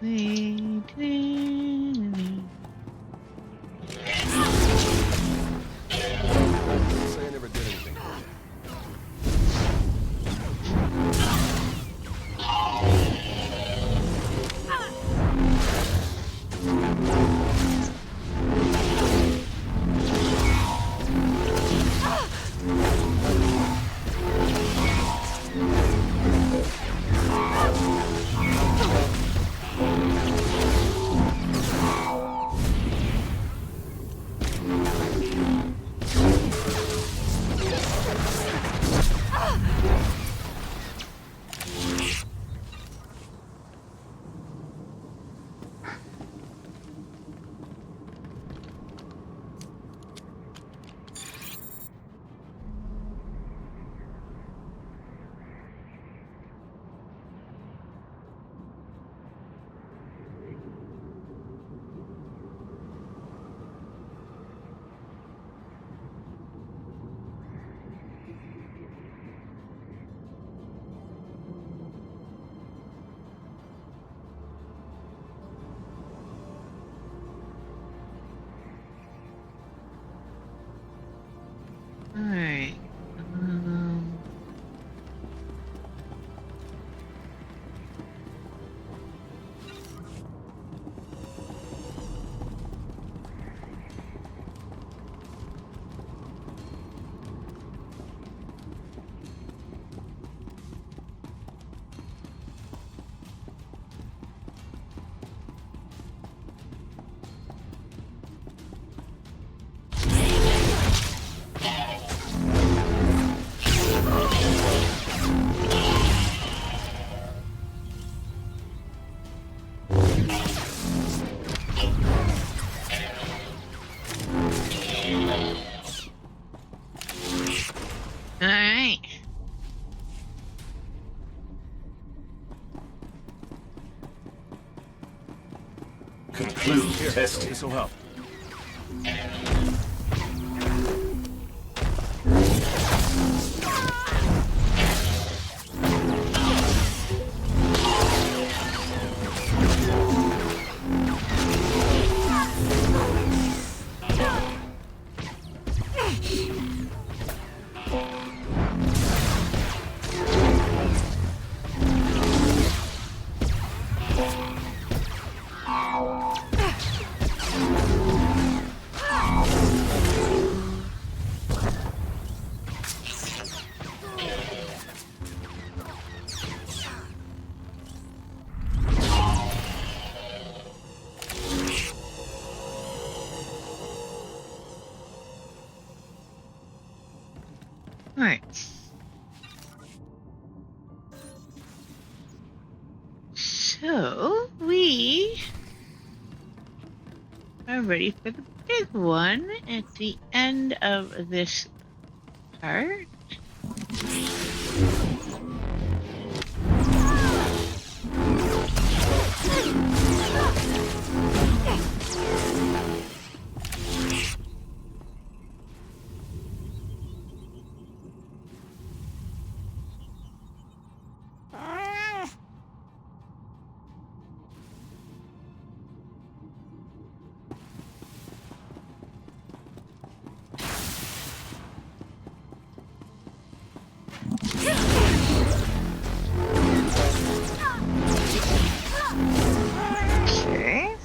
Okay. Say I never did anything for you. Alright. Alright. Conclude testing. This'll help. Alright. So, we are ready for the big one at the end of this part. Okay.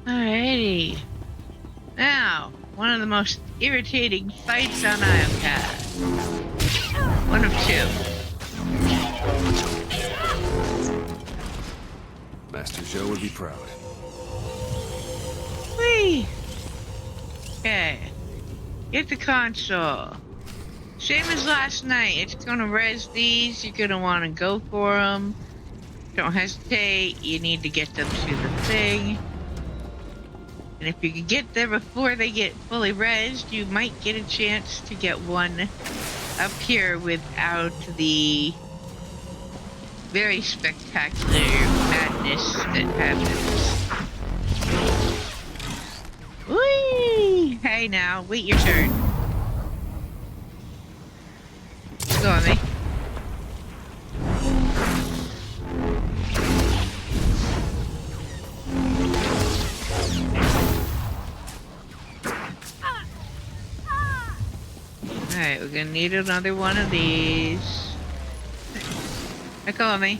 Alrighty. Now, one of the most irritating fights on Iocat. One of two. Master Joe would be proud. Whee! Okay. Get the console. Same as last night. It's gonna res these. You're gonna want to go for them. Don't hesitate. You need to get them to the thing. And if you can get there before they get fully rezzed, you might get a chance to get one up here without the very spectacular madness that happens. Whee! Hey now, wait your turn. Go on me. Alright, we're gonna need another one of these. Let go of me.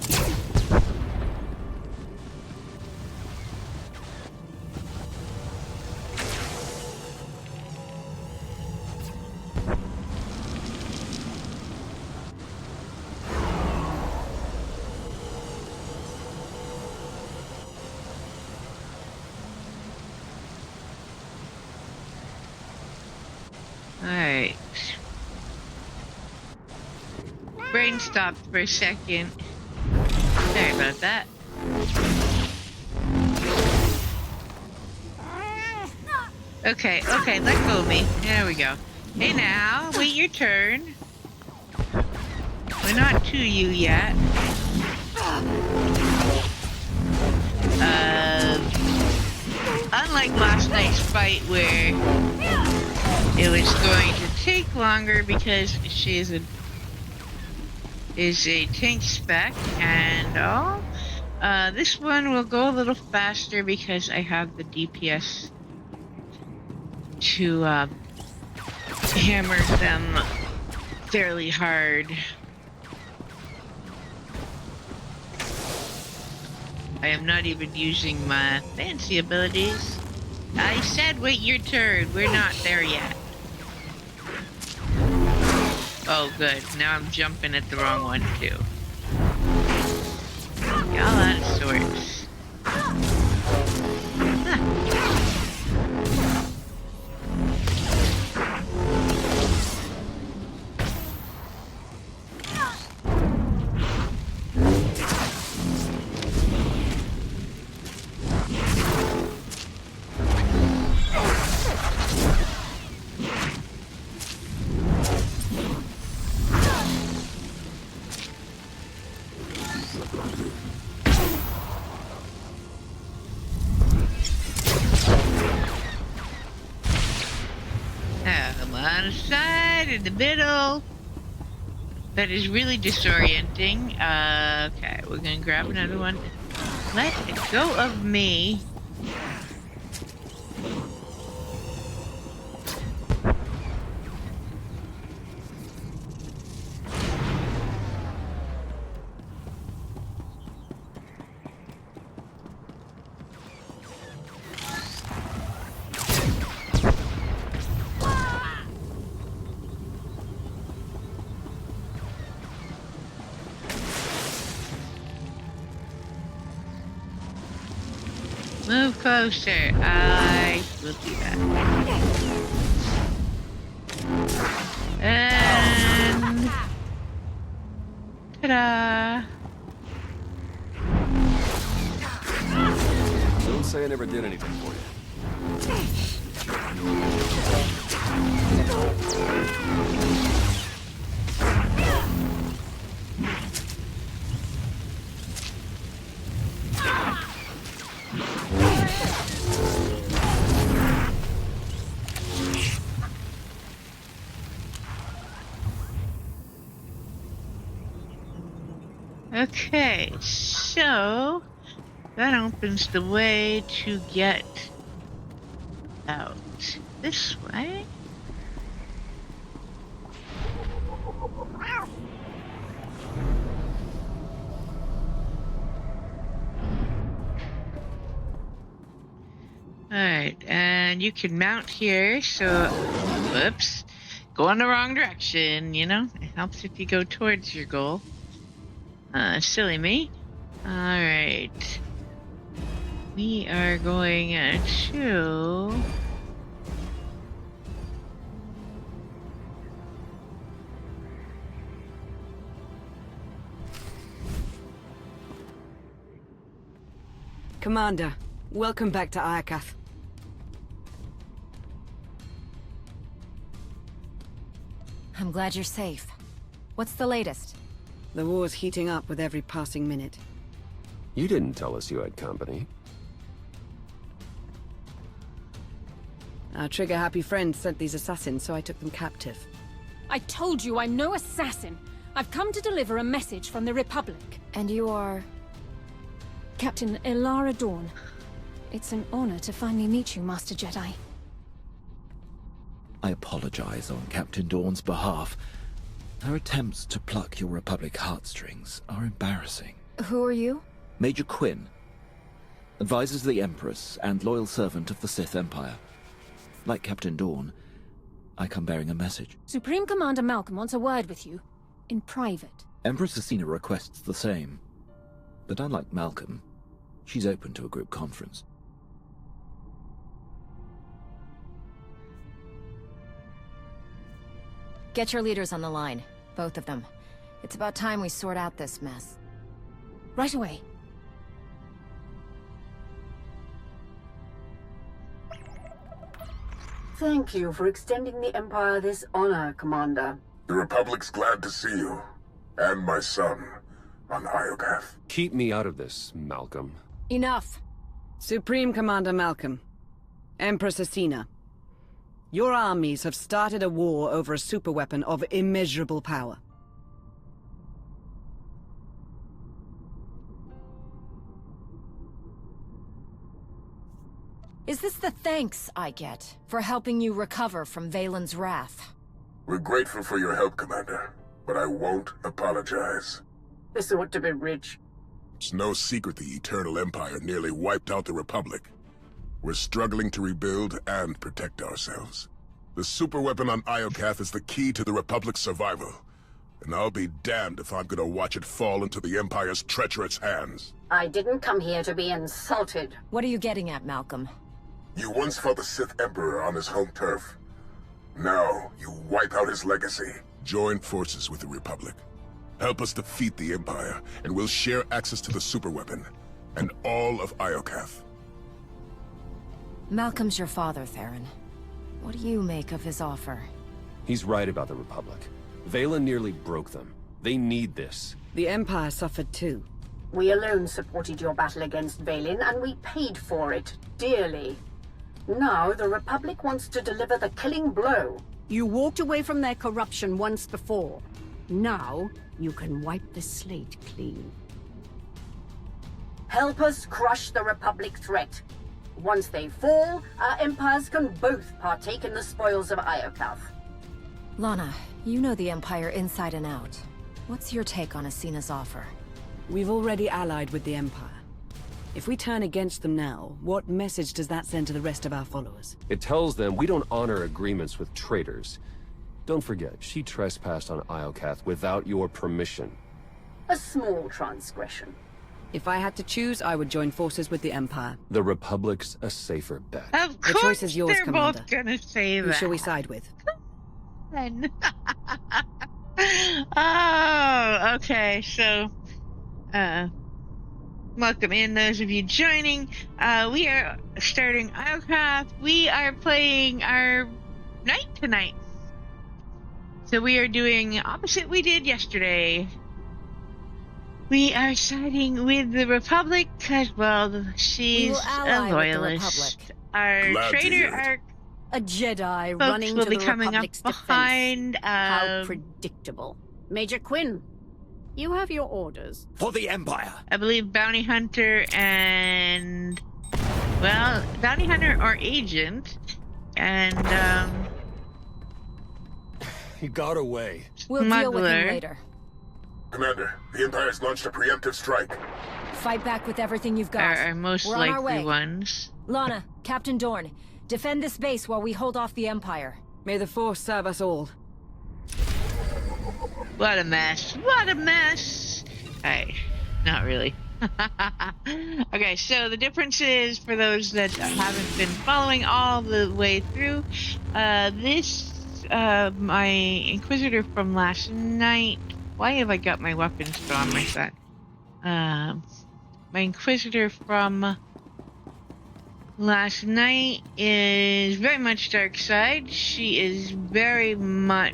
Alright. Brain stopped for a second. Sorry about that. Okay, let go of me. There we go. Hey now, wait your turn. We're not to you yet. Unlike last night's fight where it was going to take longer because she is a tank spec and all. This one will go a little faster because I have the DPS to hammer them fairly hard. I am not even using my fancy abilities. I said wait your turn. We're not there yet. Oh good, now I'm jumping at the wrong one too. Y'all out of sorts. I'm on the side, in the middle. That is really disorienting. Okay, we're gonna grab another one. Let go of me. Move closer. I will do that. And ta-da! Don't say I never did anything for you. Okay, so that opens the way to get out this way. Alright, and you can mount here, so whoops. Go in the wrong direction, you know? It helps if you go towards your goal. Silly me. Alright. We are going to... Commander, welcome back to Iokath. I'm glad you're safe. What's the latest? The war's heating up with every passing minute. You didn't tell us you had company. Our trigger-happy friends sent these assassins, so I took them captive. I told you I'm no assassin. I've come to deliver a message from the Republic. And you are... Captain Ilara Dawn. It's an honor to finally meet you, Master Jedi. I apologize on Captain Dawn's behalf. Her attempts to pluck your Republic heartstrings are embarrassing. Who are you? Major Quinn. Advisors the Empress and loyal servant of the Sith Empire. Like Captain Dawn, I come bearing a message. Supreme Commander Malcolm wants a word with you. In private. Empress Asina requests the same. But unlike Malcolm, she's open to a group conference. Get your leaders on the line. Both of them. It's about time we sort out this mess. Right away. Thank you for extending the Empire this honor, Commander. The Republic's glad to see you. And my son, on Iokath. Keep me out of this, Malcolm. Enough! Supreme Commander Malcolm. Empress Asina. Your armies have started a war over a superweapon of immeasurable power. Is this the thanks I get for helping you recover from Valen's wrath? We're grateful for your help, Commander, but I won't apologize. This ought to be rich. It's no secret the Eternal Empire nearly wiped out the Republic. We're struggling to rebuild and protect ourselves. The superweapon on Iokath is the key to the Republic's survival. And I'll be damned if I'm gonna watch it fall into the Empire's treacherous hands. I didn't come here to be insulted. What are you getting at, Malcolm? You once fought the Sith Emperor on his home turf. Now, you wipe out his legacy. Join forces with the Republic. Help us defeat the Empire, and we'll share access to the superweapon, and all of Iokath. Malcolm's your father, Theron. What do you make of his offer? He's right about the Republic. Valen nearly broke them. They need this. The Empire suffered too. We alone supported your battle against Valen, and we paid for it dearly. Now the Republic wants to deliver the killing blow. You walked away from their corruption once before. Now, you can wipe the slate clean. Help us crush the Republic threat. Once they fall, our empires can both partake in the spoils of Iokath. Lana, you know the Empire inside and out. What's your take on Asina's offer? We've already allied with the Empire. If we turn against them now, what message does that send to the rest of our followers? It tells them we don't honor agreements with traitors. Don't forget, she trespassed on Iokath without your permission. A small transgression. If I had to choose, I would join forces with the Empire. The Republic's a safer bet. Of The course choice is yours, they're Commander. both gonna say Who that. shall we side with? Oh, okay, so, welcome in those of you joining. We are starting Iokath. We are playing our knight tonight. So we are doing opposite we did yesterday. We are siding with the Republic because, well, she's a loyalist. Our Glad to traitor, hear it. our A Jedi folks running will to be the coming up Republic's behind. defense. How predictable. Major Quinn, you have your orders. For the Empire. I believe Bounty Hunter and, well, Bounty Hunter or Agent, and He got away. We'll deal with him Smuggler. later. Commander, the Empire's launched a preemptive strike. Fight back with everything you've got. are most We're on our likely way. ones. Lana, Captain Dorn, defend this base while we hold off the Empire. May the Force serve us all. What a mess. What a mess. Hey, not really. Okay, so the difference is, for those that haven't been following all the way through, my Inquisitor from last night. Why have I got my weapons still on my side? My Inquisitor from last night is very much dark side. She is very much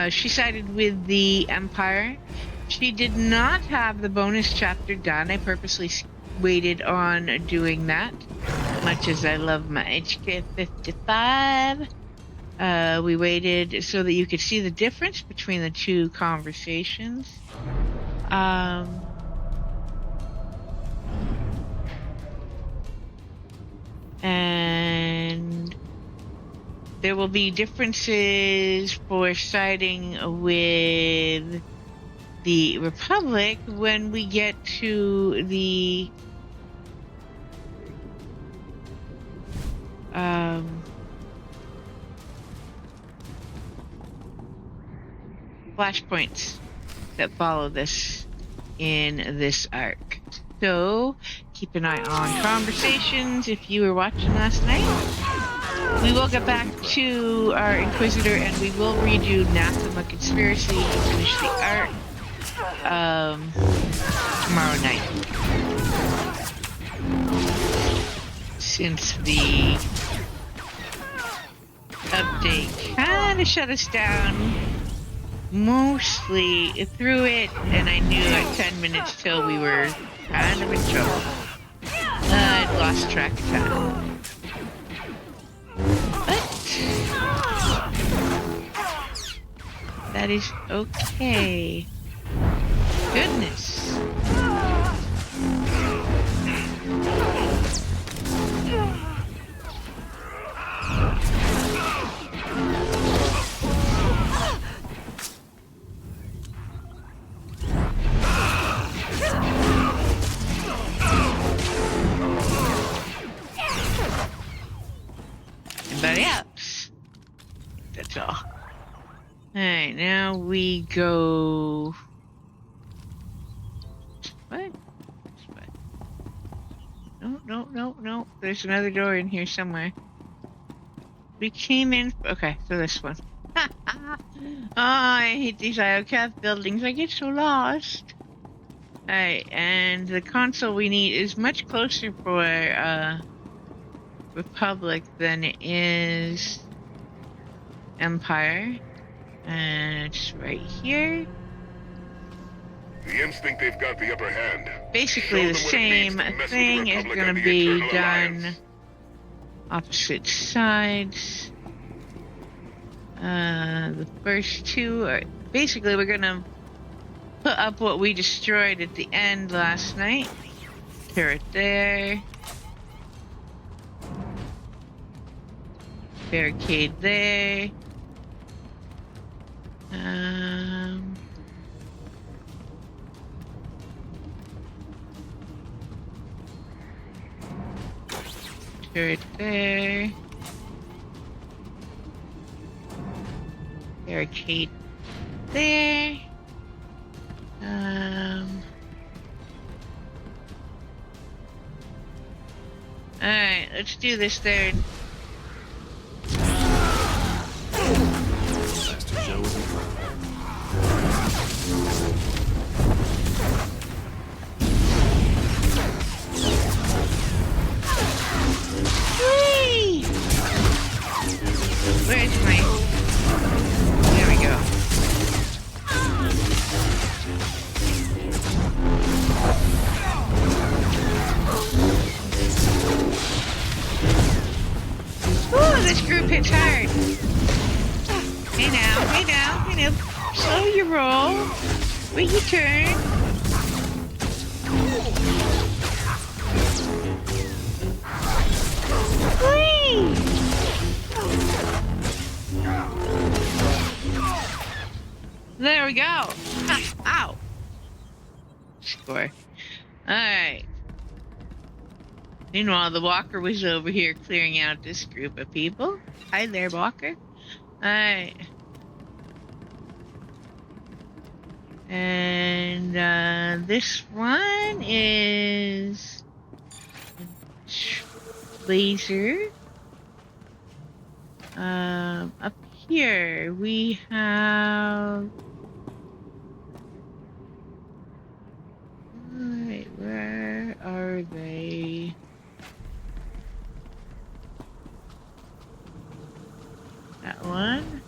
she sided with the Empire. She did not have the bonus chapter done. I purposely waited on doing that, much as I love my HK 55. We waited so that you could see the difference between the two conversations. And there will be differences for siding with the Republic when we get to the flashpoints that follow this in this arc. So keep an eye on conversations if you were watching last night. We will get back to our Inquisitor and we will redo Anathema Conspiracy to finish the arc tomorrow night. Since the update kind of shut us down mostly through it, and I knew at 10 minutes till we were kind of in trouble. I'd lost track of time. But that is okay. Goodness. Alright, now we go... What? No. There's another door in here somewhere. We came in... Okay, so this one. Oh, I hate these IOCAF buildings. I get so lost. Alright, and the console we need is much closer for Republic than it is Empire. And it's right here. The instinct they've got the upper hand. Basically the same thing is going to be done opposite sides. The first two are... Basically, we're going to put up what we destroyed at the end last night. Turret there. Barricade there. Turret there. Barricade there. Alright, let's do this third. Master Joe will be proud. Whee! Where's my... There we go. Ooh, this group hits hard. Hey now. Slow your roll. Wait your turn. Whee! There we go. Ha, ow. Score. Alright. Meanwhile, the walker was over here clearing out this group of people. Hi there, walker. Alright. And this one is laser. Up here we have... Alright, where are they? That one.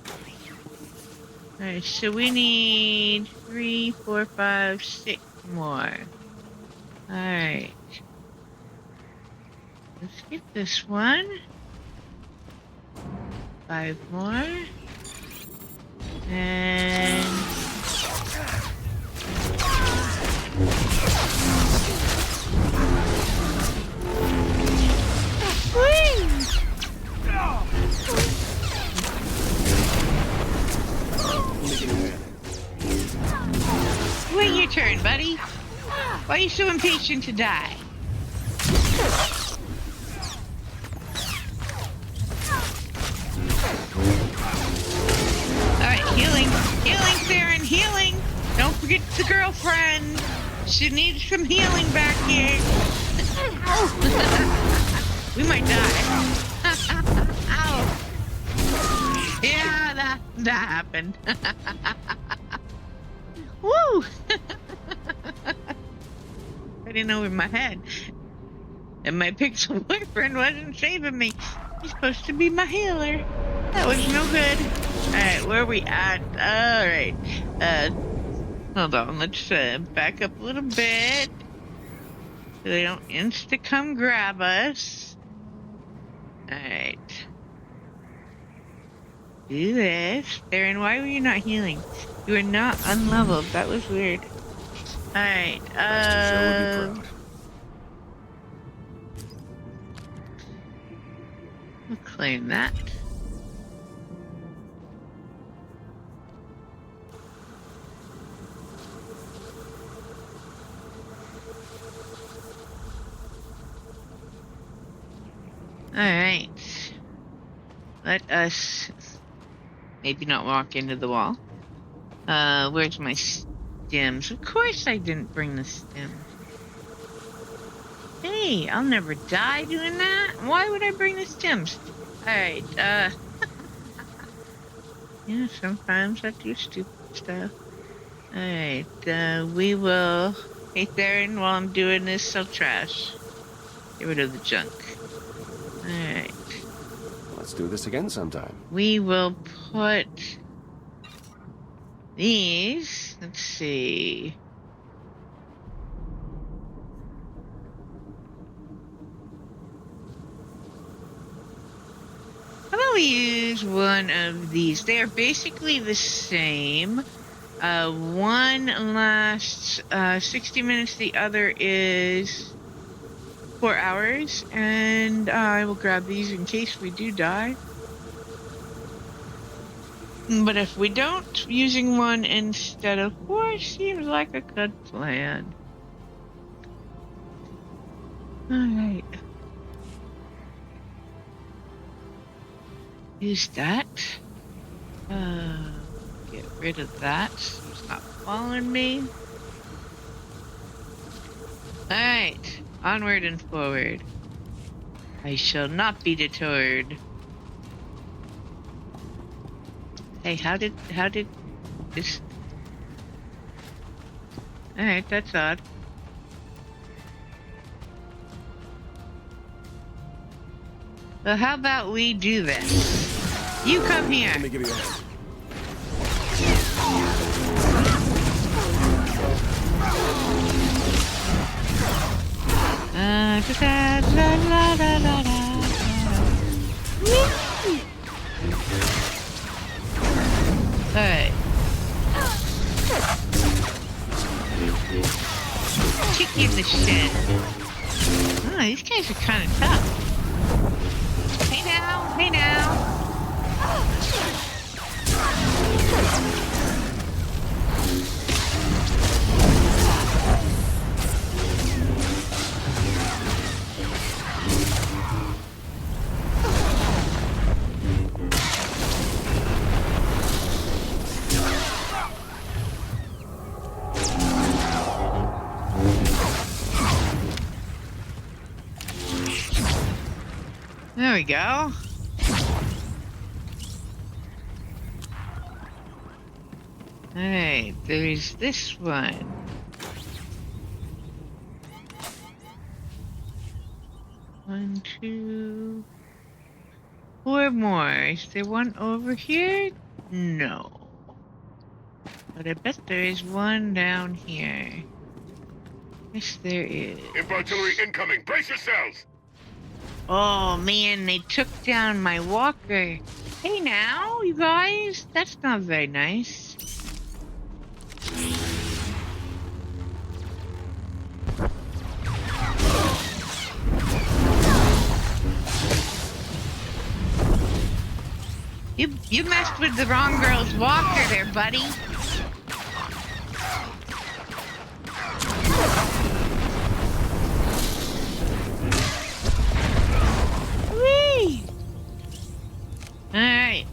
Alright, so we need 3, 4, 5, 6 more. Alright. Let's get this one. 5 more. And... Wait your turn, buddy. Why are you so impatient to die? Alright, healing. Healing, Theron, healing! Don't forget the girlfriend. She needs some healing back here. We might die. Ow. Yeah, that happened. Woo! I didn't over my head. And my pixel boyfriend wasn't saving me. He's supposed to be my healer. That was no good. Alright, where are we at? Alright. Hold on, let's back up a little bit. So they don't insta come grab us. Alright. Do this. Theron, why were you not healing? You were not unleveled. That was weird. Alright, we'll claim that. Alright. Let us maybe not walk into the wall. Where's my stems? Of course I didn't bring the stems. Hey, I'll never die doing that. Why would I bring the stems? Alright, yeah, sometimes I do stupid stuff. Alright, we will... Hey, Theron, while I'm doing this, sell trash. Get rid of the junk. Alright. Let's do this again sometime. We will put... these... Let's see... How about we use one of these? They are basically the same. One lasts 60 minutes, the other is 4 hours, and I will grab these in case we do die. But if we don't, using one instead of 4 seems like a good plan. Alright. Use that. Get rid of that so it's not following me. Alright, onward and forward. I shall not be deterred. Hey, how did this... Alright, that's odd. Well, how about we do this? You come here. Let me give you a... Alright. Kick you in the shin. Oh, these guys are kind of tough. Hey now, hey now. There we go. Alright, there's this one. One, 2, 4 more. Is there one over here? No. But I bet there is one down here. Yes, there is. Imp artillery incoming! Brace yourselves! Oh man, they took down my walker. Hey now, you guys, that's not very nice. You messed with the wrong girl's walker there, buddy. Whee! Alright.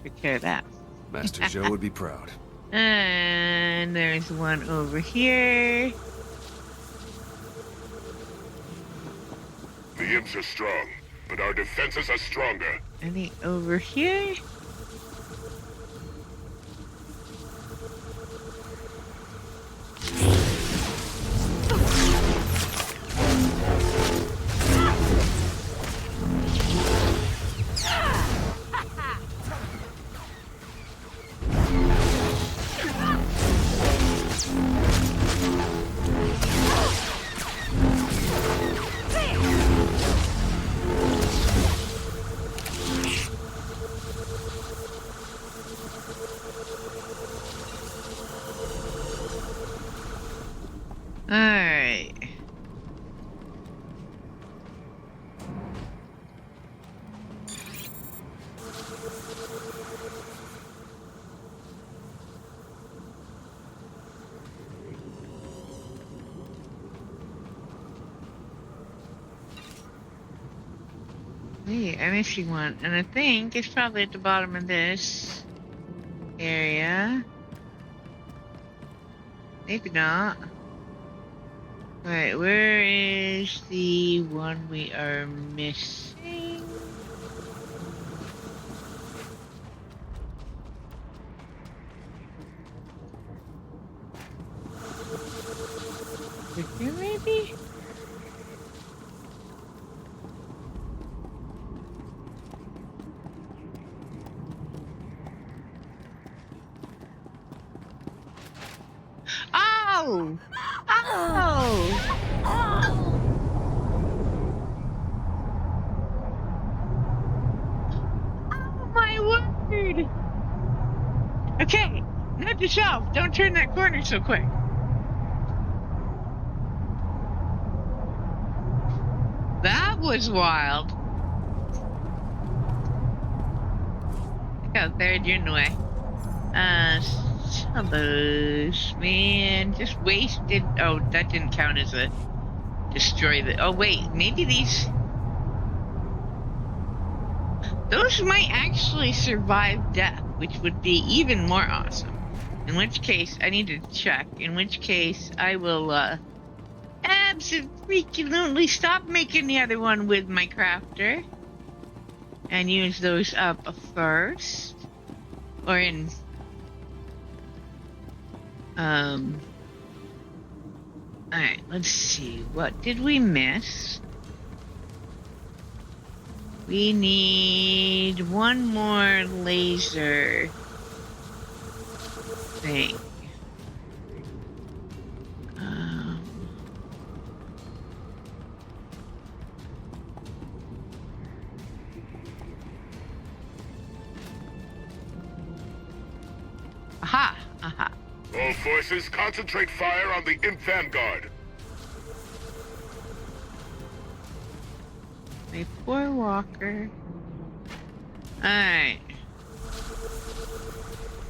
Take care of that. Master Joe would be proud. And there's one over here. The imps are strong, but our defenses are stronger. Any over here? Alright. Hey, I'm missing one, and I think it's probably at the bottom of this area. Maybe not. Alright, where is the one we are missing? Here, maybe? Oh! Oh! Oh my word! Okay, note to self, don't turn that corner so quick. That was wild. Look out there, you're in the way. Subbos, man, just wasted. Oh, that didn't count as a destroy the. Oh wait, maybe these. Those might actually survive death, which would be even more awesome. In which case, I need to check. In which case, I will absolutely stop making the other one with my crafter and use those up first, or in. Alright, let's see. What did we miss? We need one more laser thing. Aha! Aha. All forces concentrate fire on the Imp Vanguard. My poor walker. Alright.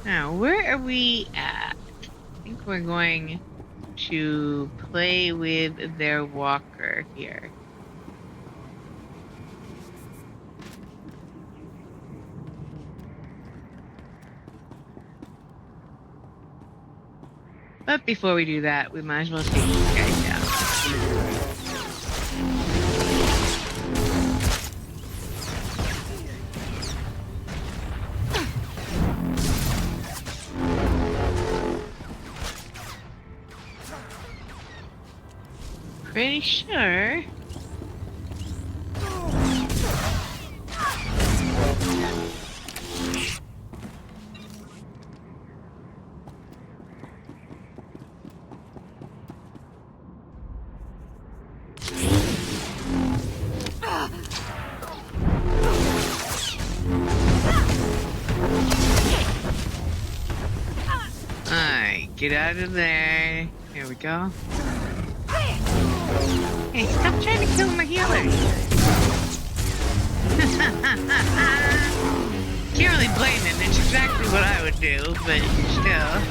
Now, where are we at? I think we're going to play with their walker here. But before we do that, we might as well take these guys down. Pretty sure. Alright, get out of there. Here we go. Hey, stop trying to kill my healer. Can't really blame him. It's exactly what I would do, but still.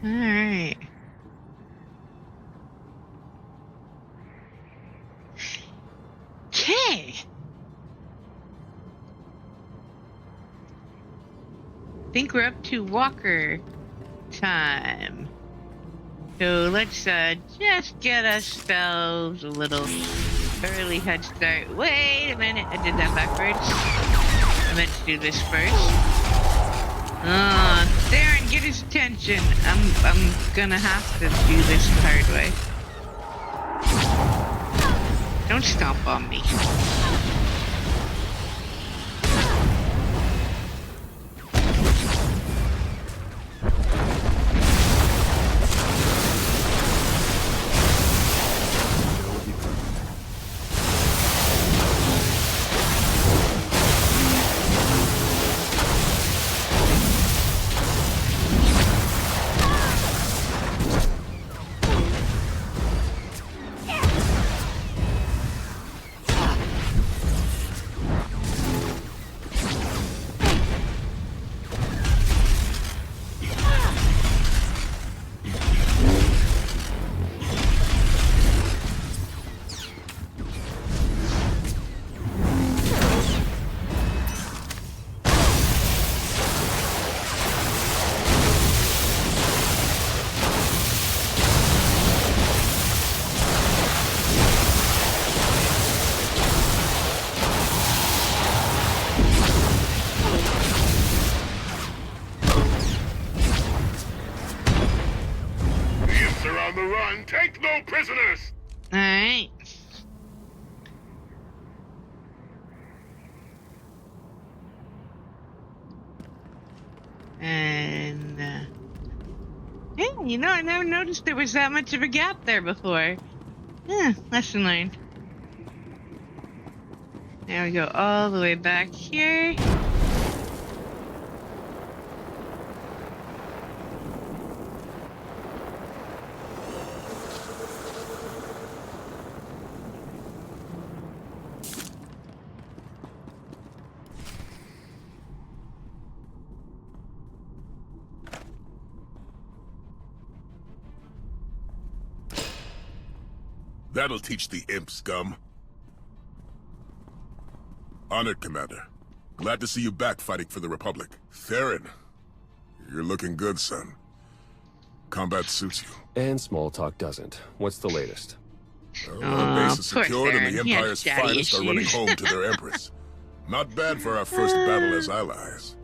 Alright. Okay. Think we're up to walker time. So let's just get ourselves a little early head start. Wait a minute, I did that backwards. I meant to do this first. Darren, get his attention. I'm gonna have to do this the hard way. Don't stomp on me. Alright. And, hey, you know, I never noticed there was that much of a gap there before. Yeah, lesson learned. Now we go all the way back here. That'll teach the imp scum. Honored, Commander. Glad to see you back fighting for the Republic. Theron, you're looking good, son. Combat suits you. And small talk doesn't. What's the latest? Well, our base is secured and the Theron. Empire's finest are running home to their Empress. Not bad for our first battle as allies.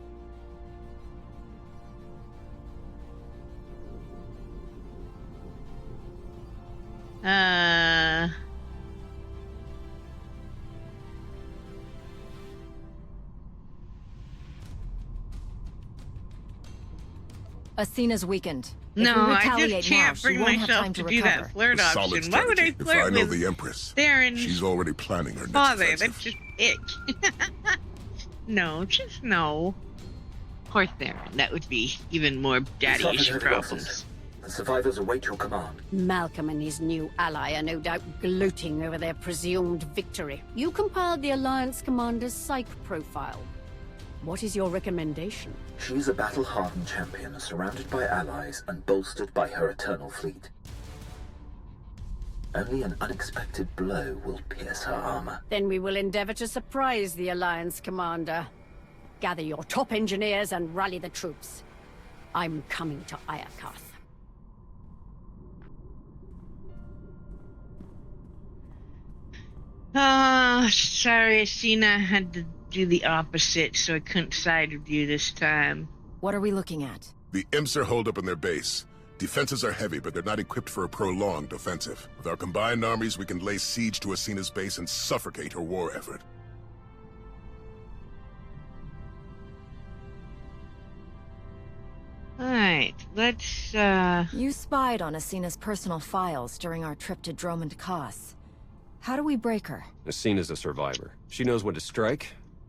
Athena's weakened. No, I just can't now, bring myself to do that flirt A solid option. Why would I strategy. If I flirt know with the Empress, Theron's she's already planning her next father? offensive. That's just ick. No, just no. Poor Theron. That would be even more daddy-ish problems. The survivors await your command. Malcolm and his new ally are no doubt gloating over their presumed victory. You compiled the Alliance Commander's psych profile. What is your recommendation? She is a battle-hardened champion, surrounded by allies and bolstered by her eternal fleet. Only an unexpected blow will pierce her armor. Then we will endeavor to surprise the Alliance Commander. Gather your top engineers and rally the troops. I'm coming to Iokath. Sorry, Athena had to do the opposite, so I couldn't side with you this time. What are we looking at? The imps are holed up in their base. Defenses are heavy, but they're not equipped for a prolonged offensive. With our combined armies, we can lay siege to Athena's base and suffocate her war effort. Alright, let's, You spied on Athena's personal files during our trip to Dromund Kaas. How do we break her? Athena's a survivor. She knows when to strike,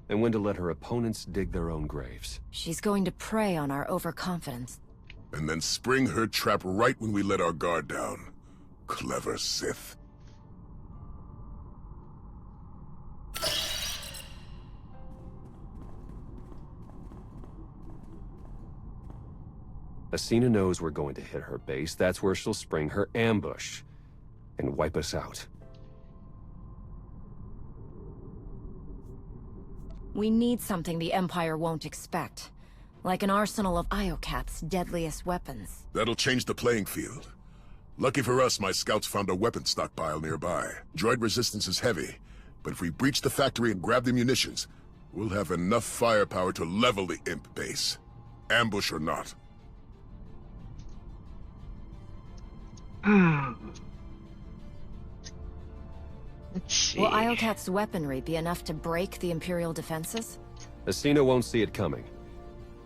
and when to let her opponents dig their own graves. She's going to prey on our overconfidence. And then spring her trap right when we let our guard down. Clever Sith. Athena knows we're going to hit her base. That's where she'll spring her ambush and wipe us out. We need something the Empire won't expect. Like an arsenal of Iokath's deadliest weapons. That'll change the playing field. Lucky for us, my scouts found a weapon stockpile nearby. Droid resistance is heavy, but if we breach the factory and grab the munitions, we'll have enough firepower to level the imp base. Ambush or not. Let's see. Will Iokath's weaponry be enough to break the Imperial defenses? Athena won't see it coming,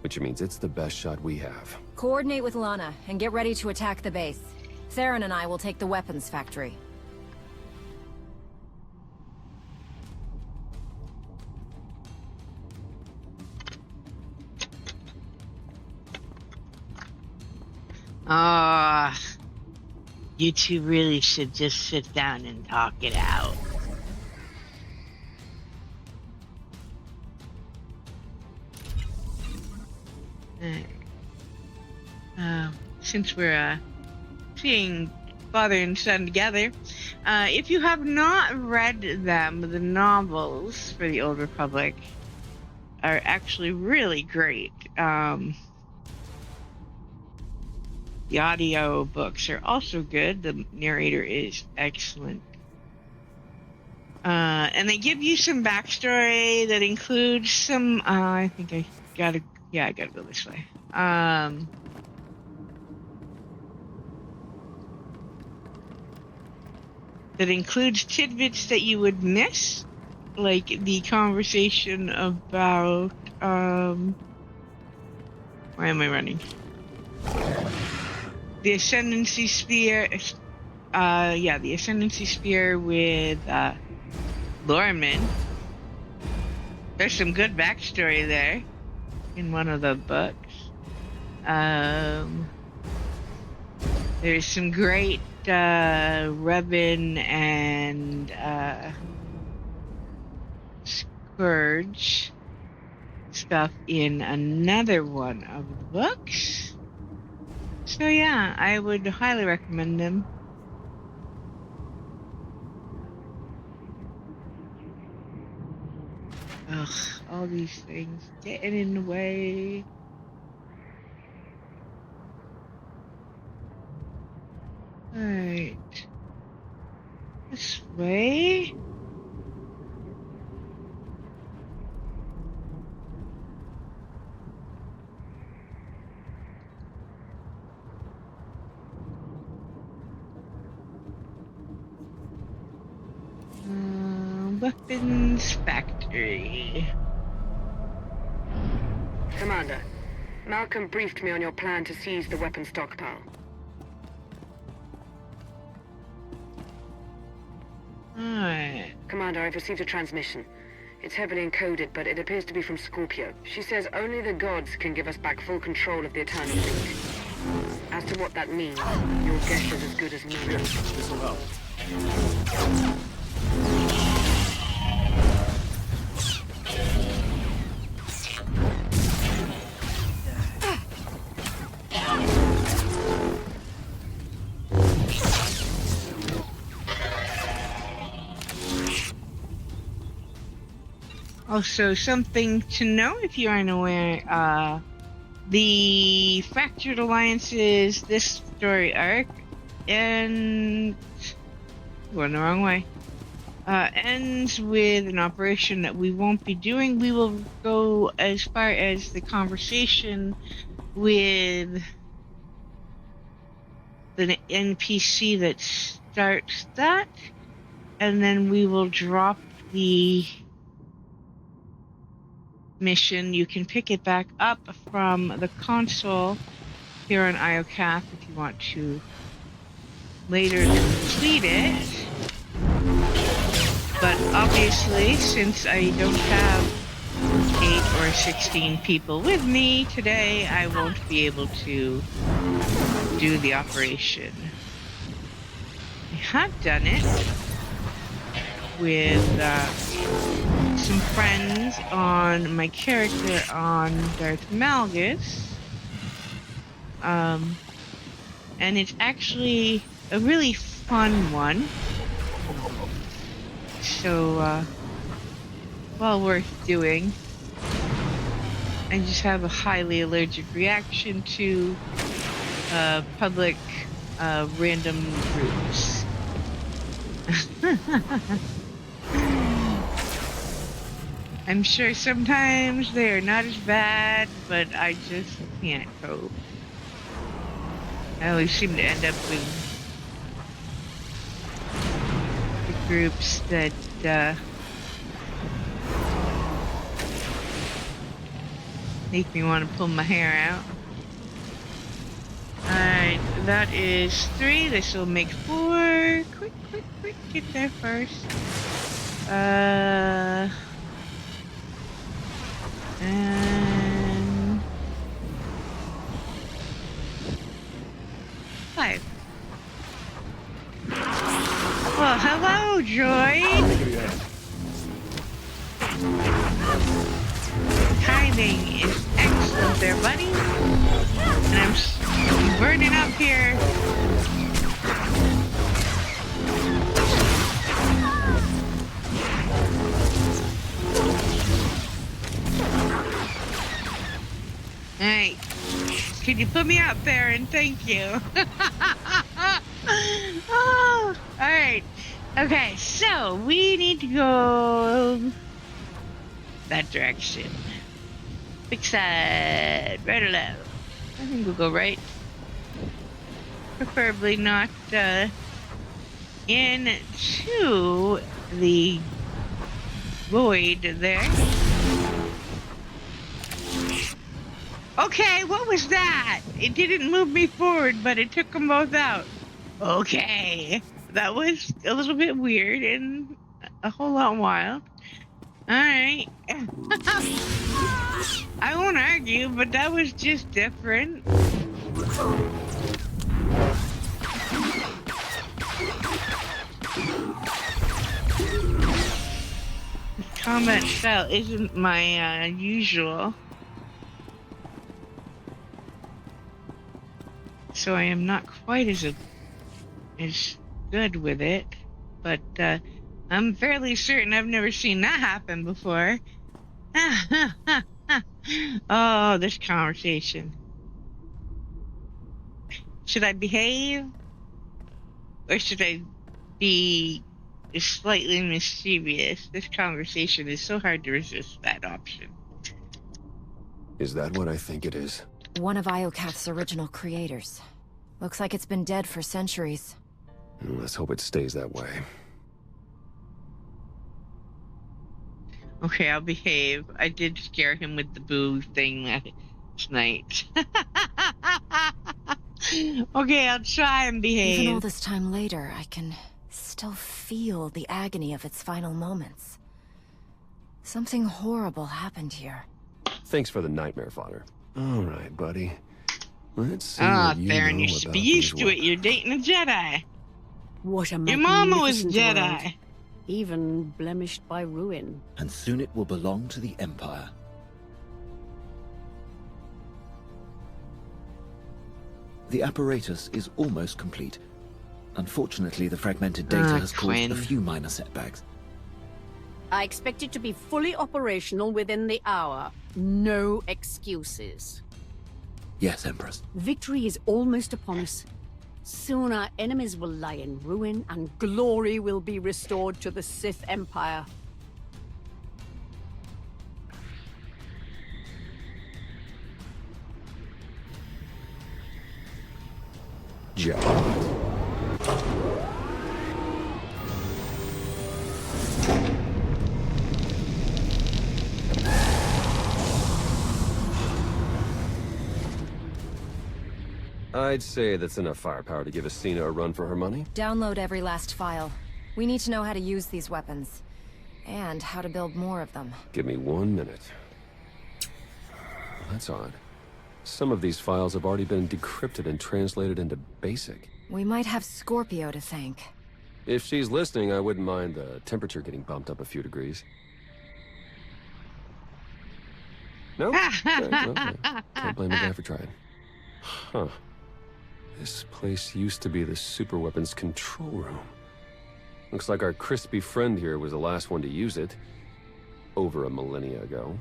which means it's the best shot we have. Coordinate with Lana and get ready to attack the base. Theron and I will take the weapons factory. You two really should just sit down and talk it out. Since we're seeing father and son together, if you have not read them, the novels for the Old Republic are actually really great. The audio books are also good. The narrator is excellent. And they give you some backstory that includes some, I think I gotta go this way. that includes tidbits that you would miss, like the conversation about, why am I running? The Ascendancy Spear, the Ascendancy Spear with, Lorman. There's some good backstory there in one of the books. There's some great, Revan and, Scourge stuff in another one of the books. So yeah, I would highly recommend them. Ugh, all these things getting in the way. Alright. This way. Weapons factory. Commander, Malcolm briefed me on your plan to seize the weapon stockpile. Alright. Commander, I've received a transmission. It's heavily encoded, but it appears to be from Scorpio. She says only the gods can give us back full control of the Eternal Fleet. As to what that means, your guess is as good as mine. This will help. Also, something to know if you aren't aware, the Fractured Alliances, this story arc, and going the wrong way, ends with an operation that we won't be doing. We will go as far as the conversation with the NPC that starts that, and then we will drop the mission. You can pick it back up from the console here on IOCAF if you want to later complete it. But obviously, since I don't have 8 or 16 people with me today, I won't be able to do the operation. I have done it with some friends on my character on Darth Malgus. And it's actually a really fun one. So, well worth doing. I just have a highly allergic reaction to public random groups. I'm sure sometimes they are not as bad, but I just can't cope. I always seem to end up with the groups that make me want to pull my hair out. Alright, that is 3. This will make 4. Quick, get there first. And 5. Well, hello, droid. Timing is excellent there, buddy. And I'm burning up here. Hey, can you put me out there and thank you? Oh, all right. Okay, so we need to go that direction. Big side, right or left? I think we'll go right. Preferably not into the void there. Okay, what was that? It didn't move me forward, but it took them both out. Okay, that was a little bit weird and a whole lot wild. Alright. I won't argue, but that was just different. This combat style isn't my usual. So I am not quite as good with it, but I'm fairly certain I've never seen that happen before. Oh, this conversation. Should I behave? Or should I be slightly mischievous? This conversation is so hard to resist that option. Is that what I think it is? One of IOCAT's original creators. Looks like it's been dead for centuries. Let's hope it stays that way. Okay, I'll behave. I did scare him with the boo thing last night. Okay, I'll try and behave. Even all this time later, I can still feel the agony of its final moments. Something horrible happened here. Thanks for the nightmare fodder. All right, buddy. Let's see what you Theron, know you should about be used these to it. You're dating a Jedi. What a Your mama was magnificent Jedi. world, even blemished by ruin. And soon it will belong to the Empire. The apparatus is almost complete. Unfortunately, the fragmented data has caused a few minor setbacks. I expect it to be fully operational within the hour. No excuses. Yes, Empress. Victory is almost upon us. Soon our enemies will lie in ruin, and glory will be restored to the Sith Empire. Jedi. I'd say that's enough firepower to give Asina a run for her money. Download every last file. We need to know how to use these weapons. And how to build more of them. Give me 1 minute. That's odd. Some of these files have already been decrypted and translated into BASIC. We might have Scorpio to thank. If she's listening, I wouldn't mind the temperature getting bumped up a few degrees. No? Okay. Can't blame the guy for trying. Huh. This place used to be the superweapons control room. Looks like our crispy friend here was the last one to use it. Over a millennia ago.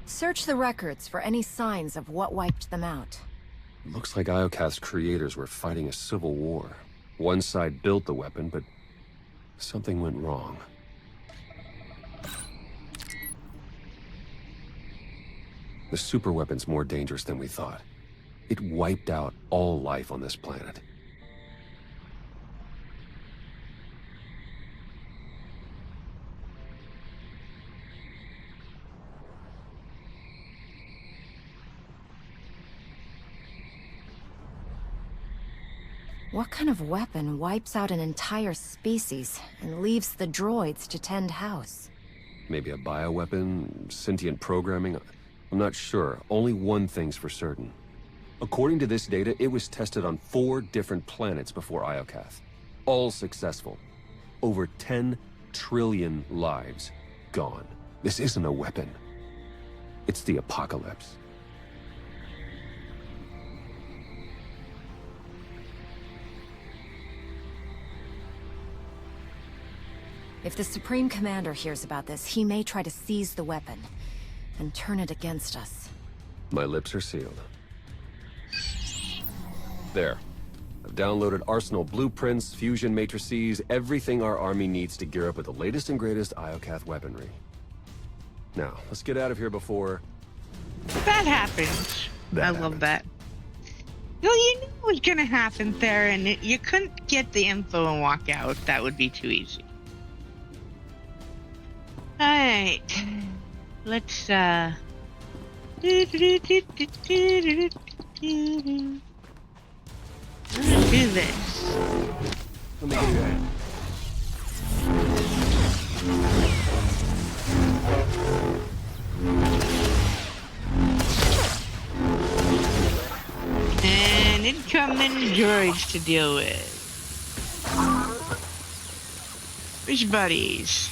Search the records for any signs of what wiped them out. Looks like IOCAT's creators were fighting a civil war. One side built the weapon, but something went wrong. The superweapon's more dangerous than we thought. It wiped out all life on this planet. What kind of weapon wipes out an entire species and leaves the droids to tend house? Maybe a bioweapon? Sentient programming? I'm not sure. Only one thing's for certain. According to this data, it was tested on 4 different planets before Iocath. All successful. Over 10 trillion lives gone. This isn't a weapon. It's the apocalypse. If the Supreme Commander hears about this, he may try to seize the weapon and turn it against us. My lips are sealed. There. I've downloaded arsenal blueprints, fusion matrices, everything our army needs to gear up with the latest and greatest IOCATH weaponry. Now, let's get out of here before... That happens. I love that. Well, you knew it was gonna happen there, and you couldn't get the info and walk out. That would be too easy. Alright. Let's, Let's do this. Let me get you that. And incoming droids to deal with. Which buddies?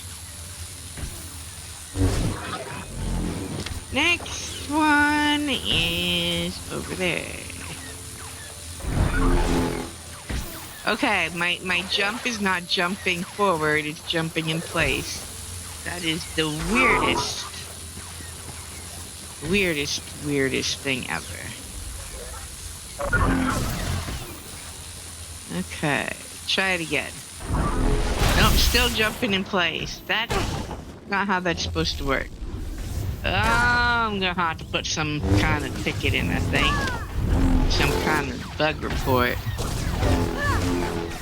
Next one is over there. Okay, my jump is not jumping forward, it's jumping in place. That is the weirdest thing ever. Okay, try it again. Nope, still jumping in place. That's not how that's supposed to work. Oh, I'm gonna have to put some kind of ticket in that thing. Some kind of bug report.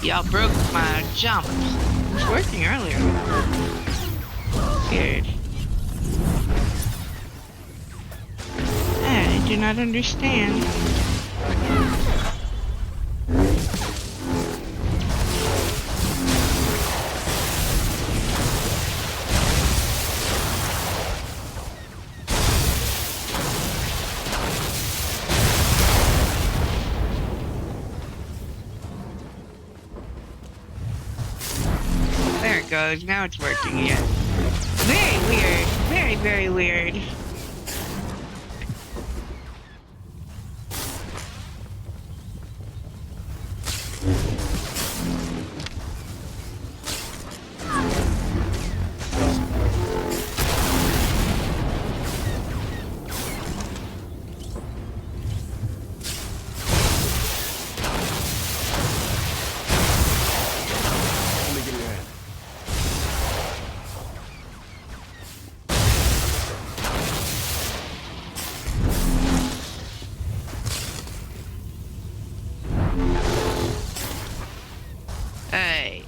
Y'all broke my jump. It was working earlier. Weird. I do not understand. There it goes. Now it's working again. Very weird. Very, very weird. Hey.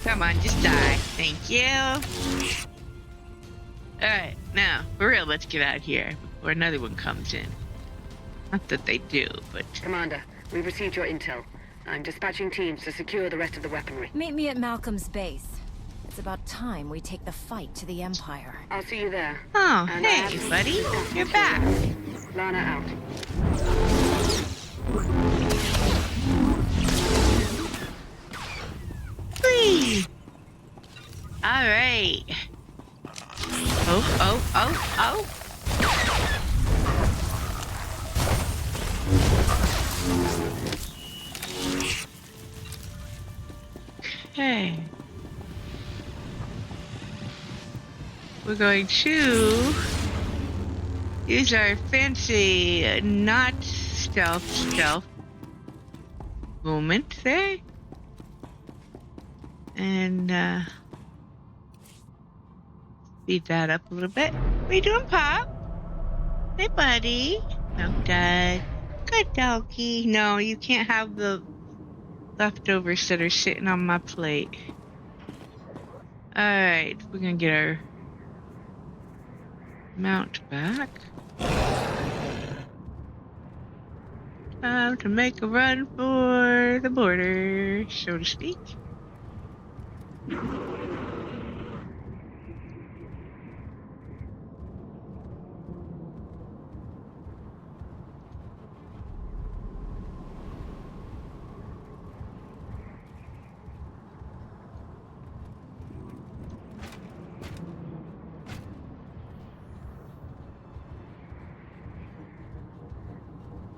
Come on, just die. Thank you. Alright, now, for real, let's get out of here before another one comes in. Not that they do, but... Commander, we've received your intel. I'm dispatching teams to secure the rest of the weaponry. Meet me at Malcolm's base. It's about time we take the fight to the Empire. I'll see you there. Oh, And hey, buddy. You're back. Lana out. Whee! Alright. Oh. Okay. We're going to use our fancy not stealth moment there. And speed that up a little bit. What are you doing, Pop? Hey, buddy. No, Dad. Good doggy. No, you can't have the leftovers that are sitting on my plate. Alright, we're gonna get our mount back. Time to make a run for the border, so to speak.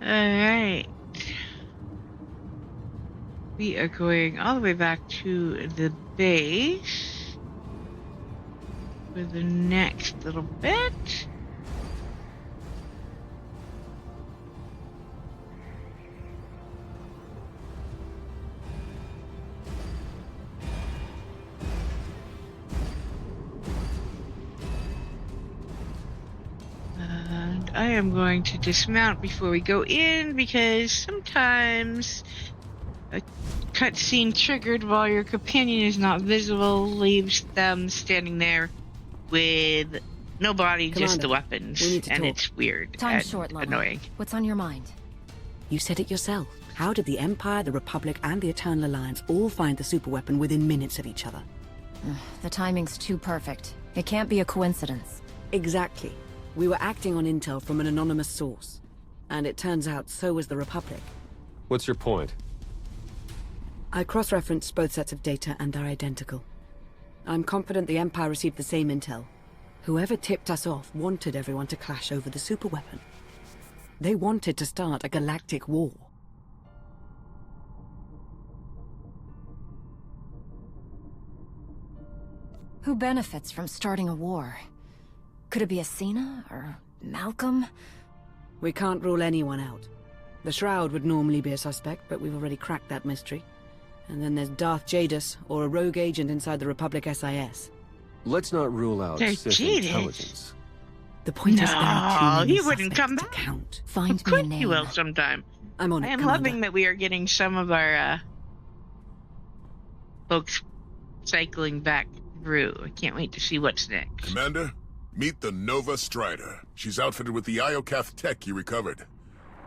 Alright. We are going all the way back to the base. for the next little bit. And I am going to dismount before we go in because sometimes a cutscene triggered while your companion is not visible leaves them standing there with no body, Commander, just the weapons, we need to and talk. it's weird Time's and short, Lana. annoying. What's on your mind? You said it yourself. How did the Empire, the Republic, and the Eternal Alliance all find the superweapon within minutes of each other? The timing's too perfect. It can't be a coincidence. Exactly. We were acting on intel from an anonymous source. And it turns out so was the Republic. What's your point? I cross-referenced both sets of data and they're identical. I'm confident the Empire received the same intel. Whoever tipped us off wanted everyone to clash over the superweapon. They wanted to start a galactic war. Who benefits from starting a war? Could it be Athena or Malcolm? We can't rule anyone out. The Shroud would normally be a suspect, but we've already cracked that mystery. And then there's Darth Jadis, or a rogue agent inside the Republic SIS. Let's not rule out They're Sith Jadis. intelligence. The point is there are too he many wouldn't come suspects back. to count. Find Of me a course name. he will sometime. I'm on I it, am Commander. loving that we are getting some of our folks cycling back through. I can't wait to see what's next. Commander, meet the Nova Strider. She's outfitted with the Iocath tech you recovered.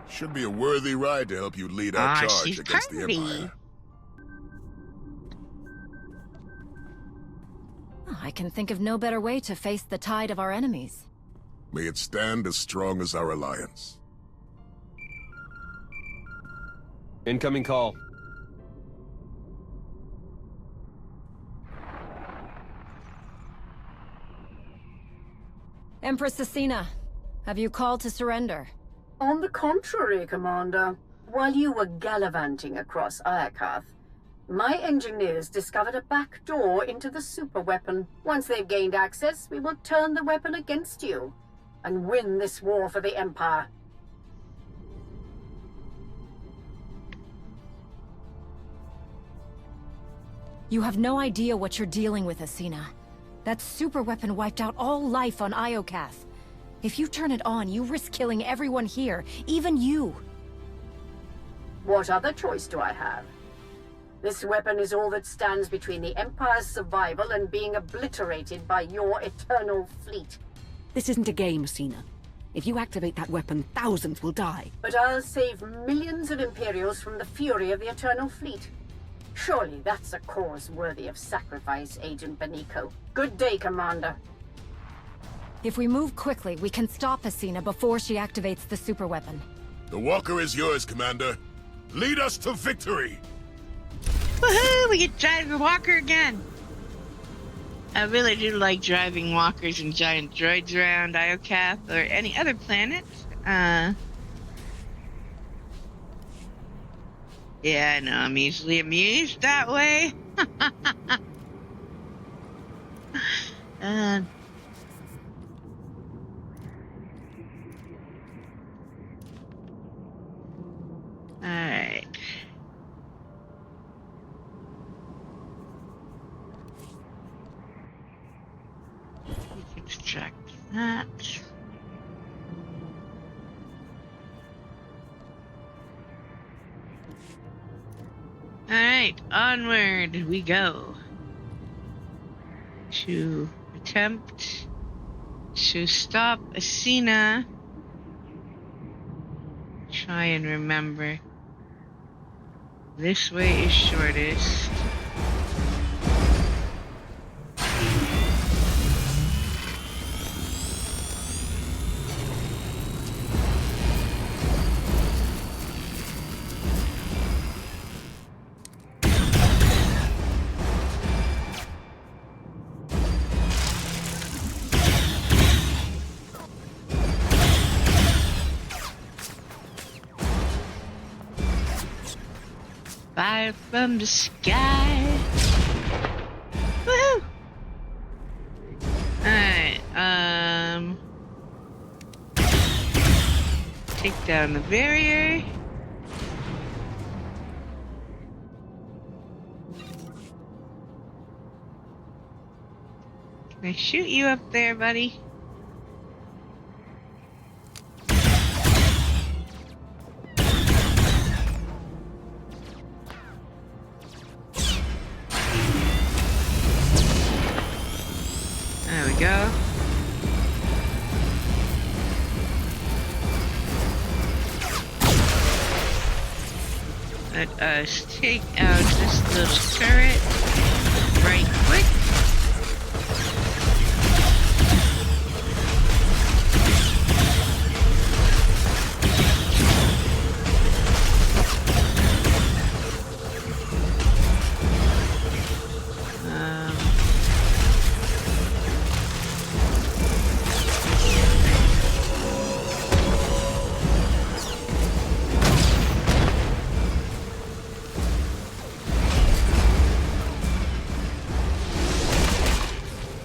Should be a worthy ride to help you lead our charge she's against the pretty. Empire. I can think of no better way to face the tide of our enemies. May it stand as strong as our alliance. Incoming call. Empress Athena, have you called to surrender? On the contrary, Commander. While you were gallivanting across Iocath, my engineers discovered a back door into the superweapon. Once they've gained access, we will turn the weapon against you and win this war for the Empire. You have no idea what you're dealing with, Athena. That superweapon wiped out all life on Iocath. If you turn it on, you risk killing everyone here, even you. What other choice do I have? This weapon is all that stands between the Empire's survival and being obliterated by your eternal fleet. This isn't a game, Athena. If you activate that weapon, thousands will die. But I'll save millions of Imperials from the fury of the Eternal Fleet. Surely that's a cause worthy of sacrifice, Agent Benico. Good day, Commander. If we move quickly, we can stop Athena before she activates the superweapon. The walker is yours, Commander. Lead us to victory! Woohoo! We get drive the walker again! I really do like driving walkers and giant droids around Iocath or any other planet. Yeah, I know, I'm easily amused that way. Alright. We can extract that. Alright, onward we go. To attempt to stop Athena. Try and remember. This way is shortest. Fire from the sky. Woohoo! Alright. down the barrier. Can I shoot you up there, buddy? There we go. Let us take out this little turret right quick.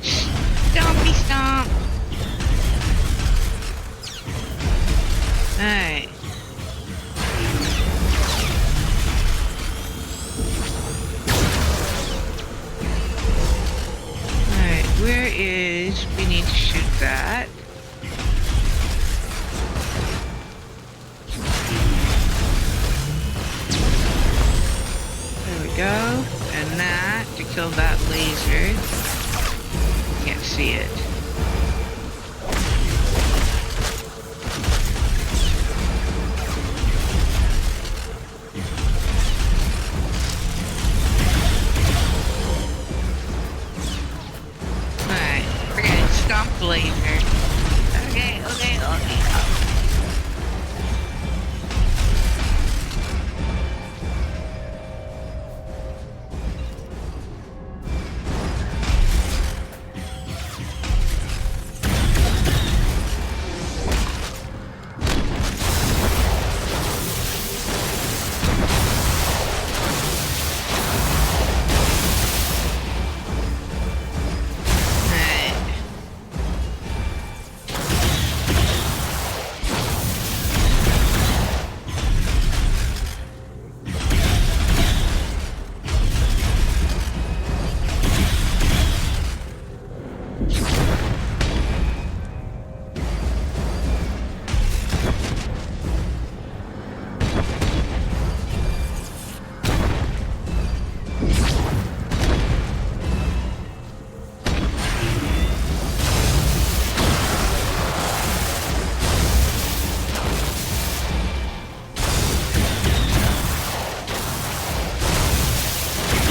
Stompy stomp. Alright. Alright, where is... we need to shoot that. There we go. And that to kill that laser. Can't see it. Alright, we're gonna stomp the laser. Okay.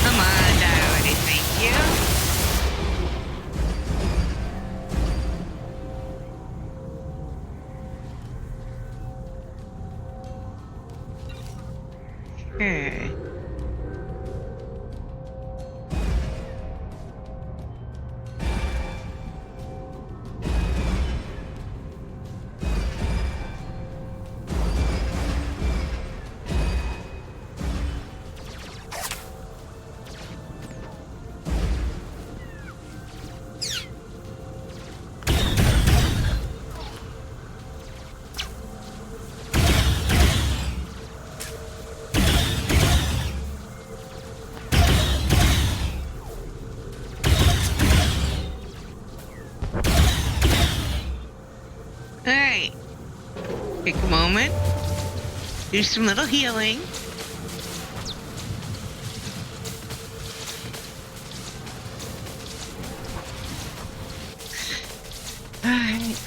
Come on, die already, thank you. Okay. Alright. Take a moment. Do some little healing. Alright.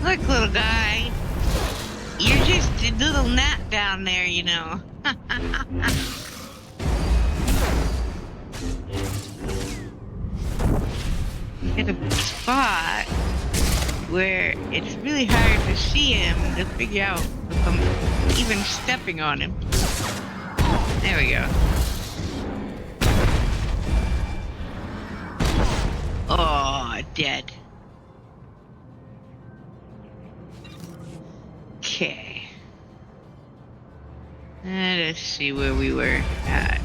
Look, little guy. You're just a little gnat down there, you know. Hit a spot where it's really hard to see him to figure out if I'm even stepping on him. There we go. Oh, dead. Okay. Let's see where we were at.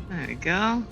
There we go.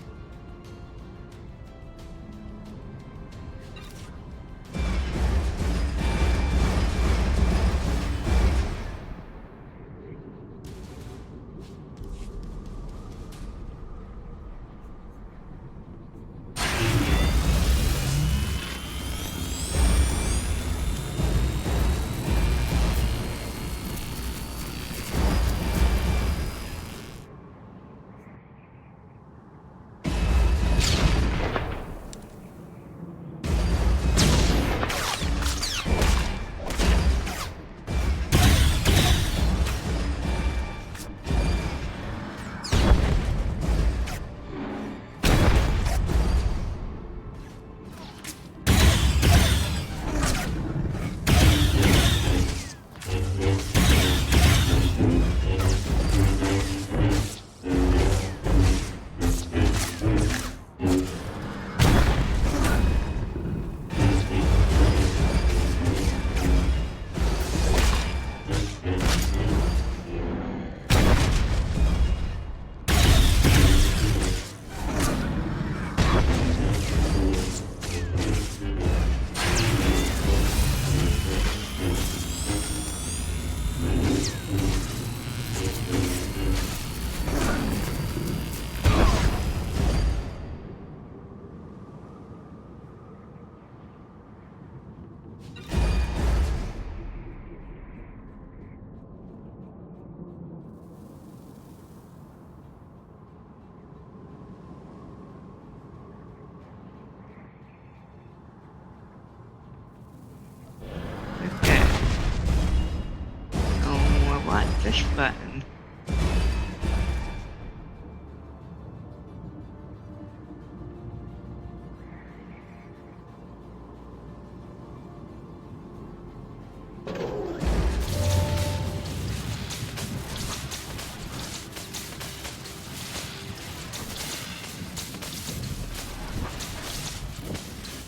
This button.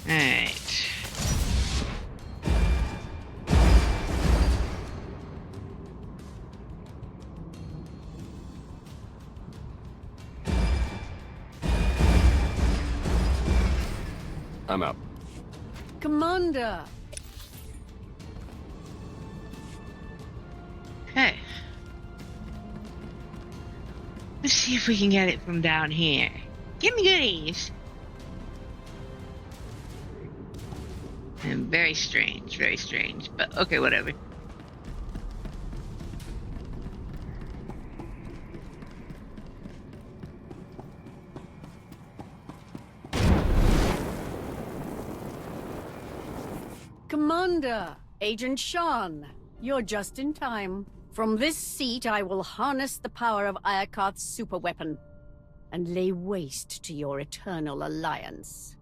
Alright. I'm out. Commander! Okay. Let's see if we can get it from down here. Give me goodies! And very strange, but okay, whatever. Commander, Agent Sean, you're just in time. From this seat, I will harness the power of Ayakarth's superweapon and lay waste to your eternal alliance.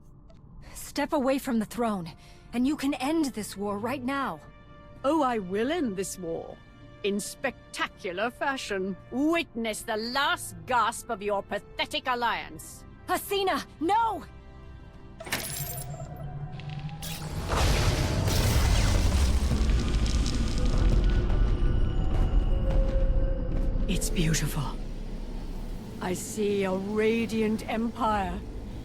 Step away from the throne, and you can end this war right now. Oh, I will end this war. In spectacular fashion. Witness the last gasp of your pathetic alliance. Hasina, no! It's beautiful. I see a radiant empire,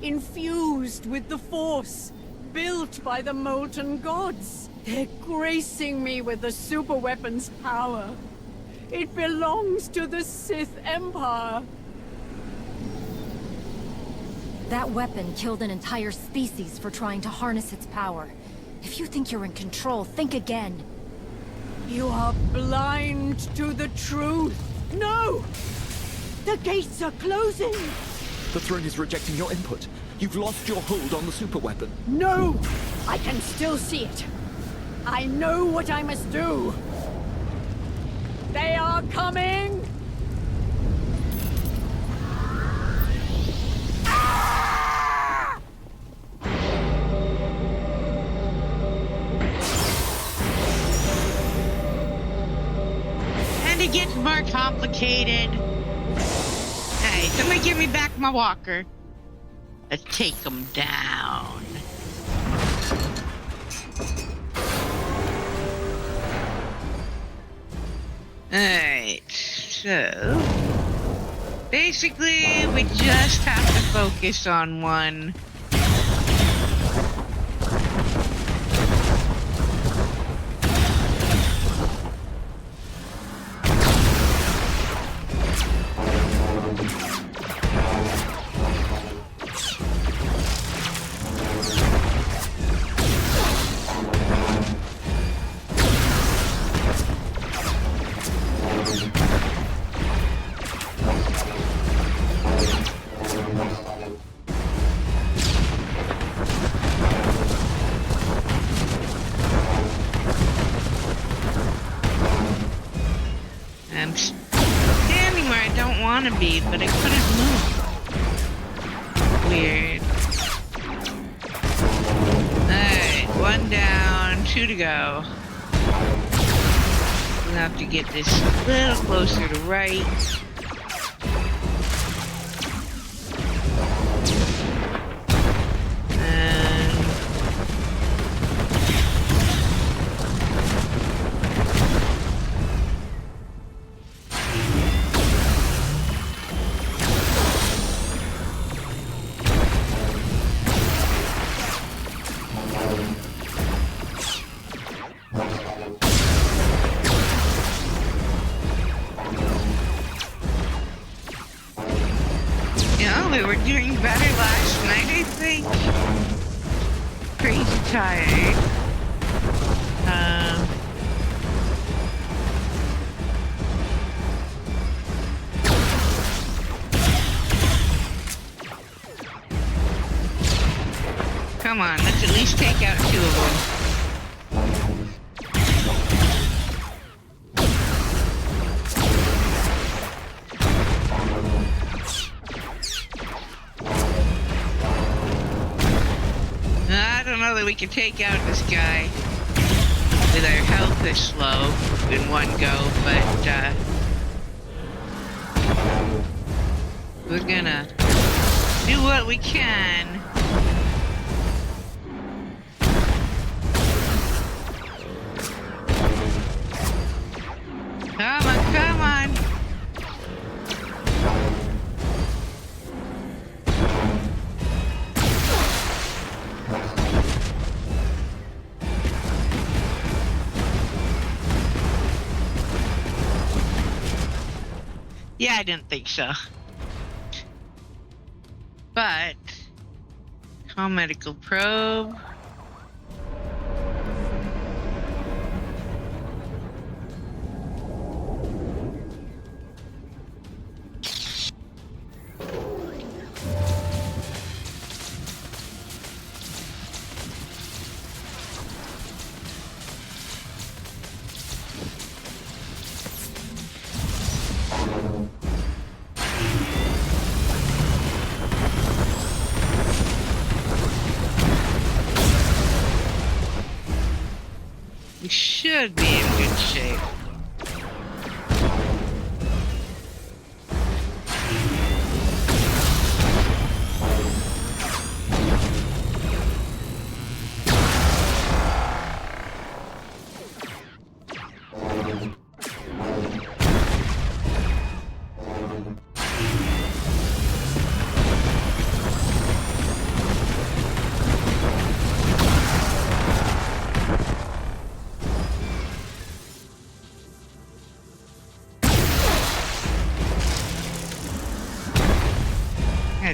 infused with the Force, built by the molten gods. They're gracing me with the superweapon's power. It belongs to the Sith Empire. That weapon killed an entire species for trying to harness its power. If you think you're in control, think again. You are blind to the truth. No! The gates are closing! The throne is rejecting your input. You've lost your hold on the superweapon. No! I can still see it. I know what I must do. They are coming! And it gets more complicated. Hey, somebody give me back my walker. Let's take them down. Alright, so basically we just have to focus on one. I'm standing where I don't want to be, but I couldn't move. Weird. Alright, one down, 2 to go. We'll have to get this a little closer to right. We were doing better last night, I think. Crazy tired. Come on, let's at least take out 2 of them. I don't know that we can take out this guy with our health this low in one go, but we're gonna do what we can. Come on, come on. Yeah, I didn't think so. But, medical probe. We should be in good shape.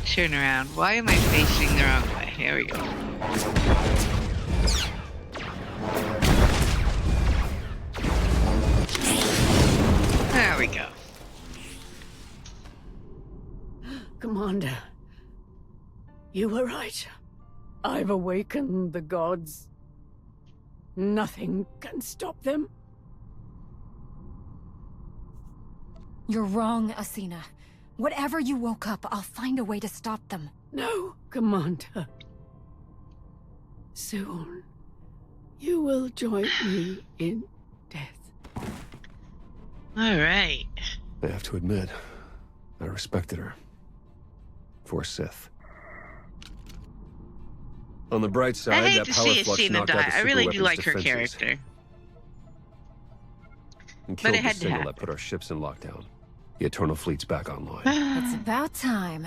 want to turn around. Why am I facing the wrong way? Here we go. There we go. Commander, you were right. I've awakened the gods. Nothing can stop them. You're wrong, Asina. Whatever you woke up, I'll find a way to stop them. No, Commander. Soon, you will join me in death. All right. I have to admit, I respected her. For Sith. On the bright side, I hate that to power see flux Asina knocked out die. the I super really do weapon's like her defenses. character. And But killed it the had to signal happen. that put our ships in lockdown. The Eternal Fleet's back online. It's about time.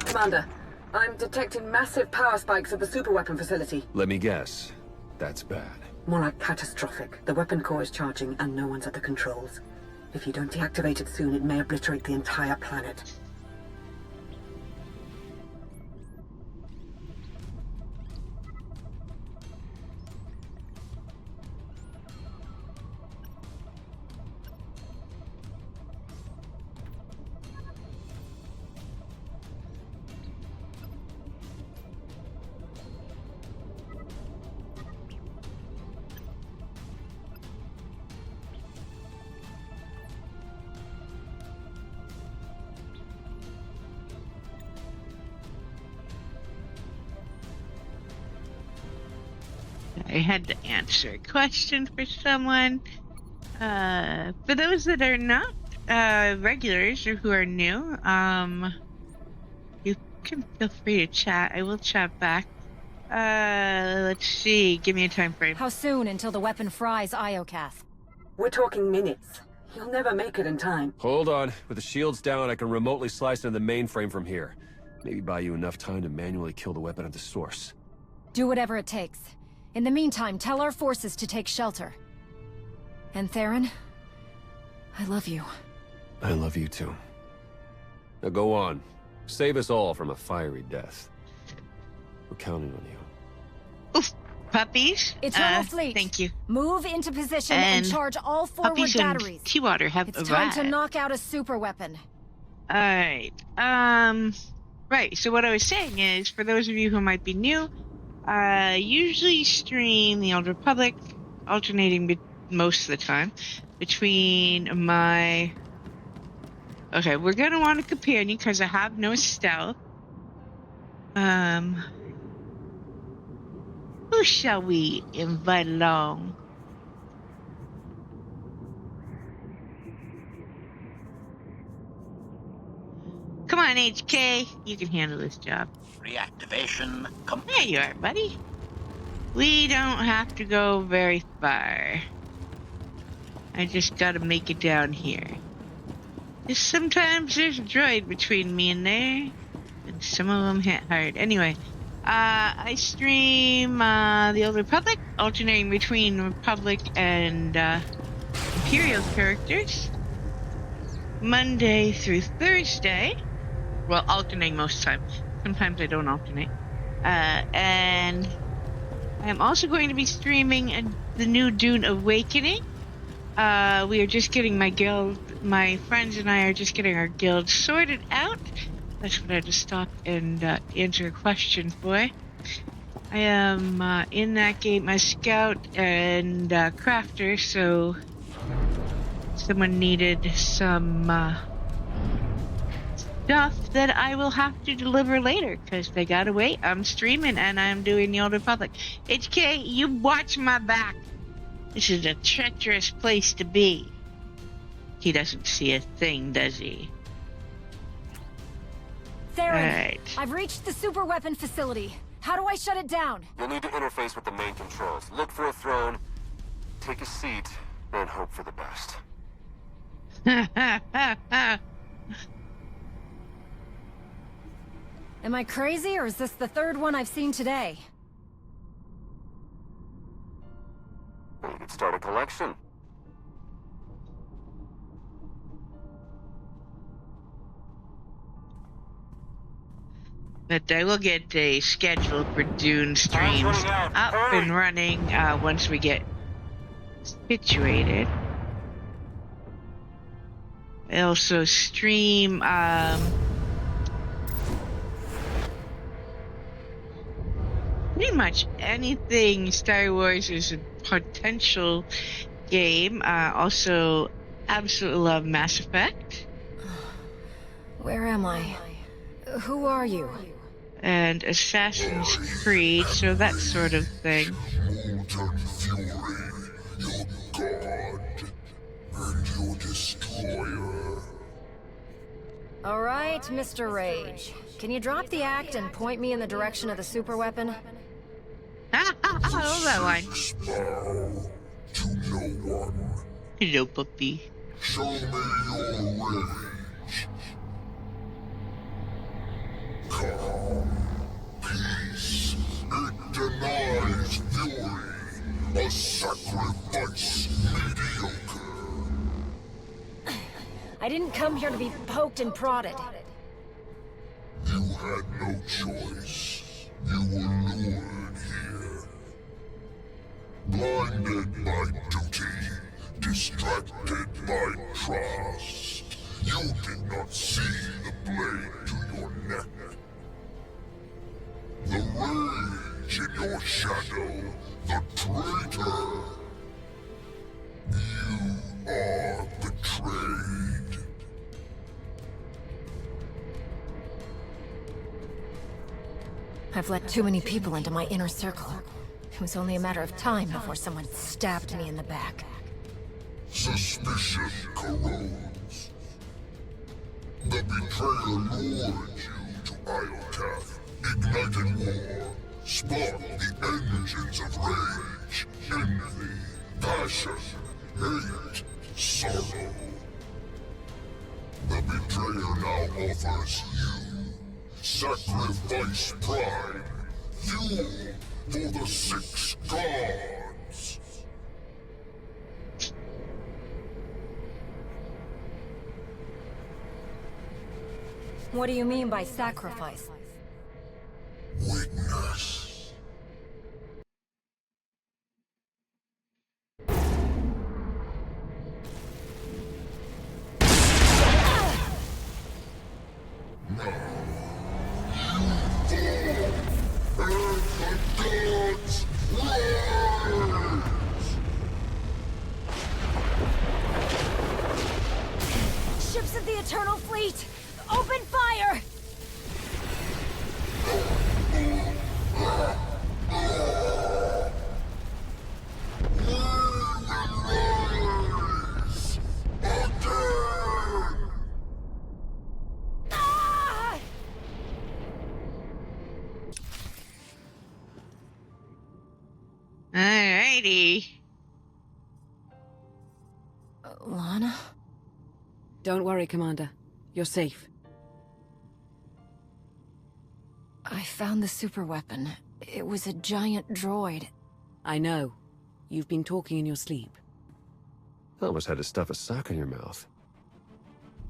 Commander, I'm detecting massive power spikes at the superweapon facility. Let me guess. That's bad. More like catastrophic. The weapon core is charging and no one's at the controls. If you don't deactivate it soon, it may obliterate the entire planet. I had to answer a question for someone. For those that are not regulars or who are new, you can feel free to chat. I will chat back. Let's see. Give me a time frame. How soon until the weapon fries Iokath? We're talking minutes. You'll never make it in time. Hold on. With the shields down, I can remotely slice into the mainframe from here. Maybe buy you enough time to manually kill the weapon at the source. Do whatever it takes. In the meantime, tell our forces to take shelter. And Theron, I love you. I love you too. Now go on. Save us all from a fiery death. We're counting on you. Oof, puppies. Eternal Fleet. Thank you. Move into position and charge all forward puppies batteries. And T-Water have It's time arrived. to knock out a super weapon. All right. Right. So what I was saying is, for those of you who might be new, I usually stream the Old Republic, alternating most of the time between my. Okay, we're gonna want a companion because I have no stealth. Who shall we invite along? Come on, HK. You can handle this job. Reactivation There you are, buddy. We don't have to go very far. I just gotta make it down here. Just sometimes there's a droid between me and there, and some of them hit hard. Anyway, I stream the Old Republic, alternating between Republic and Imperial characters, Monday through Thursday. Well, alternating most of the time. Sometimes I don't alternate. And I'm also going to be streaming the new Dune Awakening. We are just getting my friends and I are just getting our guild sorted out. That's what I had to stop and answer a question for. I am in that game as scout and crafter, so someone needed some stuff that I will have to deliver later because they gotta wait. I'm streaming and I'm doing the Old Republic. HK, you watch my back. This is a treacherous place to be. He doesn't see a thing, does he? Theron, Right. I've reached the super weapon facility. How do I shut it down? You'll need to interface with the main controls. Look for a throne, take a seat, and hope for the best. Am I crazy, or is this the third one I've seen today? You could start a collection. But I will get a schedule for Dune streams up and running once we get situated. I also stream pretty much anything Star Wars is a potential game. Also, absolutely love Mass Effect. Where am I? Who are you? And Assassin's Creed, so that sort of thing. Molten fury, your god, and your destroyer. All right, Mr. Rage. Can you drop the act and point me in the direction of the superweapon? I love that line. Bow to no one. Hello, puppy. Show me your rage. Calm, peace. It denies fury. A sacrifice mediocre. I didn't come here to be poked and prodded. You had no choice. You were lured here. Blinded by duty, distracted by trust. You did not see the blade to your neck. The rage in your shadow, the traitor. You are betrayed. I've let too many people into my inner circle. It was only a matter of time before someone stabbed me in the back. Suspicion corrodes. The betrayer lured you to Iokath, ignited war, sparked the engines of rage, envy, passion, hate, sorrow. The betrayer now offers you sacrifice prime, fuel for the 6 gods. What do you mean by sacrifice? Witness. Ships of the Eternal Fleet! Open fire! Alrighty. Lana? Don't worry, Commander. You're safe. I found the superweapon. It was a giant droid. I know. You've been talking in your sleep. Almost had to stuff a sock in your mouth.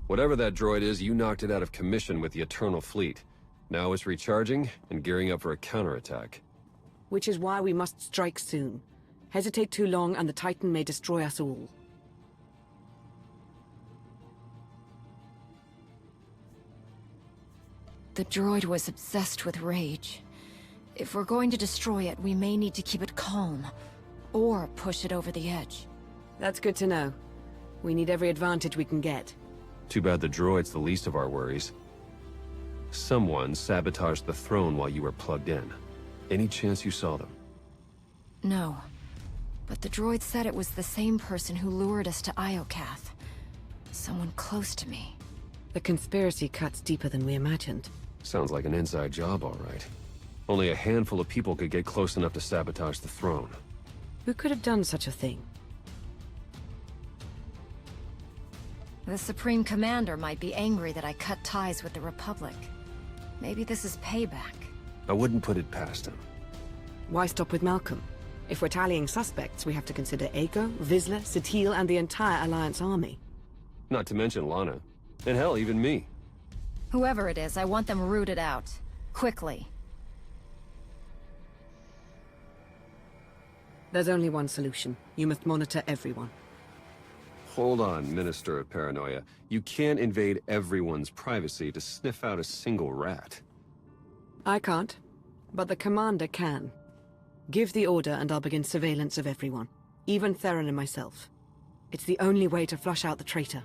Whatever that droid is, you knocked it out of commission with the Eternal Fleet. Now it's recharging and gearing up for a counterattack. Which is why we must strike soon. Hesitate too long and the Titan may destroy us all. The droid was obsessed with rage. If we're going to destroy it, we may need to keep it calm. Or push it over the edge. That's good to know. We need every advantage we can get. Too bad the droid's the least of our worries. Someone sabotaged the throne while you were plugged in. Any chance you saw them? No. But the droid said it was the same person who lured us to Iokath. Someone close to me. The conspiracy cuts deeper than we imagined. Sounds like an inside job, all right. Only a handful of people could get close enough to sabotage the throne. Who could have done such a thing? The Supreme Commander might be angry that I cut ties with the Republic. Maybe this is payback. I wouldn't put it past him. Why stop with Malcolm? If we're tallying suspects, we have to consider Aiko, Vizsla, Satele, and the entire Alliance army. Not to mention Lana. And hell, even me. Whoever it is, I want them rooted out. Quickly. There's only one solution. You must monitor everyone. Hold on, Minister of Paranoia. You can't invade everyone's privacy to sniff out a single rat. I can't, but the commander can. Give the order and I'll begin surveillance of everyone, even Theron and myself. It's the only way to flush out the traitor.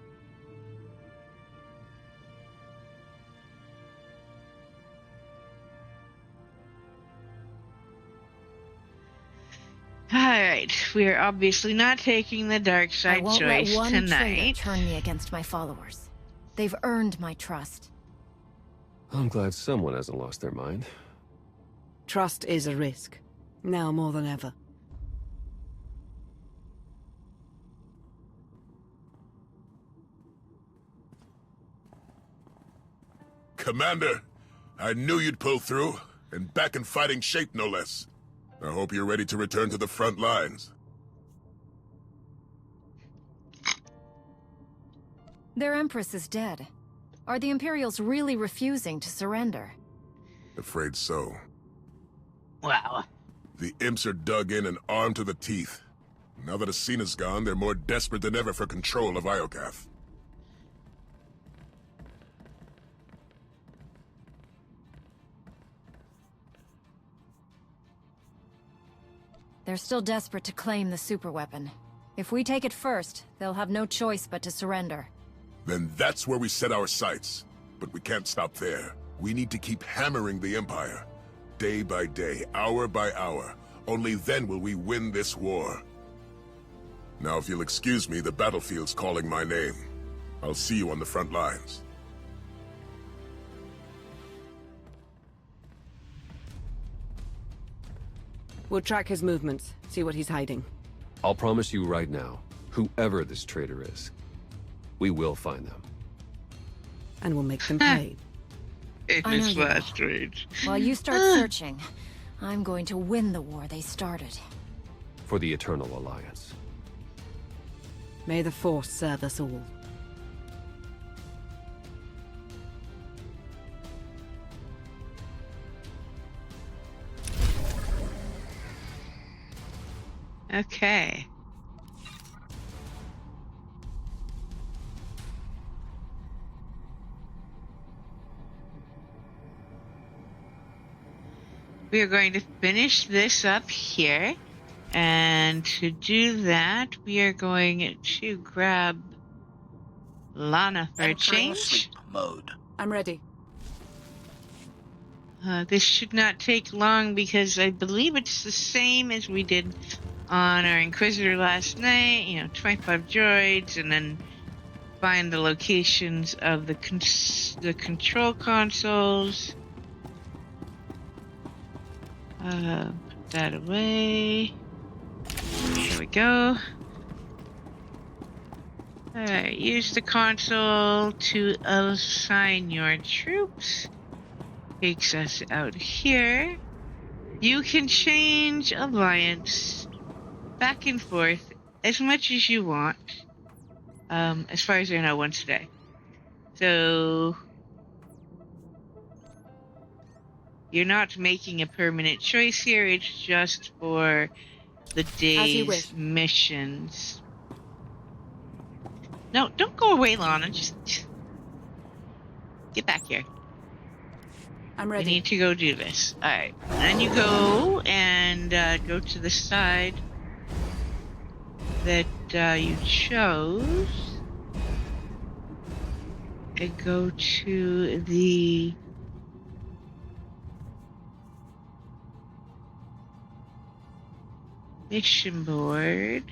Alright, we are obviously not taking the dark side choice I won't let one traitor tonight. turn me against my followers. They've earned my trust. I'm glad someone hasn't lost their mind. Trust is a risk, now more than ever. Commander, I knew you'd pull through, and back in fighting shape no less. I hope you're ready to return to the front lines. Their Empress is dead. Are the Imperials really refusing to surrender? Afraid so. Wow. The imps are dug in and armed to the teeth. Now that Asina's gone, they're more desperate than ever for control of Iokath. They're still desperate to claim the superweapon. If we take it first, they'll have no choice but to surrender. Then that's where we set our sights. But we can't stop there. We need to keep hammering the Empire. Day by day, hour by hour. Only then will we win this war. Now, if you'll excuse me, the battlefield's calling my name. I'll see you on the front lines. We'll track his movements, see what he's hiding. I'll promise you right now, whoever this traitor is, we will find them. And we'll make them pay. In I know this you last will. rage. While you start searching, I'm going to win the war they started. For the Eternal Alliance. May the Force serve us all. Okay. We are going to finish this up here. And to do that, we are going to grab Lana for a change. Sleep mode. I'm ready. This should not take long because I believe it's the same as we did on our Inquisitor last night. You know, 25 droids, and then find the locations of the control consoles. Put that away. There we go. Alright, use the console to assign your troops. Takes us out here. You can change alliance back and forth as much as you want. As far as I know, once a day. So you're not making a permanent choice here, it's just for the day's missions. No, don't go away, Lana. Just get back here. I'm ready. We need to go do this. Alright. Then you go and go to the side that you chose. And go to the mission board.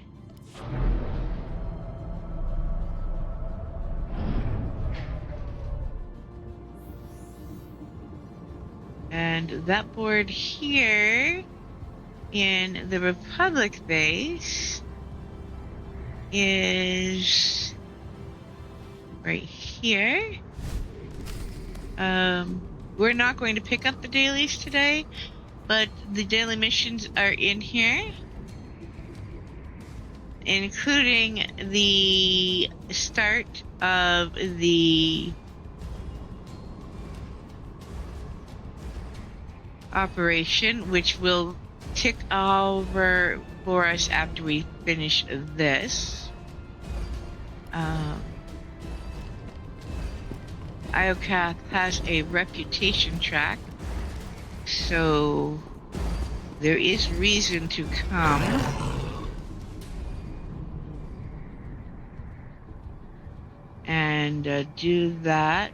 And that board here in the Republic base is right here. We're not going to pick up the dailies today, but the daily missions are in here, including the start of the operation, which will tick over for us after we finish this. Iocath has a reputation track, so there is reason to come. And do that.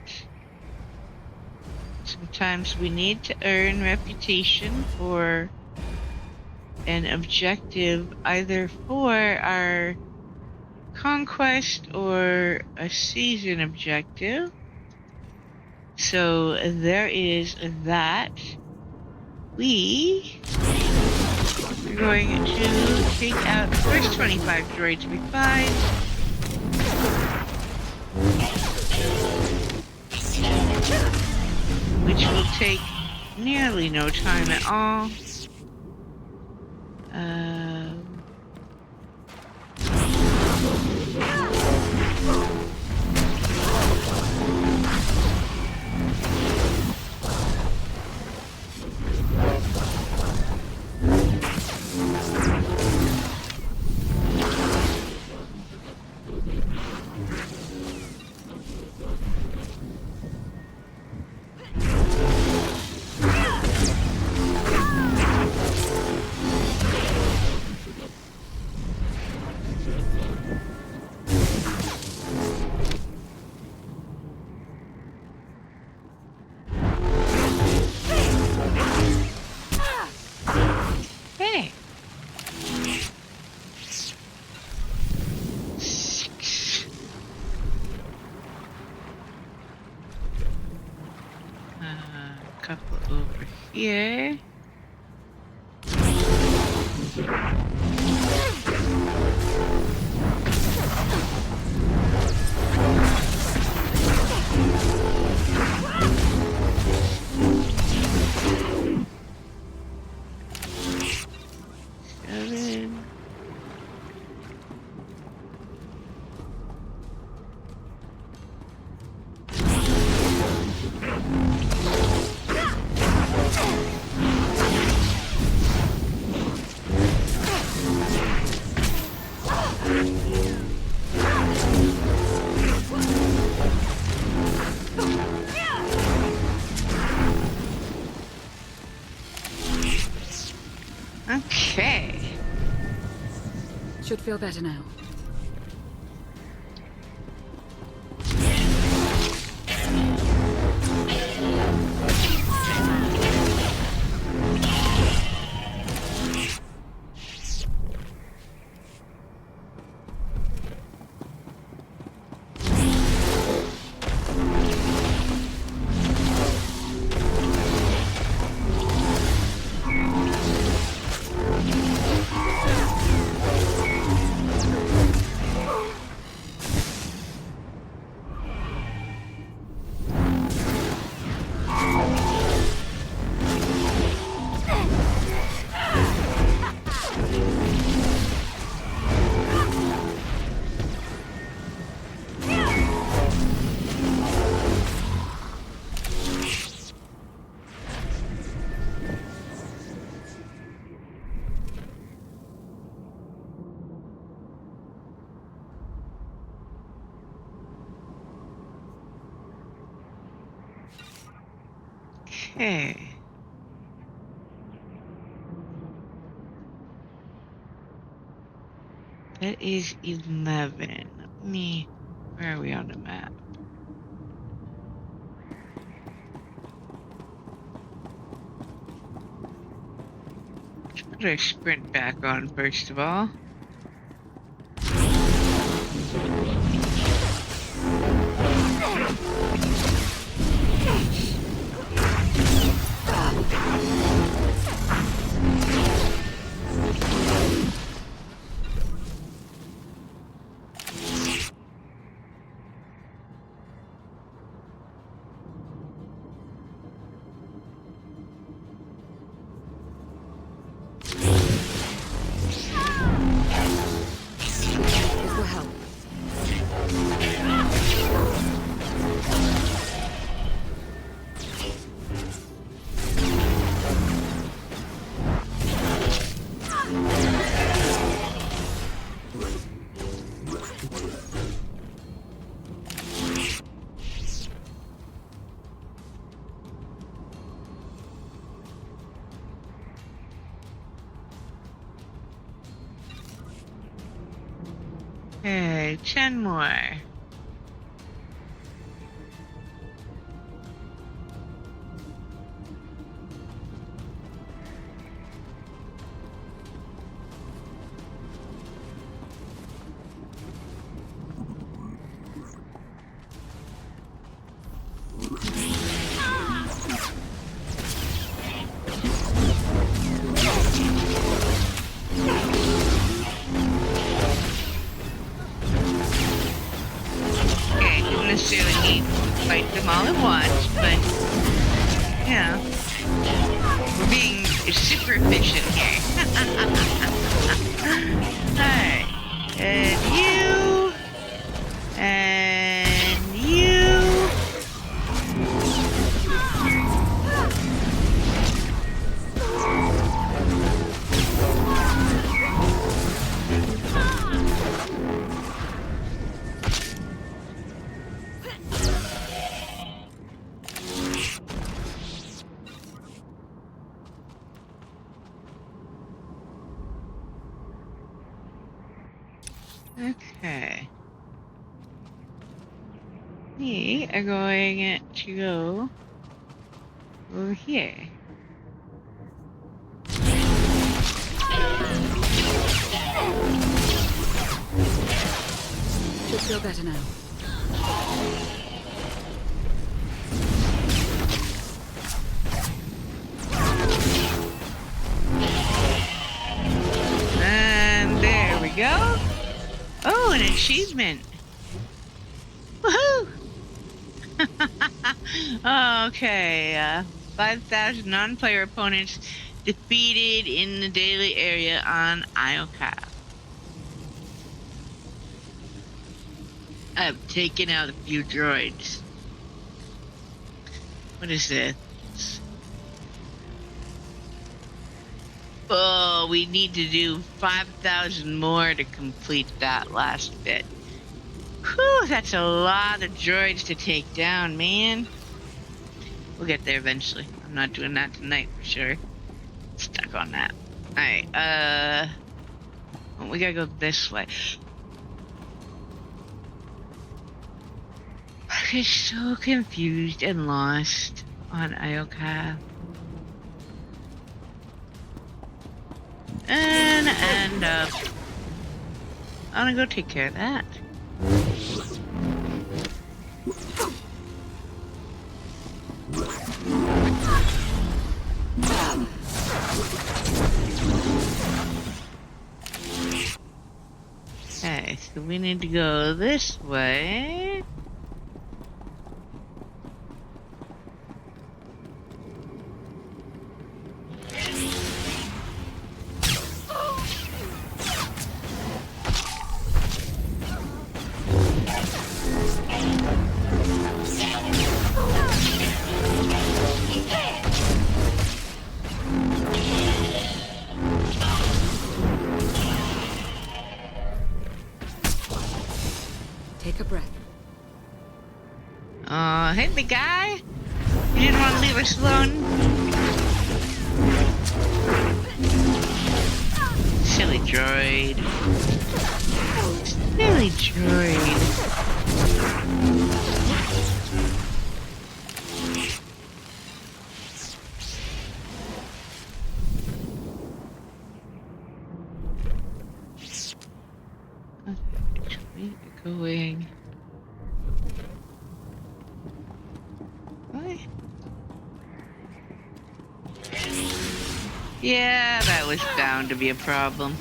Sometimes we need to earn reputation for an objective, either for our conquest or a season objective. So there is that. We're going to take out the first 25 droids we find. Which will take nearly no time at all. Couple over here. Seven. Okay. Should feel better now. Okay. That is 11. Where are we on the map? Let's put our sprint back on first of all. Okay, 10 more. Necessarily need to fight them all at once, but yeah, we're being super efficient here. Alright, and you, and you. Okay. We are going to go over here. Should feel better now. And there we go. Oh, an achievement. Woohoo! Okay, 5,000 non-player opponents defeated in the daily area on Iokath. I've taken out a few droids. What is this? Oh, we need to do 5,000 more to complete that last bit. Whew, that's a lot of droids to take down, man. We'll get there eventually. I'm not doing that tonight for sure. Stuck on that. Alright, well, we gotta go this way. I get so confused and lost on Iokath. And end up. I'm gonna go take care of that. Okay, so we need to go this way. Take a breath. Hey, the guy? You didn't want to leave us alone? Silly droid. Silly droid. Going. What? Yeah, that was bound to be a problem.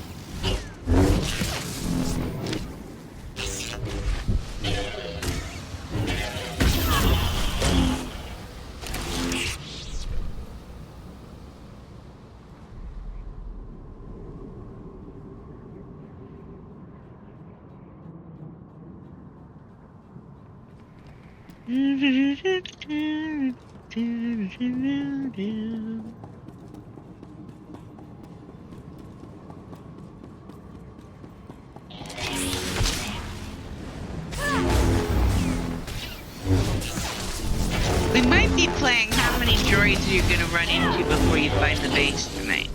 We might be playing how many droids you're gonna run into before you find the base tonight.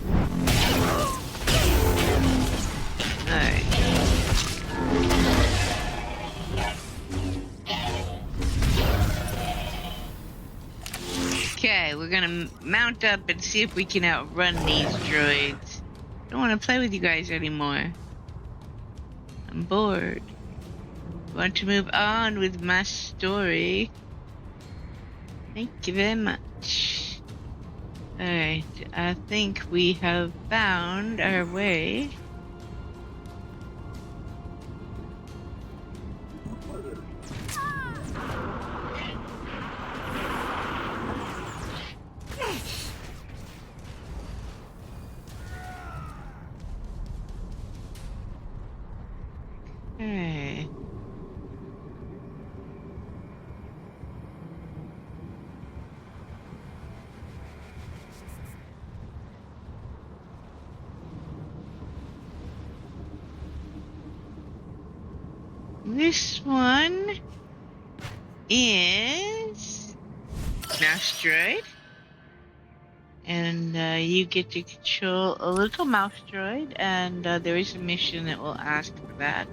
Alright. Okay, we're gonna mount up and see if we can outrun these droids. Don't want to play with you guys anymore. I'm bored. Want to move on with my story. Thank you very much. Alright, I think we have found our way. Okay. This one is mouse droid, and you get to control a little mouse droid, and there is a mission that will ask for that.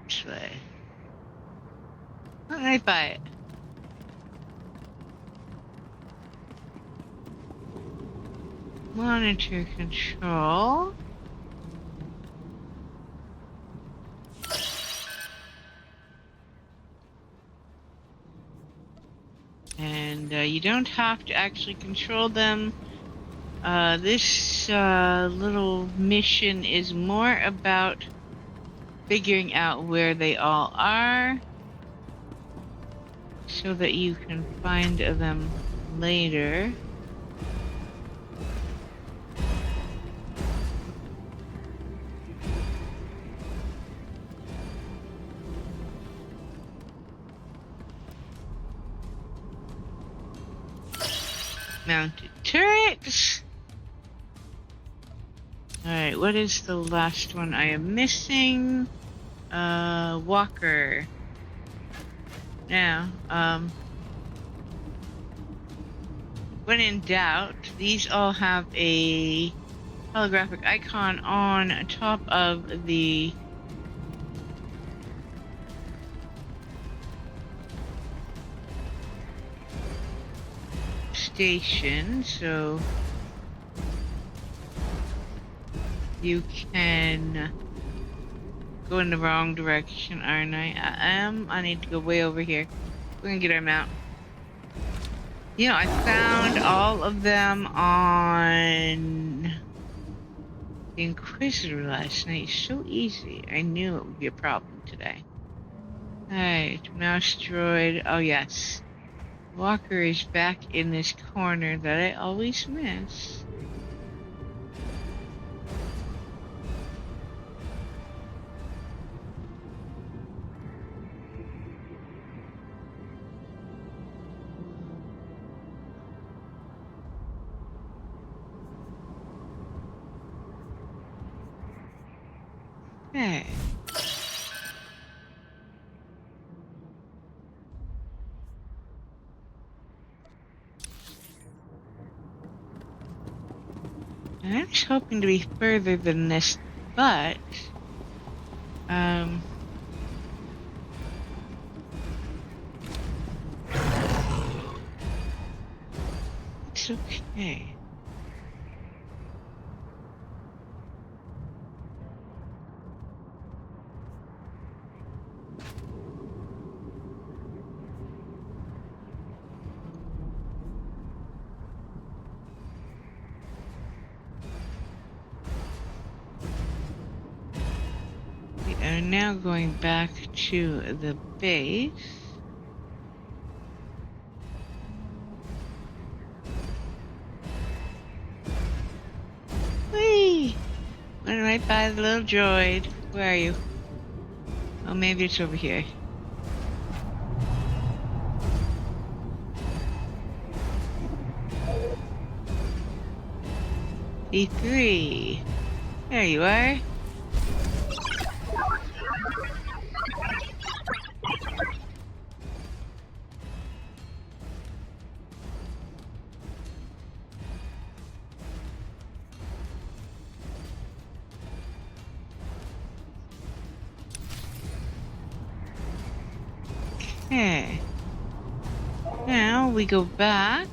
This way. Right by it. Monitor control. And you don't have to actually control them. This little mission is more about figuring out where they all are so that you can find them later. Mounted turrets. Alright, what is the last one I am missing? Walker. Now, when in doubt, these all have a holographic icon on top of the station, so you can go in the wrong direction, aren't I? I need to go way over here. We're gonna get our mount. You know, I found all of them on the Inquisitor last night. So easy. I knew it would be a problem today. Alright, mouse droid. Oh yes. Walker is back in this corner that I always miss. Okay. I was hoping to be further than this, but it's okay. We are now going back to the base. Went right by the little droid. Where are you? Oh, maybe it's over here. E3. There you are. Okay. Now we go back.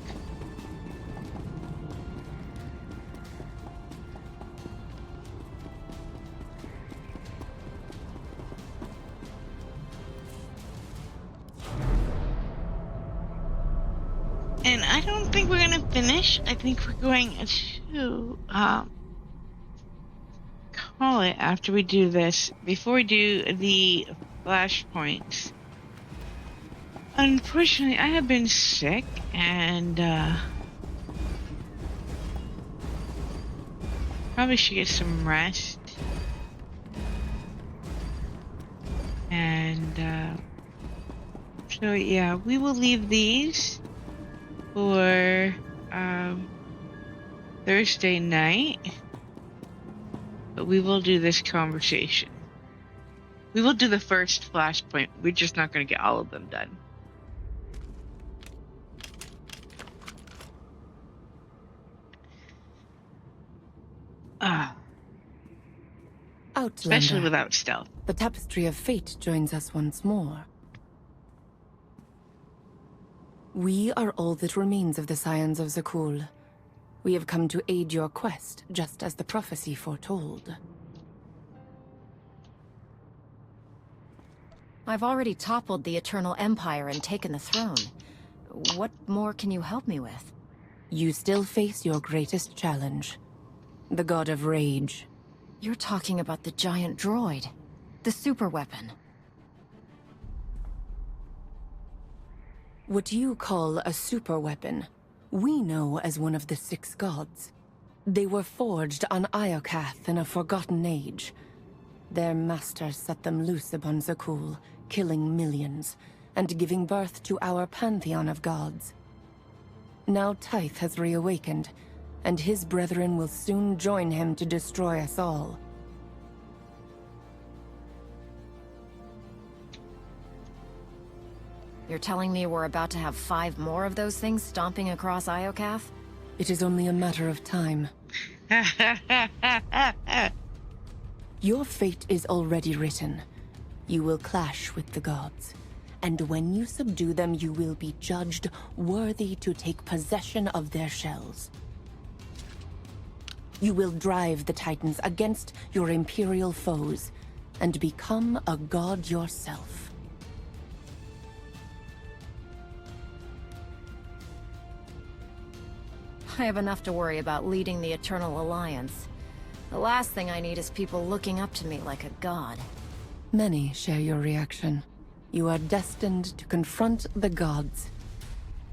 And I don't think we're gonna finish. I think we're going to call it after we do this. Before we do the flashpoints. Unfortunately, I have been sick and probably should get some rest. And so yeah, we will leave these for Thursday night, but we will do this conversation. We will do the first flashpoint. We're just not going to get all of them done. Especially without stealth. The tapestry of fate joins us once more. We are all that remains of the Scions of Zakul. We have come to aid your quest, just as the prophecy foretold. I've already toppled the Eternal Empire and taken the throne. What more can you help me with? You still face your greatest challenge. The God of Rage. You're talking about the giant droid. The super weapon. What you call a super weapon, we know as one of the 6 gods. They were forged on Iokath in a forgotten age. Their master set them loose upon Zakul, killing millions, and giving birth to our pantheon of gods. Now Tyth has reawakened, and his brethren will soon join him to destroy us all. You're telling me we're about to have 5 more of those things stomping across Iokath? It is only a matter of time. Your fate is already written. You will clash with the gods. And when you subdue them, you will be judged worthy to take possession of their shells. You will drive the Titans against your Imperial foes, and become a god yourself. I have enough to worry about leading the Eternal Alliance. The last thing I need is people looking up to me like a god. Many share your reaction. You are destined to confront the gods.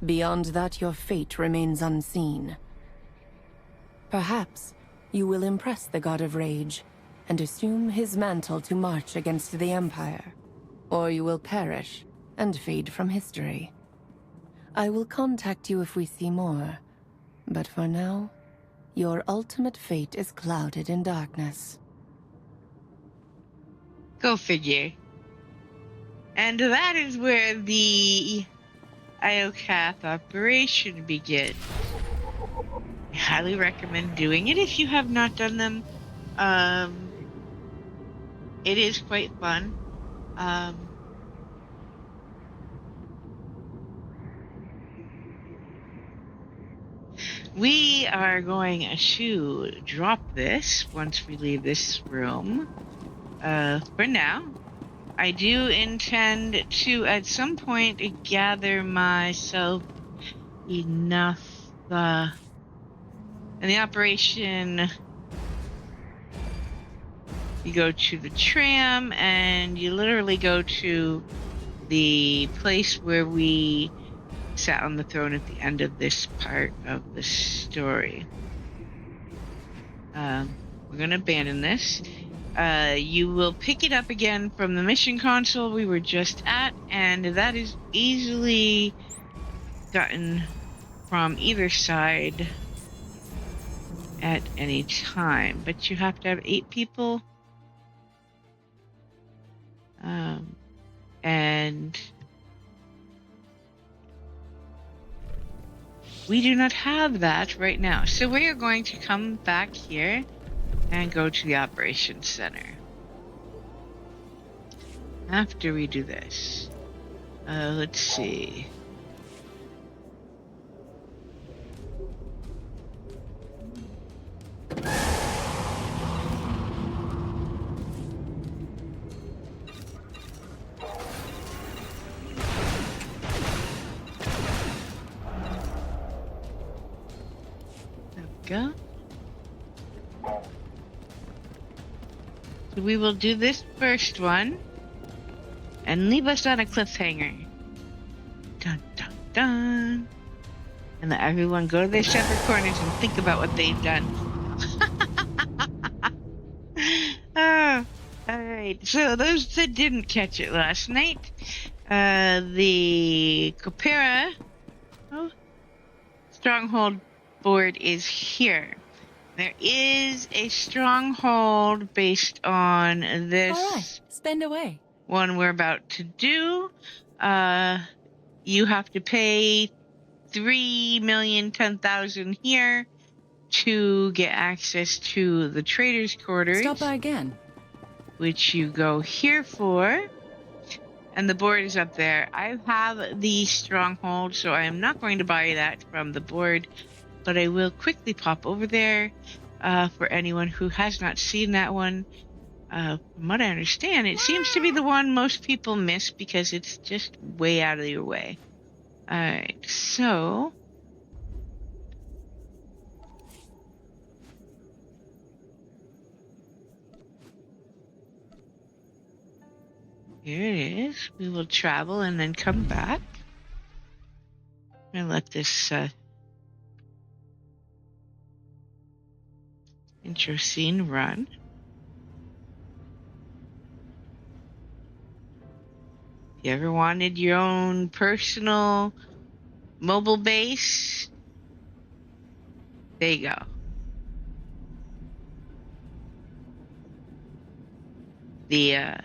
Beyond that, your fate remains unseen. Perhaps you will impress the God of Rage and assume his mantle to march against the Empire. Or you will perish and fade from history. I will contact you if we see more. But for now, your ultimate fate is clouded in darkness. Go figure. And that is where the Iokath operation begins. I highly recommend doing it if you have not done them. It is quite fun. We are going to drop this once we leave this room. For now, I do intend to, at some point, gather myself enough, and the operation, you go to the tram, and you literally go to the place where we sat on the throne at the end of this part of the story. we're going to abandon this. You will pick it up again from the mission console we were just at, and that is easily gotten from either side at any time. But you have to have 8 people. And we do not have that right now. So we are going to come back here and go to the operations center. After we do this, let's see. Go. So we will do this first one and leave us on a cliffhanger. Dun dun dun. And let everyone go to their separate corners and think about what they've done. Oh, alright. So those that didn't catch it last night, the Copera stronghold board is here. There is a stronghold based on this spend away. one we're about to do. You have to pay 3,010,000 here to get access to the trader's quarters. Stop by again. Which you go here for. And the board is up there. I have the stronghold, so I am not going to buy that from the board. But I will quickly pop over there for anyone who has not seen that one. From what I understand, it seems to be the one most people miss because it's just way out of your way. Alright, so... here it is. We will travel and then come back. I'm going to let this... intro scene run. If you ever wanted your own personal mobile base, there you go. The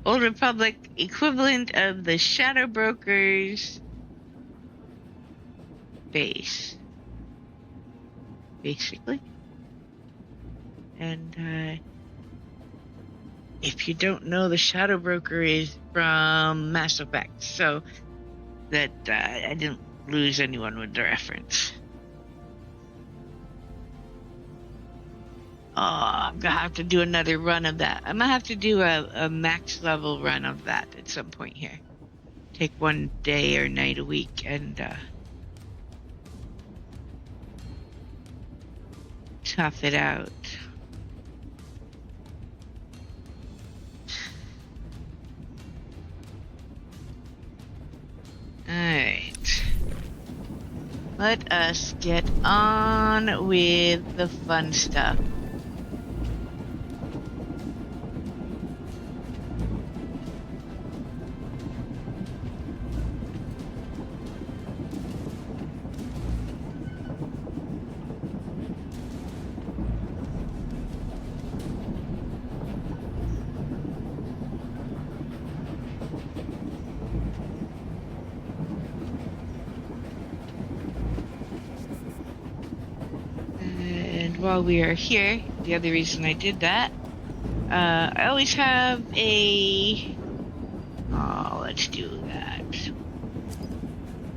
Old Republic equivalent of the Shadow Brokers base, basically. And if you don't know, the Shadow Broker is from Mass Effect, so that I didn't lose anyone with the reference. Oh, I'm gonna have to do another run of that. I'm gonna have to do a max level run of that at some point here. Take one day or night a week and tough it out. Alright. Let us get on with the fun stuff. While we are here, the other reason I did that, I always have a... oh, let's do that.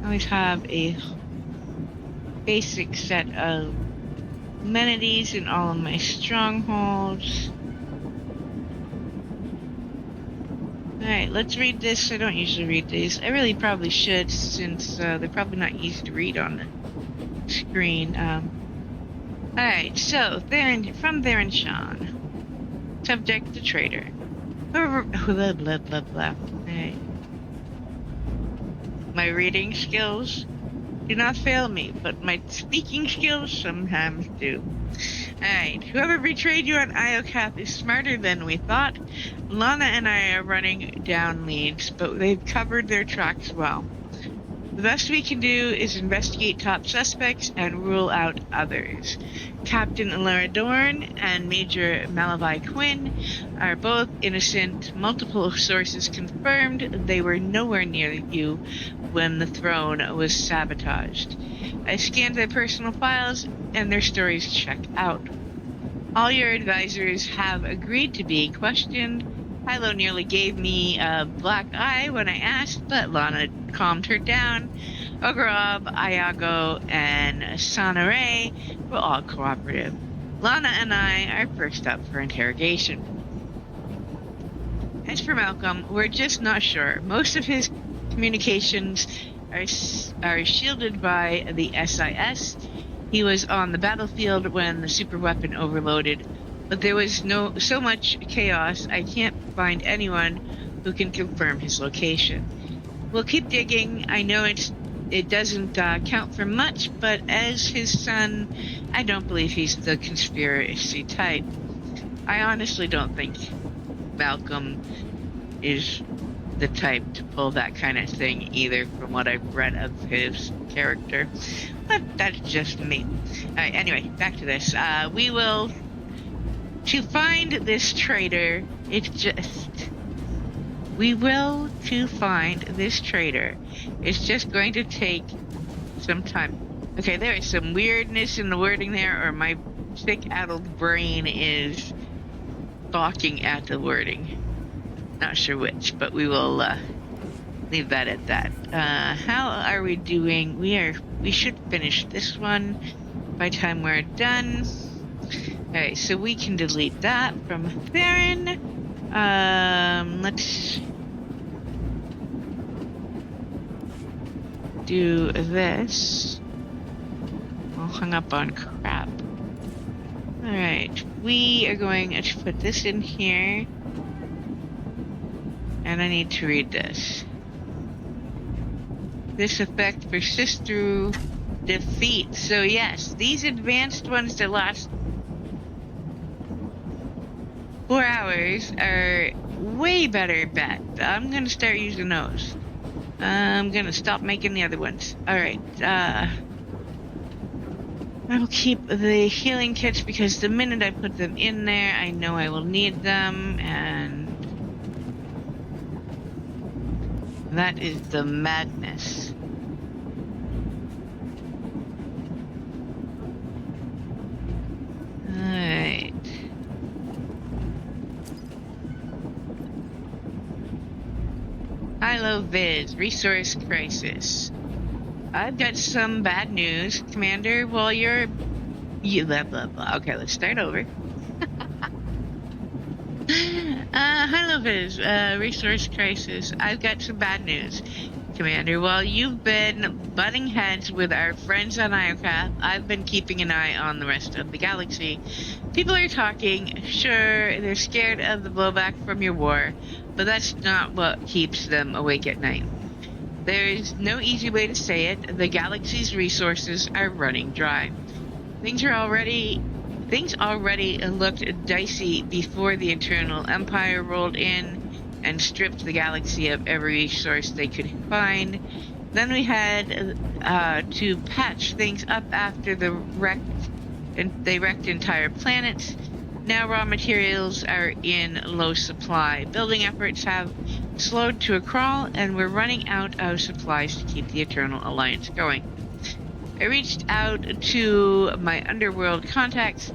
I always have a basic set of amenities in all of my strongholds. Alright, let's read this. I don't usually read these. I really probably should, since they're probably not easy to read on the screen. Alright, so from Theron Sean. Subject to trader. Blah blah blah blah blah. Alright. My reading skills do not fail me, but my speaking skills sometimes do. Alright, whoever betrayed you on Iocath is smarter than we thought. Lana and I are running down leads, but they've covered their tracks well. The best we can do is investigate top suspects and rule out others. Captain Lara Dorn and Major Malavi Quinn are both innocent. Multiple sources confirmed they were nowhere near you when the throne was sabotaged. I scanned their personal files and their stories check out. All your advisors have agreed to be questioned. Hilo nearly gave me a black eye when I asked, but Lana calmed her down. Ogorov, Ayago, and Sanare were all cooperative. Lana and I are first up for interrogation. As for Malcolm, we're just not sure. Most of his communications are shielded by the SIS. He was on the battlefield when the superweapon overloaded, but there was so much chaos I can't find anyone who can confirm his location. We'll keep digging. I know it doesn't count for much, but as his son, I don't believe he's the conspiracy type. I honestly don't think Malcolm is the type to pull that kind of thing either, from what I've read of his character. But that's just me. Alright, anyway, back to this. To find this traitor, it's just going to take some time. Okay, there is some weirdness in the wording there, or my thick, addled brain is balking at the wording. Not sure which, but we will leave that at that. How are we doing? We should finish this one by the time we're done. Alright, so we can delete that from Theron. Let's do this. All hung up on crap. Alright, we are going to put this in here. And I need to read this. This effect persists through defeat. So yes, these advanced ones that last 4 hours are way better bet. I'm gonna start using those. I'm gonna stop making the other ones. Alright, I will keep the healing kits because the minute I put them in there, I know I will need them, and that is the madness. Alright. Hilo Viz, Resource Crisis. I've got some bad news, Commander. Well, blah, blah, blah. Okay, let's start over. Hilo Viz, Resource Crisis. I've got some bad news, Commander. While you've been butting heads with our friends on Iocath, I've been keeping an eye on the rest of the galaxy. People are talking. Sure, they're scared of the blowback from your war, but that's not what keeps them awake at night. There is no easy way to say it. The galaxy's resources are running dry. Things already looked dicey before the Eternal Empire rolled in and stripped the galaxy of every resource they could find. Then we had to patch things up after they wrecked entire planets. Now raw materials are in low supply. Building efforts have slowed to a crawl, and we're running out of supplies to keep the Eternal Alliance going. I reached out to my underworld contacts,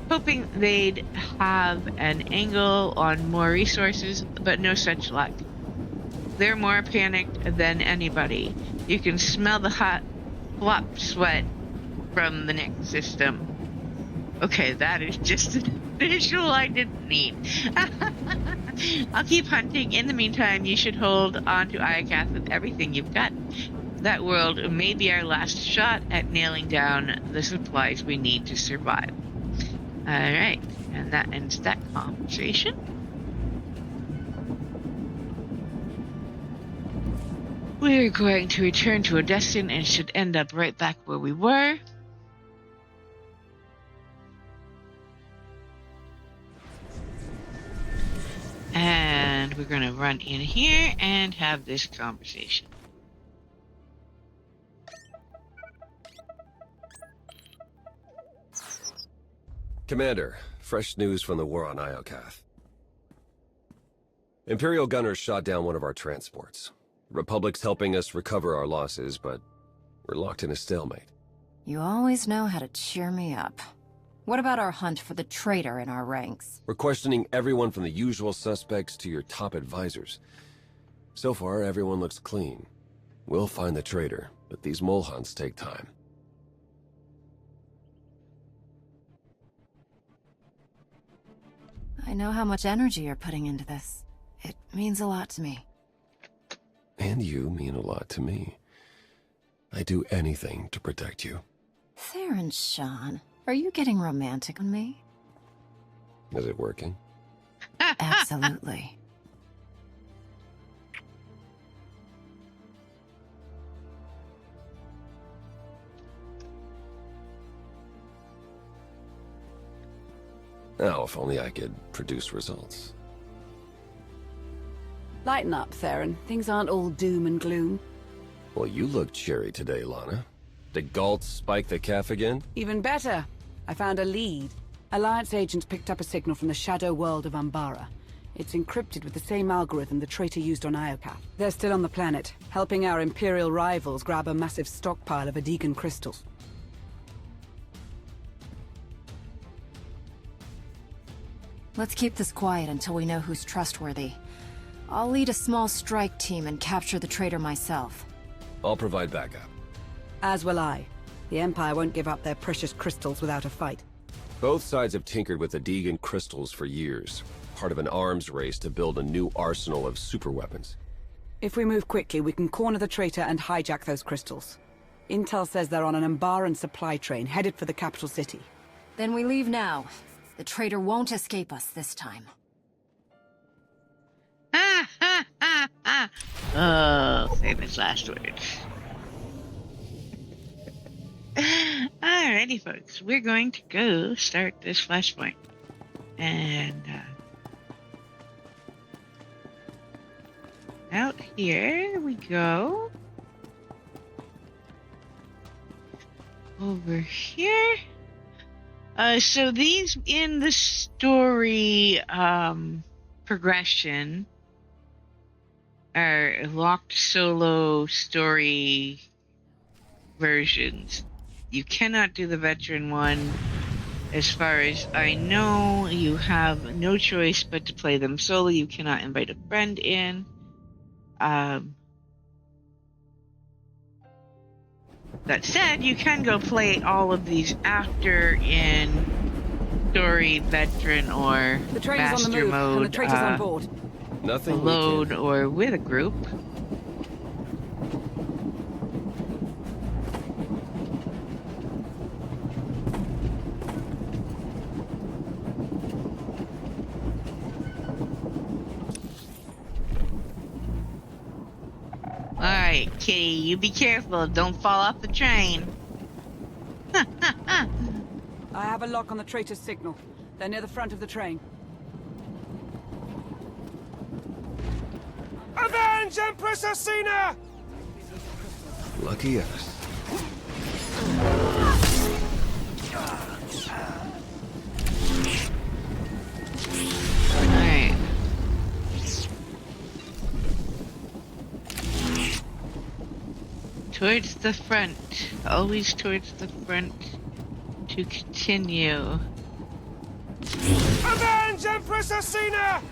hoping they'd have an angle on more resources, but no such luck. They're more panicked than anybody. You can smell the hot flop sweat from the next system. Okay, that is just an visual I didn't need. I'll keep hunting. In the meantime, you should hold on to Iocath with everything you've got. That world may be our last shot at nailing down the supplies we need to survive. Alright, and that ends that conversation. We're going to return to Odestin and should end up right back where we were. we're gonna run in here and have this conversation. Commander, fresh news from the war on Iokath. Imperial gunners shot down one of our transports. Republic's helping us recover our losses, but we're locked in a stalemate. You always know how to cheer me up. What about our hunt for the traitor in our ranks? We're questioning everyone from the usual suspects to your top advisors. So far, everyone looks clean. We'll find the traitor, but these mole hunts take time. I know how much energy you're putting into this. It means a lot to me. And you mean a lot to me. I'd do anything to protect you. Theron Sean, are you getting romantic on me? Is it working? Absolutely. Now, if only I could produce results. Lighten up, Theron. Things aren't all doom and gloom. Well, you look cheery today, Lana. Did Galt spike the calf again? Even better. I found a lead. Alliance agents picked up a signal from the shadow world of Umbara. It's encrypted with the same algorithm the traitor used on Iokath. They're still on the planet, helping our Imperial rivals grab a massive stockpile of Adegan crystals. Let's keep this quiet until we know who's trustworthy. I'll lead a small strike team and capture the traitor myself. I'll provide backup. As will I. The Empire won't give up their precious crystals without a fight. Both sides have tinkered with Adegan crystals for years, part of an arms race to build a new arsenal of superweapons. If we move quickly, we can corner the traitor and hijack those crystals. Intel says they're on an Umbaran supply train headed for the capital city. Then we leave now. The traitor won't escape us this time. Oh, famous last words. Alrighty, folks. We're going to go start this flashpoint. And, out here we go. Over here. So these in the story, progression are locked solo story versions. You cannot do the veteran one. As far as I know, you have no choice but to play them solo. You cannot invite a friend in. That said, you can go play all of these after in story, veteran, or the train is master on the move, mode. and the traitor's on board. Nothing alone or with a group. Alright, kitty, you be careful. Don't fall off the train. I have a lock on the traitor's signal. They're near the front of the train. Avenge Empress Asina! Lucky us. Alright. Towards the front. Always towards the front to continue. Avenge Empress Asina!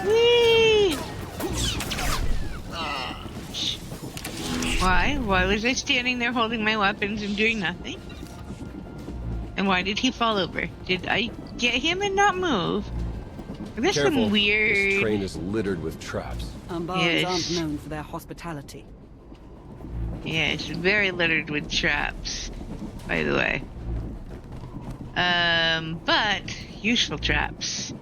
Whee! Why? Why was I standing there holding my weapons and doing nothing? And why did he fall over? Did I get him and not move? This Careful. some weird. This train is littered with traps. Umbarans aren't known for their hospitality. Yes, very littered with traps, by the way. But useful traps.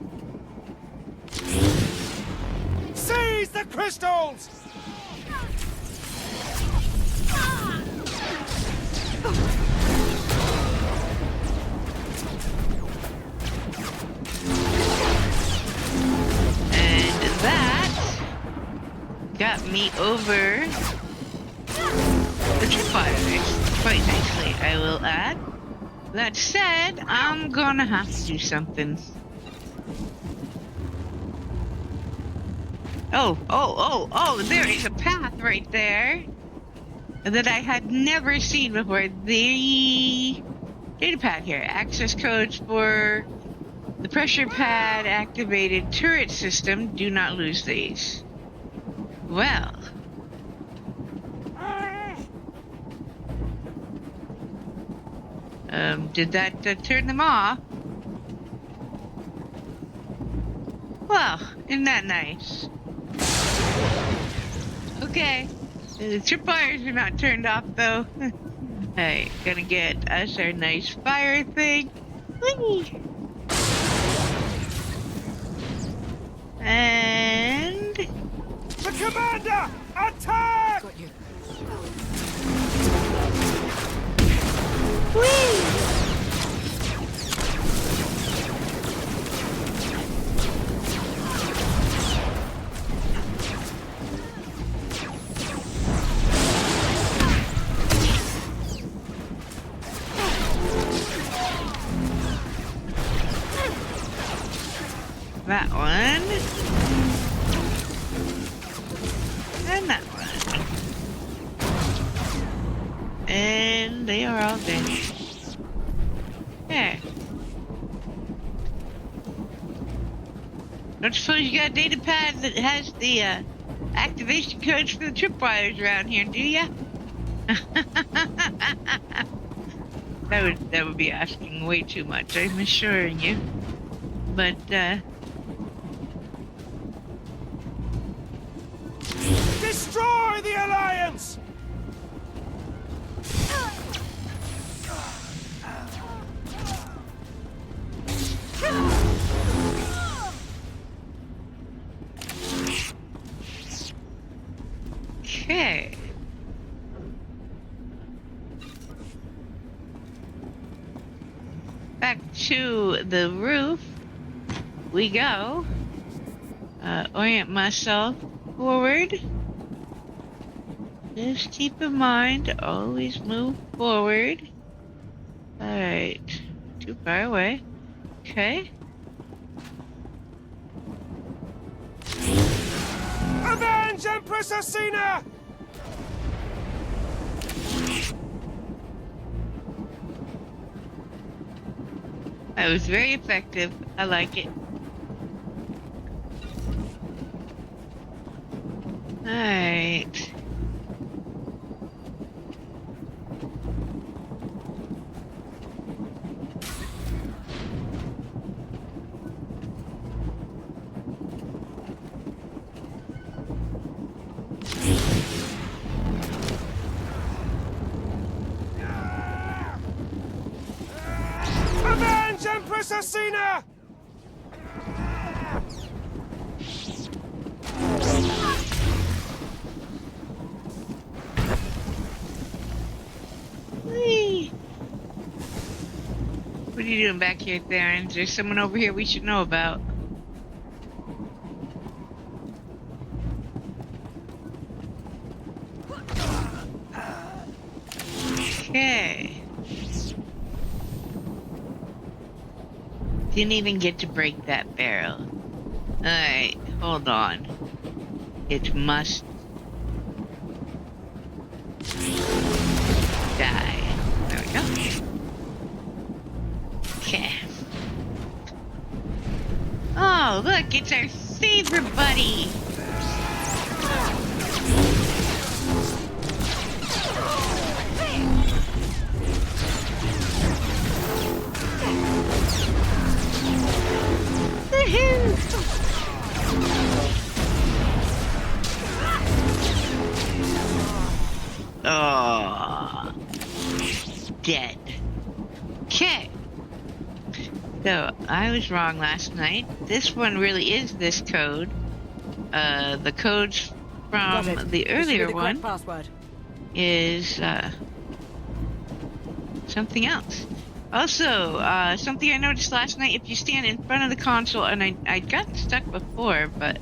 Seize the crystals! me over the tripwires quite nicely, I will add. That said, I'm gonna have to do something. Oh, there is a path right there that I had never seen before. The data pad here. Access codes for the pressure pad activated turret system. Do not lose these. Well. Did that turn them off? Well, isn't that nice? Okay. The tripwires are not turned off though. Alright, gonna get us our nice fire thing. Whee! And the commander! Attack! Got you. Whee! That one. And that one. And they are all dead. There. Don't suppose you got a data pad that has the activation codes for the tripwires around here, do ya? That would be asking way too much, I'm assuring you. But destroy the Alliance! Okay. Back to the roof we go. Orient myself forward. Just keep in mind, always move forward. Alright. Too far away. Okay. Avenge Empress Asina! That was very effective. I like it. Alright. Avenge Empress Asina! Whee! What are you doing back here, Theron? Is there someone over here we should know about? Okay. Didn't even get to break that barrel. Alright, hold on. It must die. There we go. Okay. Oh, look, it's our favorite buddy. Oh, dead. Okay. So, I was wrong last night. This one really is this code. The codes from the earlier one is something else. Also, something I noticed last night, if you stand in front of the console, and I got stuck before, but...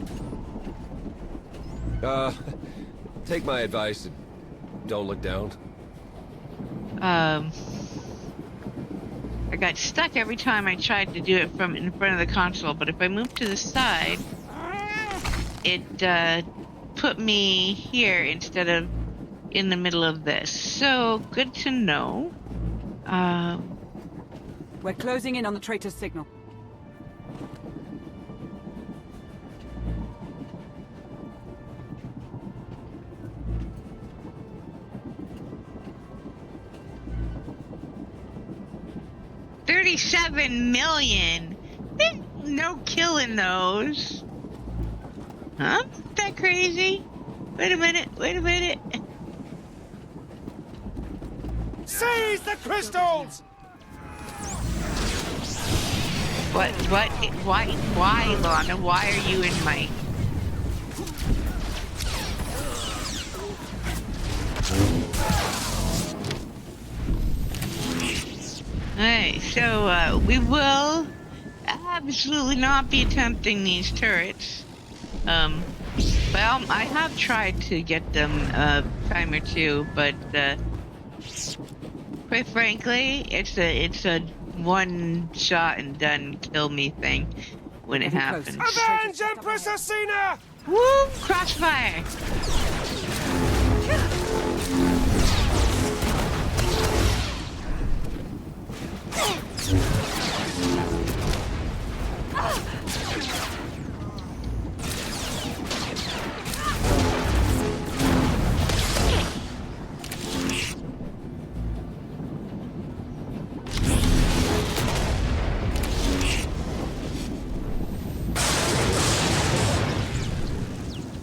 Take my advice and don't look down. I got stuck every time I tried to do it from in front of the console, but if I move to the side, it put me here instead of in the middle of this. So, good to know. We're closing in on the traitor's signal. $37 million. There's no killing those. Huh? Isn't that crazy? Wait a minute. Wait a minute. Seize the crystals! What? Why, Lana? Why are you in my... Alright, so, we will absolutely not be attempting these turrets. Well, I have tried to get them a time or two, but, quite frankly, it's a one shot and done kill me thing when it happens. Avenge Empress Asina! Woo! Crossfire!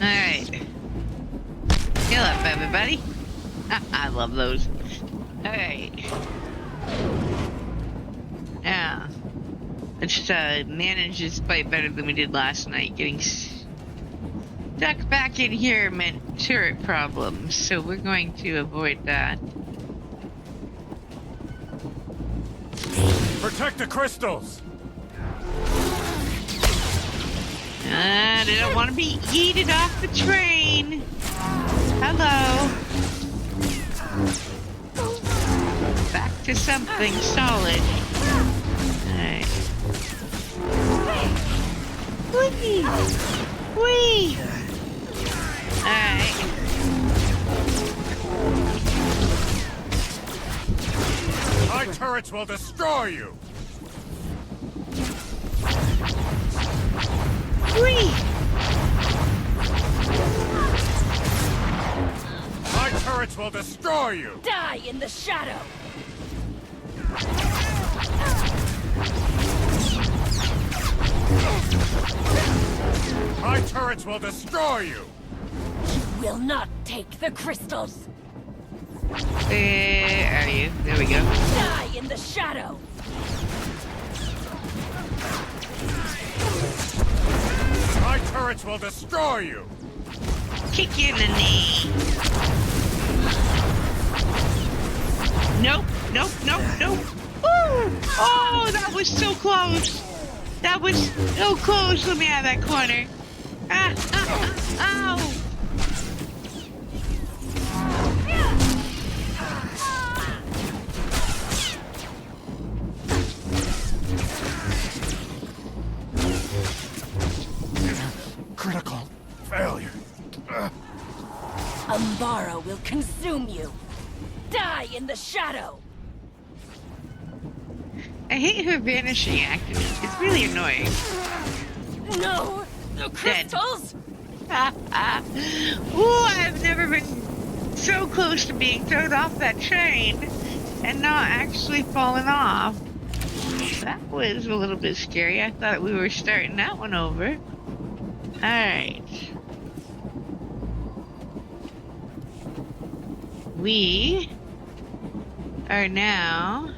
Alright. Heal up, everybody. I love those. Alright. Now, let's manage this fight better than we did last night. Getting stuck back in here meant turret problems, so we're going to avoid that. Protect the crystals! They don't want to be yeeted off the train. Hello. Back to something solid. Alright. Whee! Whee! Alright. My turrets will destroy you! Whee! My turrets will destroy you! Die in the shadow! My turrets will destroy you! Will not take the crystals! Where are you? There we go. Die in the shadow! My turrets will destroy you! Kick you in the knee. Nope, nope, nope, nope. Woo! Oh, that was so close. That was so close. Let me out of that corner. Ow! Critical failure. Umbara will consume you! Die in the shadow! I hate her vanishing activity. It's really annoying. No! The crystals! Ooh, I've never been so close to being thrown off that train and not actually falling off. That was a little bit scary. I thought we were starting that one over. Alright. We are now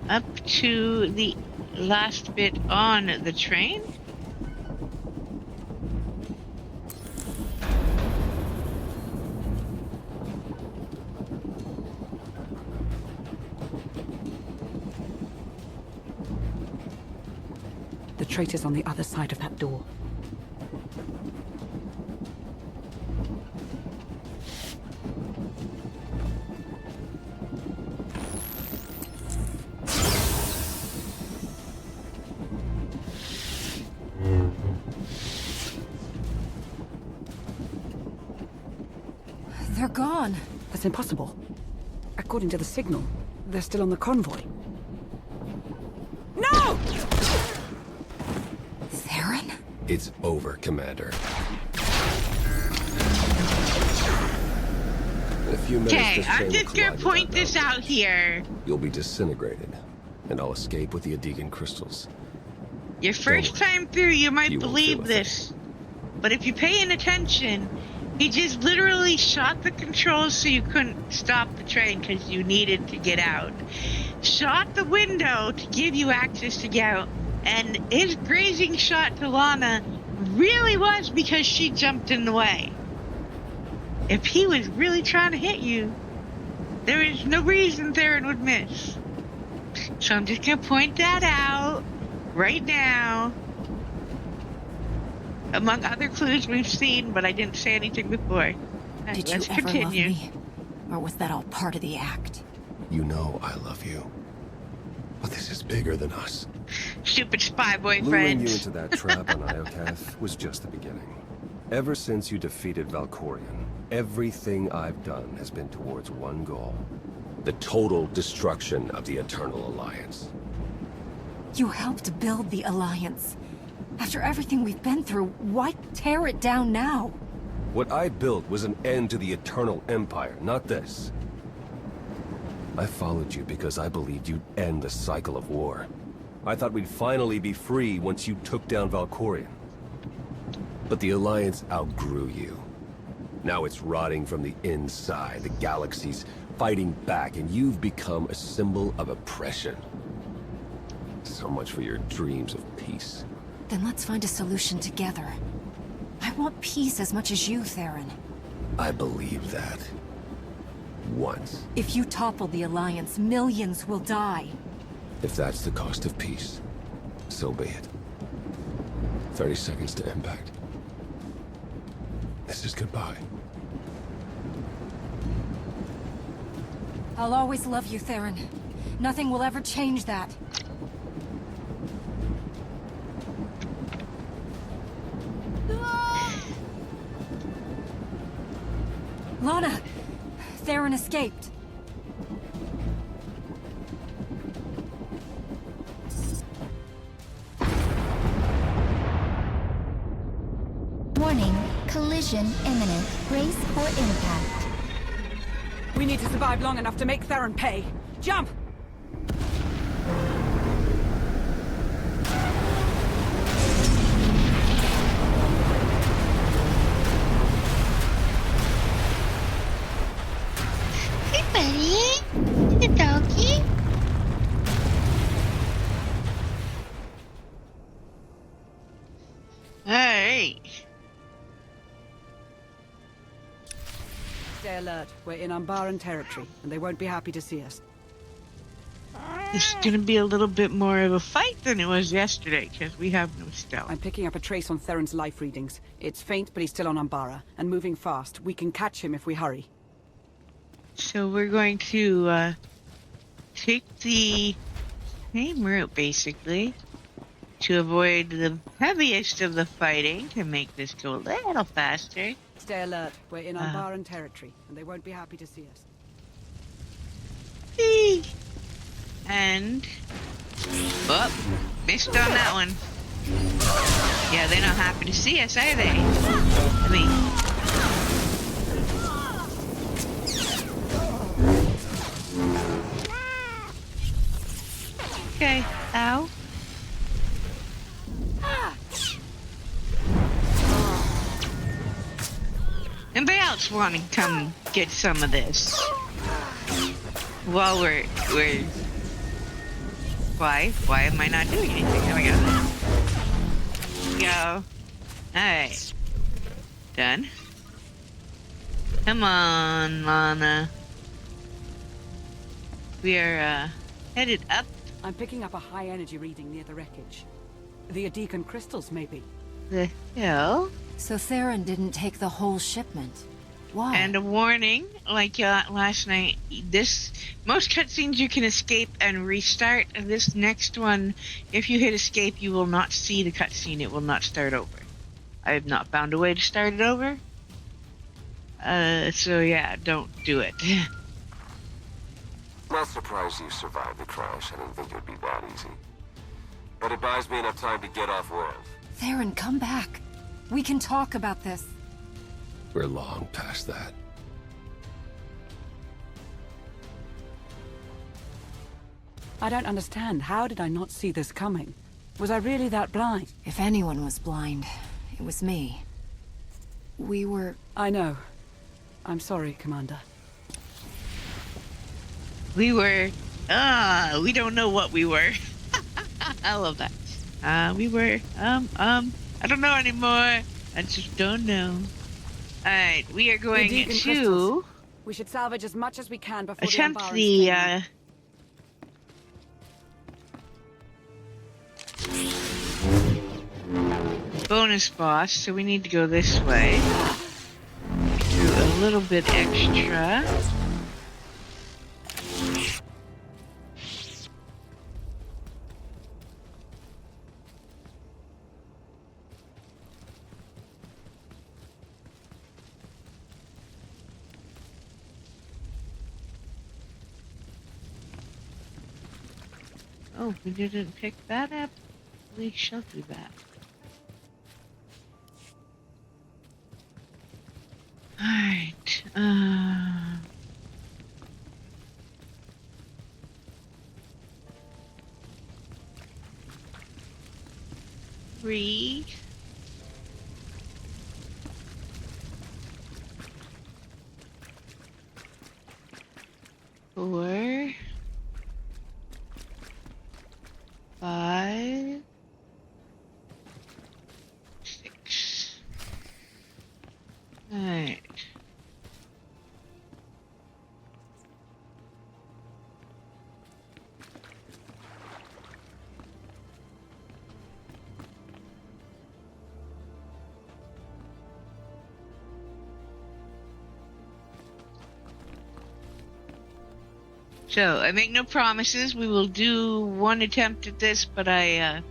up to the last bit on the train. The traitor's on the other side of that door. gone. That's impossible. According to the signal, they're still on the convoy. No! Theron? It's over, Commander. In a few minutes, Okay, this I'm train just will gonna collide with point our this out boundaries. here. You'll be disintegrated, and I'll escape with the Adegan crystals. Your first time through, you might You won't believe feel a this. But if you're paying attention, he just literally shot the controls so you couldn't stop the train because you needed to get out. Shot the window to give you access to get out. And his grazing shot to Lana really was because she jumped in the way. If he was really trying to hit you, there is no reason Theron would miss. So I'm just going to point that out right now. Among other clues we've seen, but I didn't say anything before. Did Let's you ever continue. love me? Or was that all part of the act? You know I love you. But this is bigger than us. Stupid spy Luring boyfriend. you into that trap on Iokath was just the beginning. Ever since you defeated Valkorion, everything I've done has been towards one goal. The total destruction of the Eternal Alliance. You helped build the Alliance. After everything we've been through, why tear it down now? What I built was an end to the Eternal Empire, not this. I followed you because I believed you'd end the cycle of war. I thought we'd finally be free once you took down Valkorion. But the Alliance outgrew you. Now it's rotting from the inside, the galaxy's fighting back, and you've become a symbol of oppression. So much for your dreams of peace. Then let's find a solution together. I want peace as much as you, Theron. I believe that. Once. If you topple the Alliance, millions will die. If that's the cost of peace, so be it. 30 seconds to impact. This is goodbye. I'll always love you, Theron. Nothing will ever change that. Lana! Theron escaped. Warning, collision imminent. Brace for impact. We need to survive long enough to make Theron pay. Jump! Hey, buddy. The doggy. Alright. Stay alert. We're in Umbaran territory, and they won't be happy to see us. It's gonna be a little bit more of a fight than it was yesterday, because we have no stealth. I'm picking up a trace on Theron's life readings. It's faint, but he's still on Umbara, and moving fast. We can catch him if we hurry. So we're going to take the same route, basically, to avoid the heaviest of the fighting, to make this go a little faster. Stay alert. We're in Umbaran territory, and they won't be happy to see us. Eee. And... oh, missed on that one. Yeah, they're not happy to see us, are they? I mean... okay, ow. Anybody else want to come get some of this? While we're... Why am I not doing anything? There we go. Go. Alright. Done. Come on, Lana. We are, headed up. I'm picking up a high energy reading near the wreckage. The Adegan crystals, maybe. The hell? So Theron didn't take the whole shipment. Why? And a warning, like last night, most cutscenes you can escape and restart. This next one, if you hit escape, you will not see the cutscene. It will not start over. I have not found a way to start it over. So yeah, don't do it. Not surprised you survived the crash. I didn't think it would be that easy. But it buys me enough time to get off-world. Theron, come back. We can talk about this. We're long past that. I don't understand. How did I not see this coming? Was I really that blind? If anyone was blind, it was me. We were... I know. I'm sorry, Commander. We were... we don't know what we were. I love that. We were... I don't know anymore. I just don't know. Alright, we are going to... We should salvage as much as we can before attempt the, bonus boss, so we need to go this way. Do a little bit extra. Oh, we didn't pick that up. We shall do that. Alright, three. Four. 5. 6. Alright. So, I make no promises. We will do one attempt at this, but I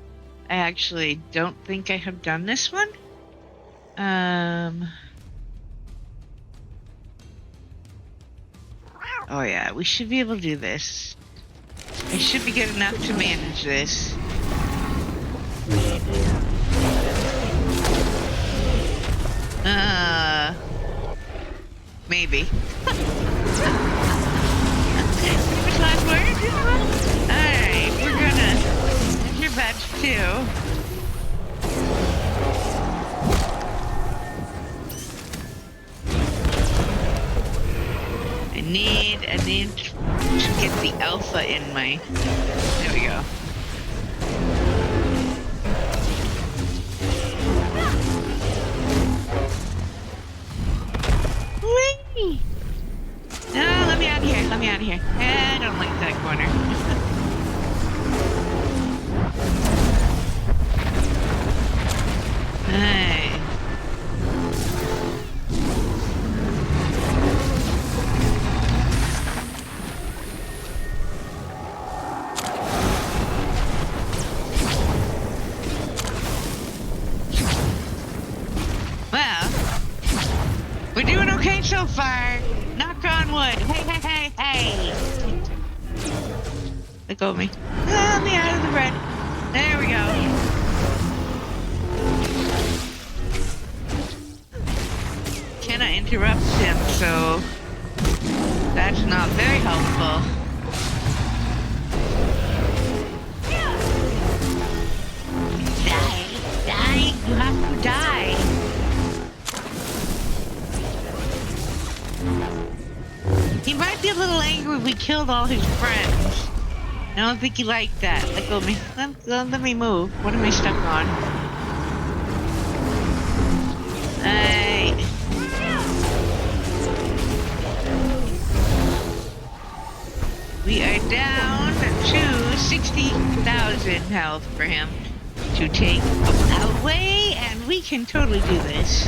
actually don't think I have done this one. Oh yeah, we should be able to do this. I should be good enough to manage this. Maybe. Last word? Alright, we're gonna enter batch 2. I need to get the alpha in my... There we go. Whee! No, let me out of here. Let me out of here. I don't like that corner. Hey. Well, we're doing okay so far. Knock on wood. Hey. Let go of me. Let me out of the bread. There we go. Cannot interrupt him, so that's not very helpful. Die. You have to die. He might be a little angry we killed all his friends. I don't think he liked that. Let go of me. Let me move. What am I stuck on? Hey. We are down to 60,000 health for him to take away, and we can totally do this.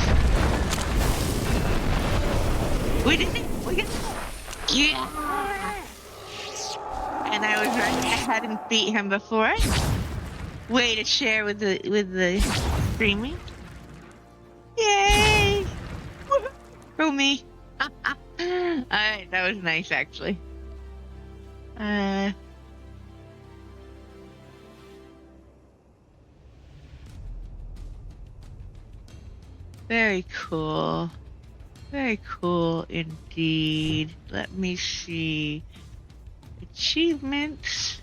We did it. We got it. Yeah. And I was right. I hadn't beat him before. Way to share with the streaming. Yay! Go me. Alright, that was nice, actually. Very cool. Very cool indeed. Let me see. Achievements.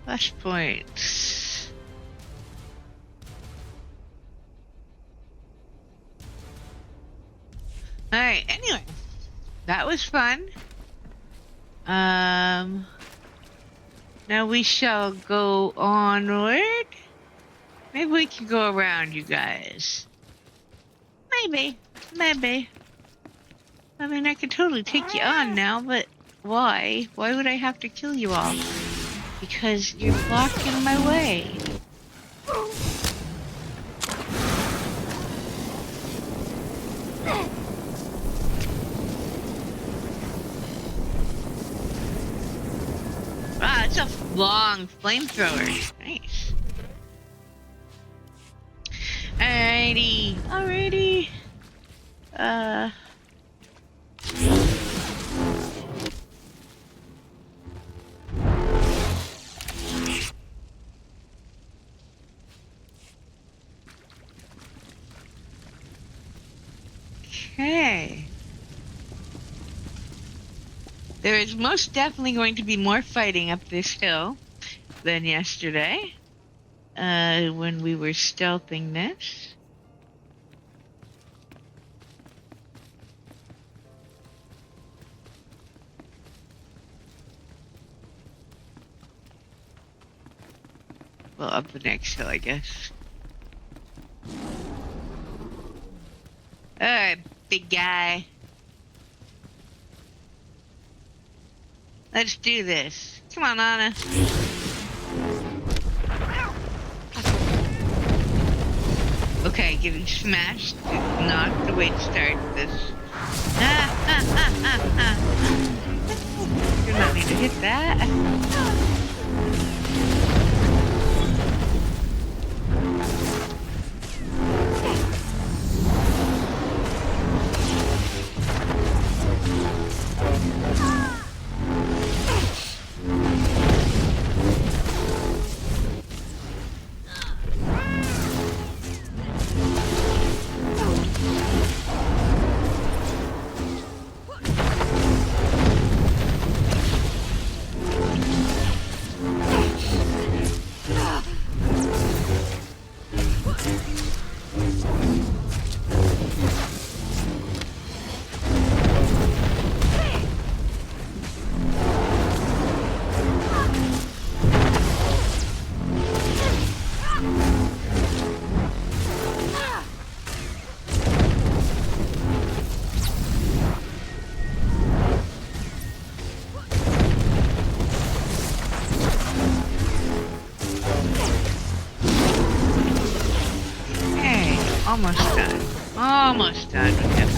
Flash points. Alright, anyway. That was fun. Now we shall go onward. Maybe we can go around, you guys. Maybe. Maybe. I mean, I could totally take you on now, but why? Why would I have to kill you all? Because you're blocking my way. Wow, it's a long flamethrower. Nice. Alrighty. Alrighty. Okay. There is most definitely going to be more fighting up this hill than yesterday, when we were stealthing this. Well, up the next hill, I guess. Alright, big guy. Let's do this. Come on, Anna. Okay, getting smashed is not the way to start this. Do not need to hit that. Almost done. Almost done with him.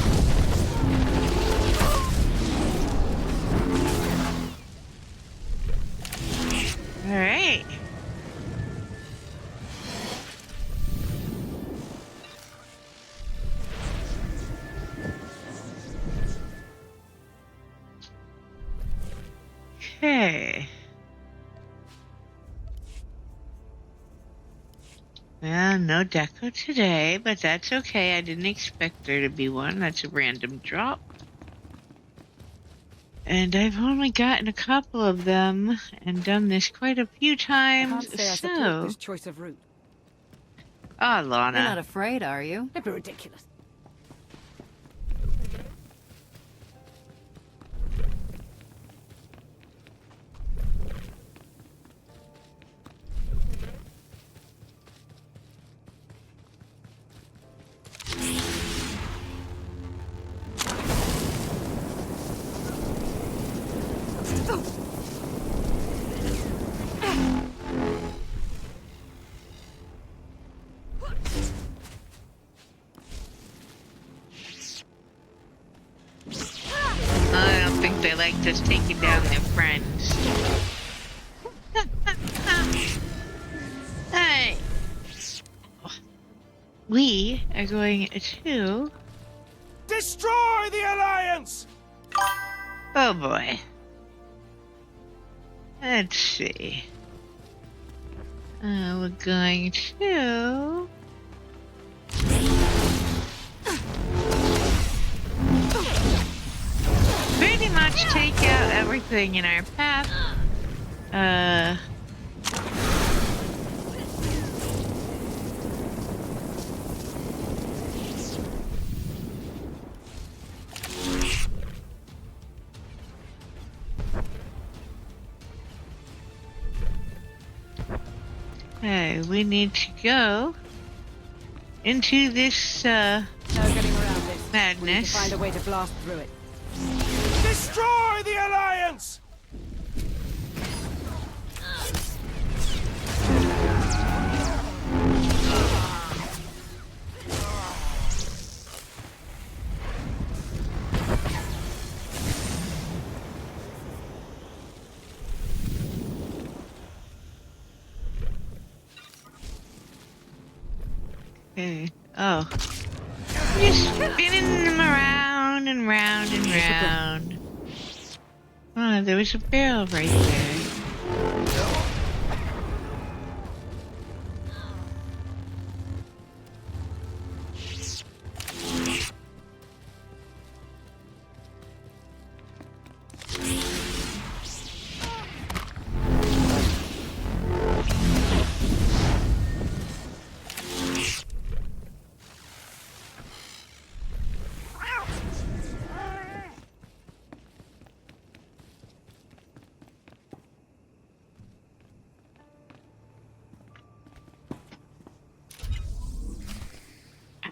Alright. Okay. Well, no deco today, but that's okay. I didn't expect there to be one. That's a random drop. And I've only gotten a couple of them and done this quite a few times, I can't say I support this choice of route. Ah, Lana. You're not afraid, are you? That'd be ridiculous. think they like just taking down their friends. Hey, we are going to destroy the Alliance! Oh boy. Let's see. We're going to pretty much take out everything in our path. Okay, we need to go into this No getting around this. madness. We need to find a way to blast through it. Destroy the Alliance! Okay. Oh. Just spinning them around and round and round. Oh, there was a barrel right there.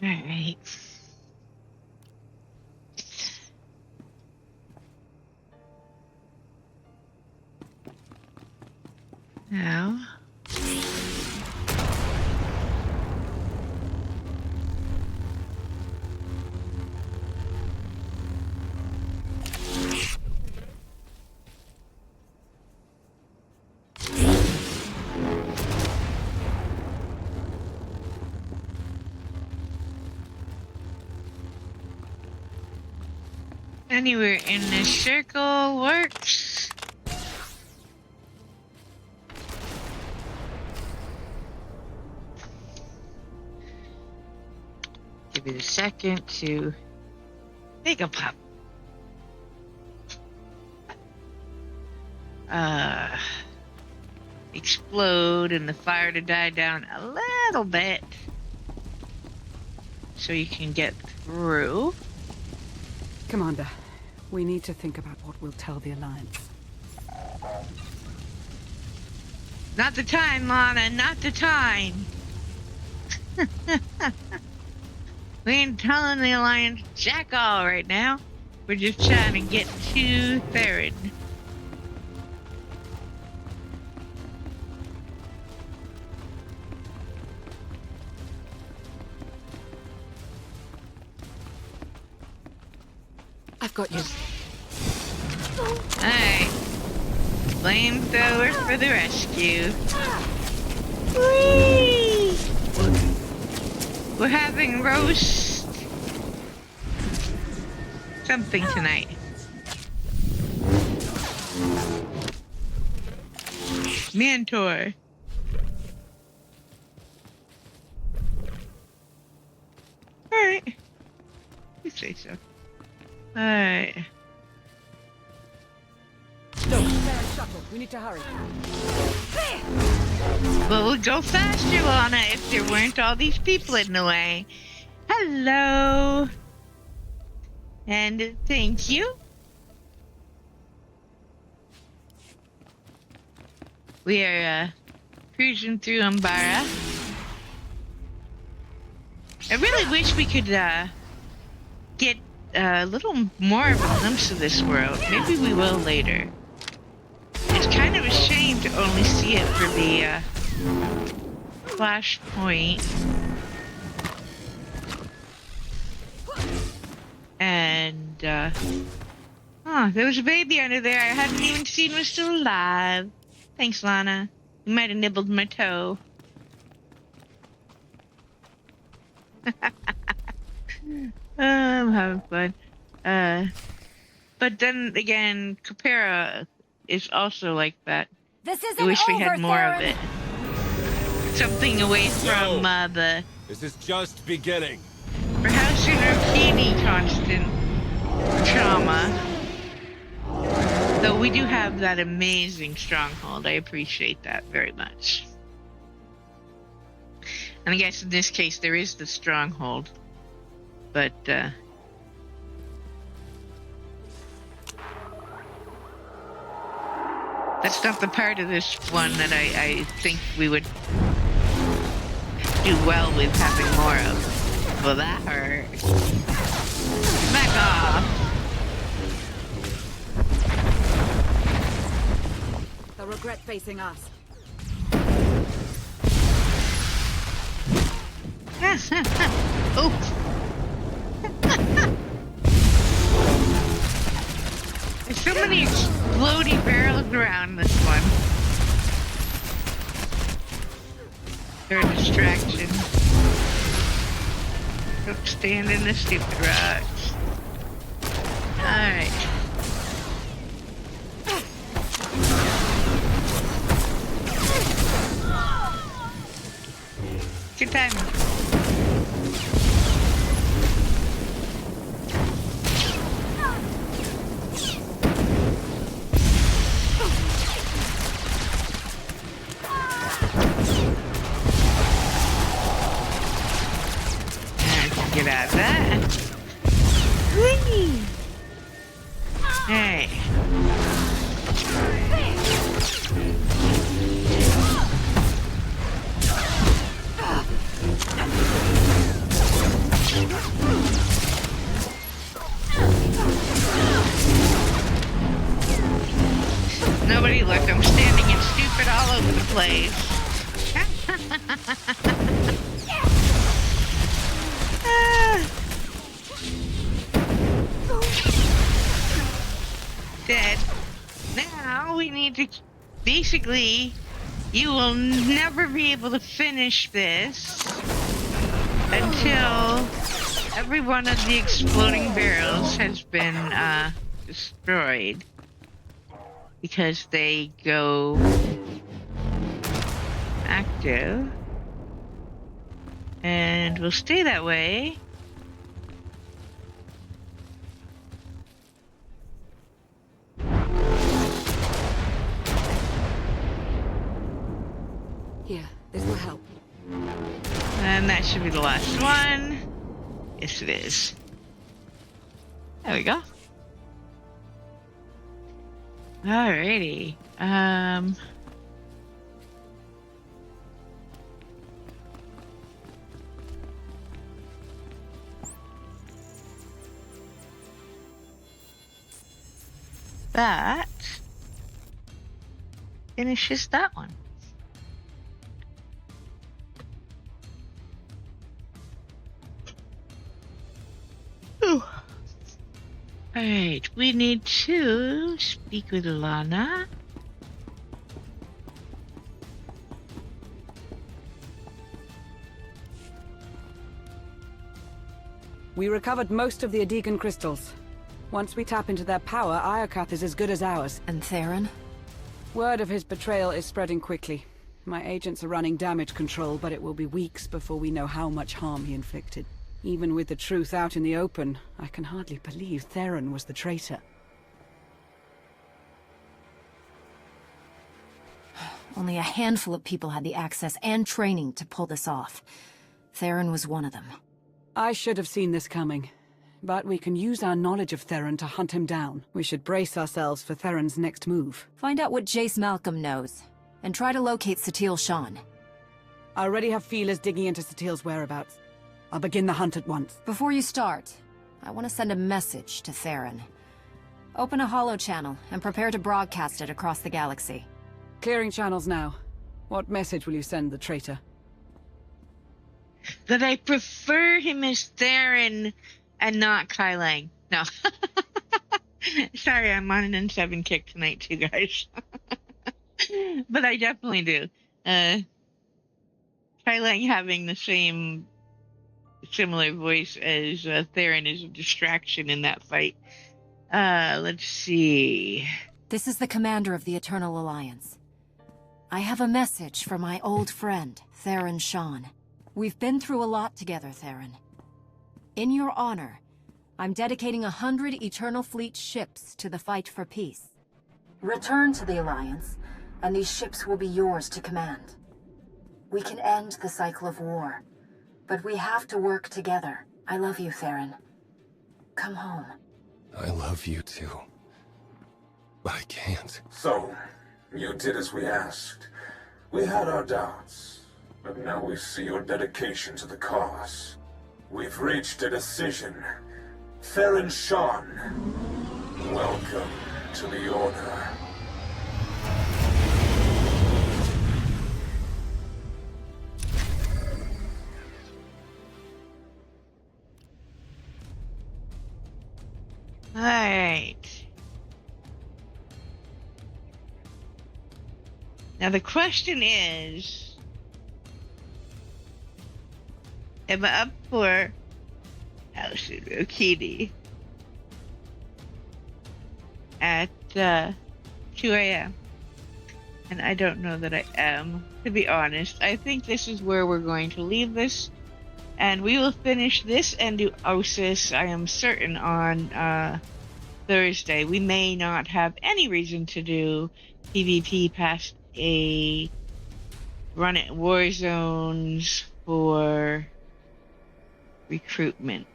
Alright. Now. Anywhere in this circle works. Give it a second to make a pop. Explode and the fire to die down a little bit so you can get through. Commander, we need to think about what we'll tell the Alliance. Not the time, Lana, not the time. We ain't telling the Alliance jack all right now. We're just trying to get to Theron. I've got you. Alright. Flamethrower for the rescue. Whee! We're having roast something tonight. Mentor. Alright. You say so. Alright. Look, there's a shuttle. We need to hurry. Well, we'll go faster, Lana, if there weren't all these people in the way. Hello. And thank you. We are cruising through Umbara. I really wish we could get a little more of a glimpse of this world. Maybe we will later. It's kind of a shame to only see it for the flashpoint. And Oh, there was a baby under there I hadn't even seen was still alive. Thanks, Lana. You might have nibbled my toe. I'm having fun. But then again, Capera is also like that. This isn't I wish we over, had more Theron. of it. Something away from the This is just beginning. perhaps in repeating constant trauma. Though we do have that amazing stronghold. I appreciate that very much. And I guess in this case there is the stronghold. But that's not the part of this one that I think we would do well with having more of. Well, that hurt. Back off. They'll regret facing us. Oops. There's so many exploding barrels around this one. They're a distraction. Don't stand in the stupid rocks. Alright. Good time. Get out of that. Whee! Hey. Nobody look, I'm standing in stupid all over the place. Dead. Now we need to... Basically, you will never be able to finish this until every one of the exploding barrels has been destroyed. Because they go active. And will stay that way. Here, this will help. And that should be the last one. Yes, it is. There we go. Alrighty. That finishes that one. Alright, we need to speak with Lana. We recovered most of the Adegan crystals. Once we tap into their power, Iokath is as good as ours. And Theron? Word of his betrayal is spreading quickly. My agents are running damage control, but it will be weeks before we know how much harm he inflicted. Even with the truth out in the open, I can hardly believe Theron was the traitor. Only a handful of people had the access and training to pull this off. Theron was one of them. I should have seen this coming. But we can use our knowledge of Theron to hunt him down. We should brace ourselves for Theron's next move. Find out what Jace Malcolm knows, and try to locate Satil Shan. I already have feelers digging into Satil's whereabouts. I'll begin the hunt at once. Before you start, I want to send a message to Theron. Open a holo channel and prepare to broadcast it across the galaxy. Clearing channels now. What message will you send the traitor? That I prefer him as Theron and not Kai Lang. No. Sorry, I'm on an N7 kick tonight too, guys. But I definitely do. Kylang having the similar voice as Theron is a distraction in that fight. Let's see. This is the commander of the Eternal Alliance. I have a message for my old friend, Theron Shan. We've been through a lot together, Theron. In your honor, I'm dedicating 100 Eternal Fleet ships to the fight for peace. Return to the Alliance, and these ships will be yours to command. We can end the cycle of war, but we have to work together. I love you, Theron. Come home. I love you too. But I can't. So, you did as we asked. We had our doubts, but now we see your dedication to the cause. We've reached a decision. Theron Shan, welcome to the Order. Alright. Now the question is, am I up for Kitty at 2 a.m.? And I don't know that I am, to be honest. I think this is where we're going to leave this. And we will finish this and do Osis, I am certain, on Thursday. We may not have any reason to do PvP past a run at war zones for recruitment.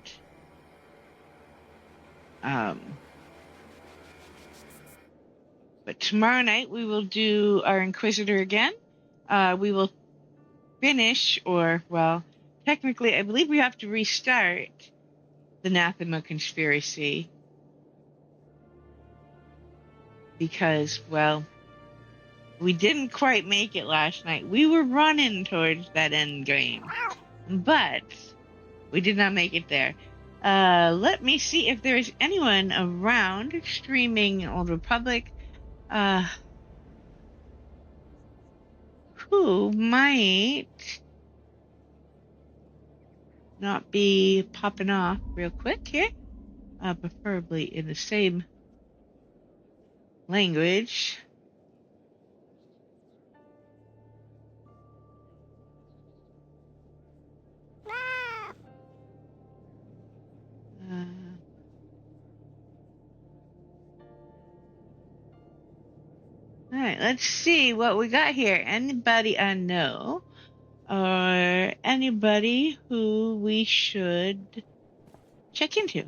But tomorrow night we will do our Inquisitor again. We will finish, or, well, technically, I believe we have to restart the Nathema Conspiracy. Because, well, we didn't quite make it last night. We were running towards that end game. But we did not make it there. Let me see if there is anyone around streaming Old Republic who might not be popping off real quick here. Preferably in the same language. Alright, let's see what we got here. Anybody I know, or anybody who we should check into?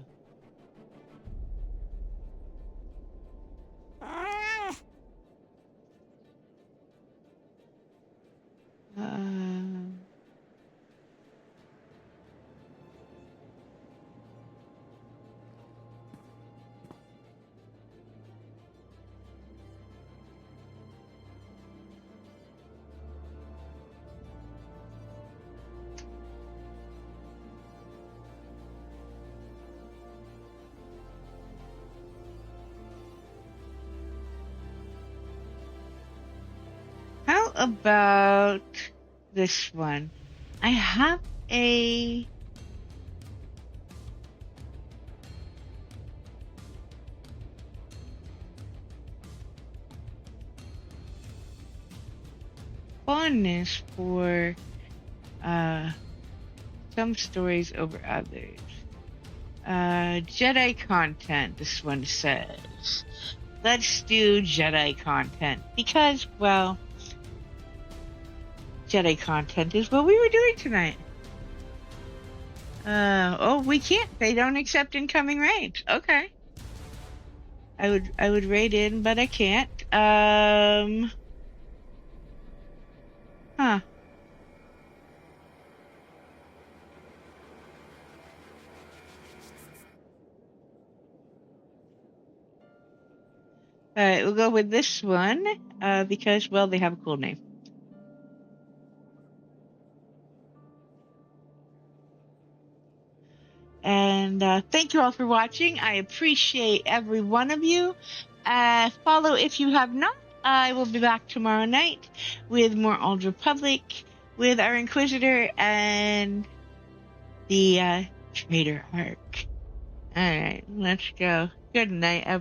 How about this one? I have a fondness for some stories over others. Jedi content, this one says. Let's do Jedi content because, well, Jedi content is what we were doing tonight. Oh, we can't. They don't accept incoming raids. Okay. I would raid in, but I can't. Huh. Alright, we'll go with this one, because, well, they have a cool name. And And thank you all for watching. I appreciate every one of you. Follow if you have not. I will be back tomorrow night with more Old Republic, with our Inquisitor and the Traitor arc. Alright, let's go. Good night, everyone.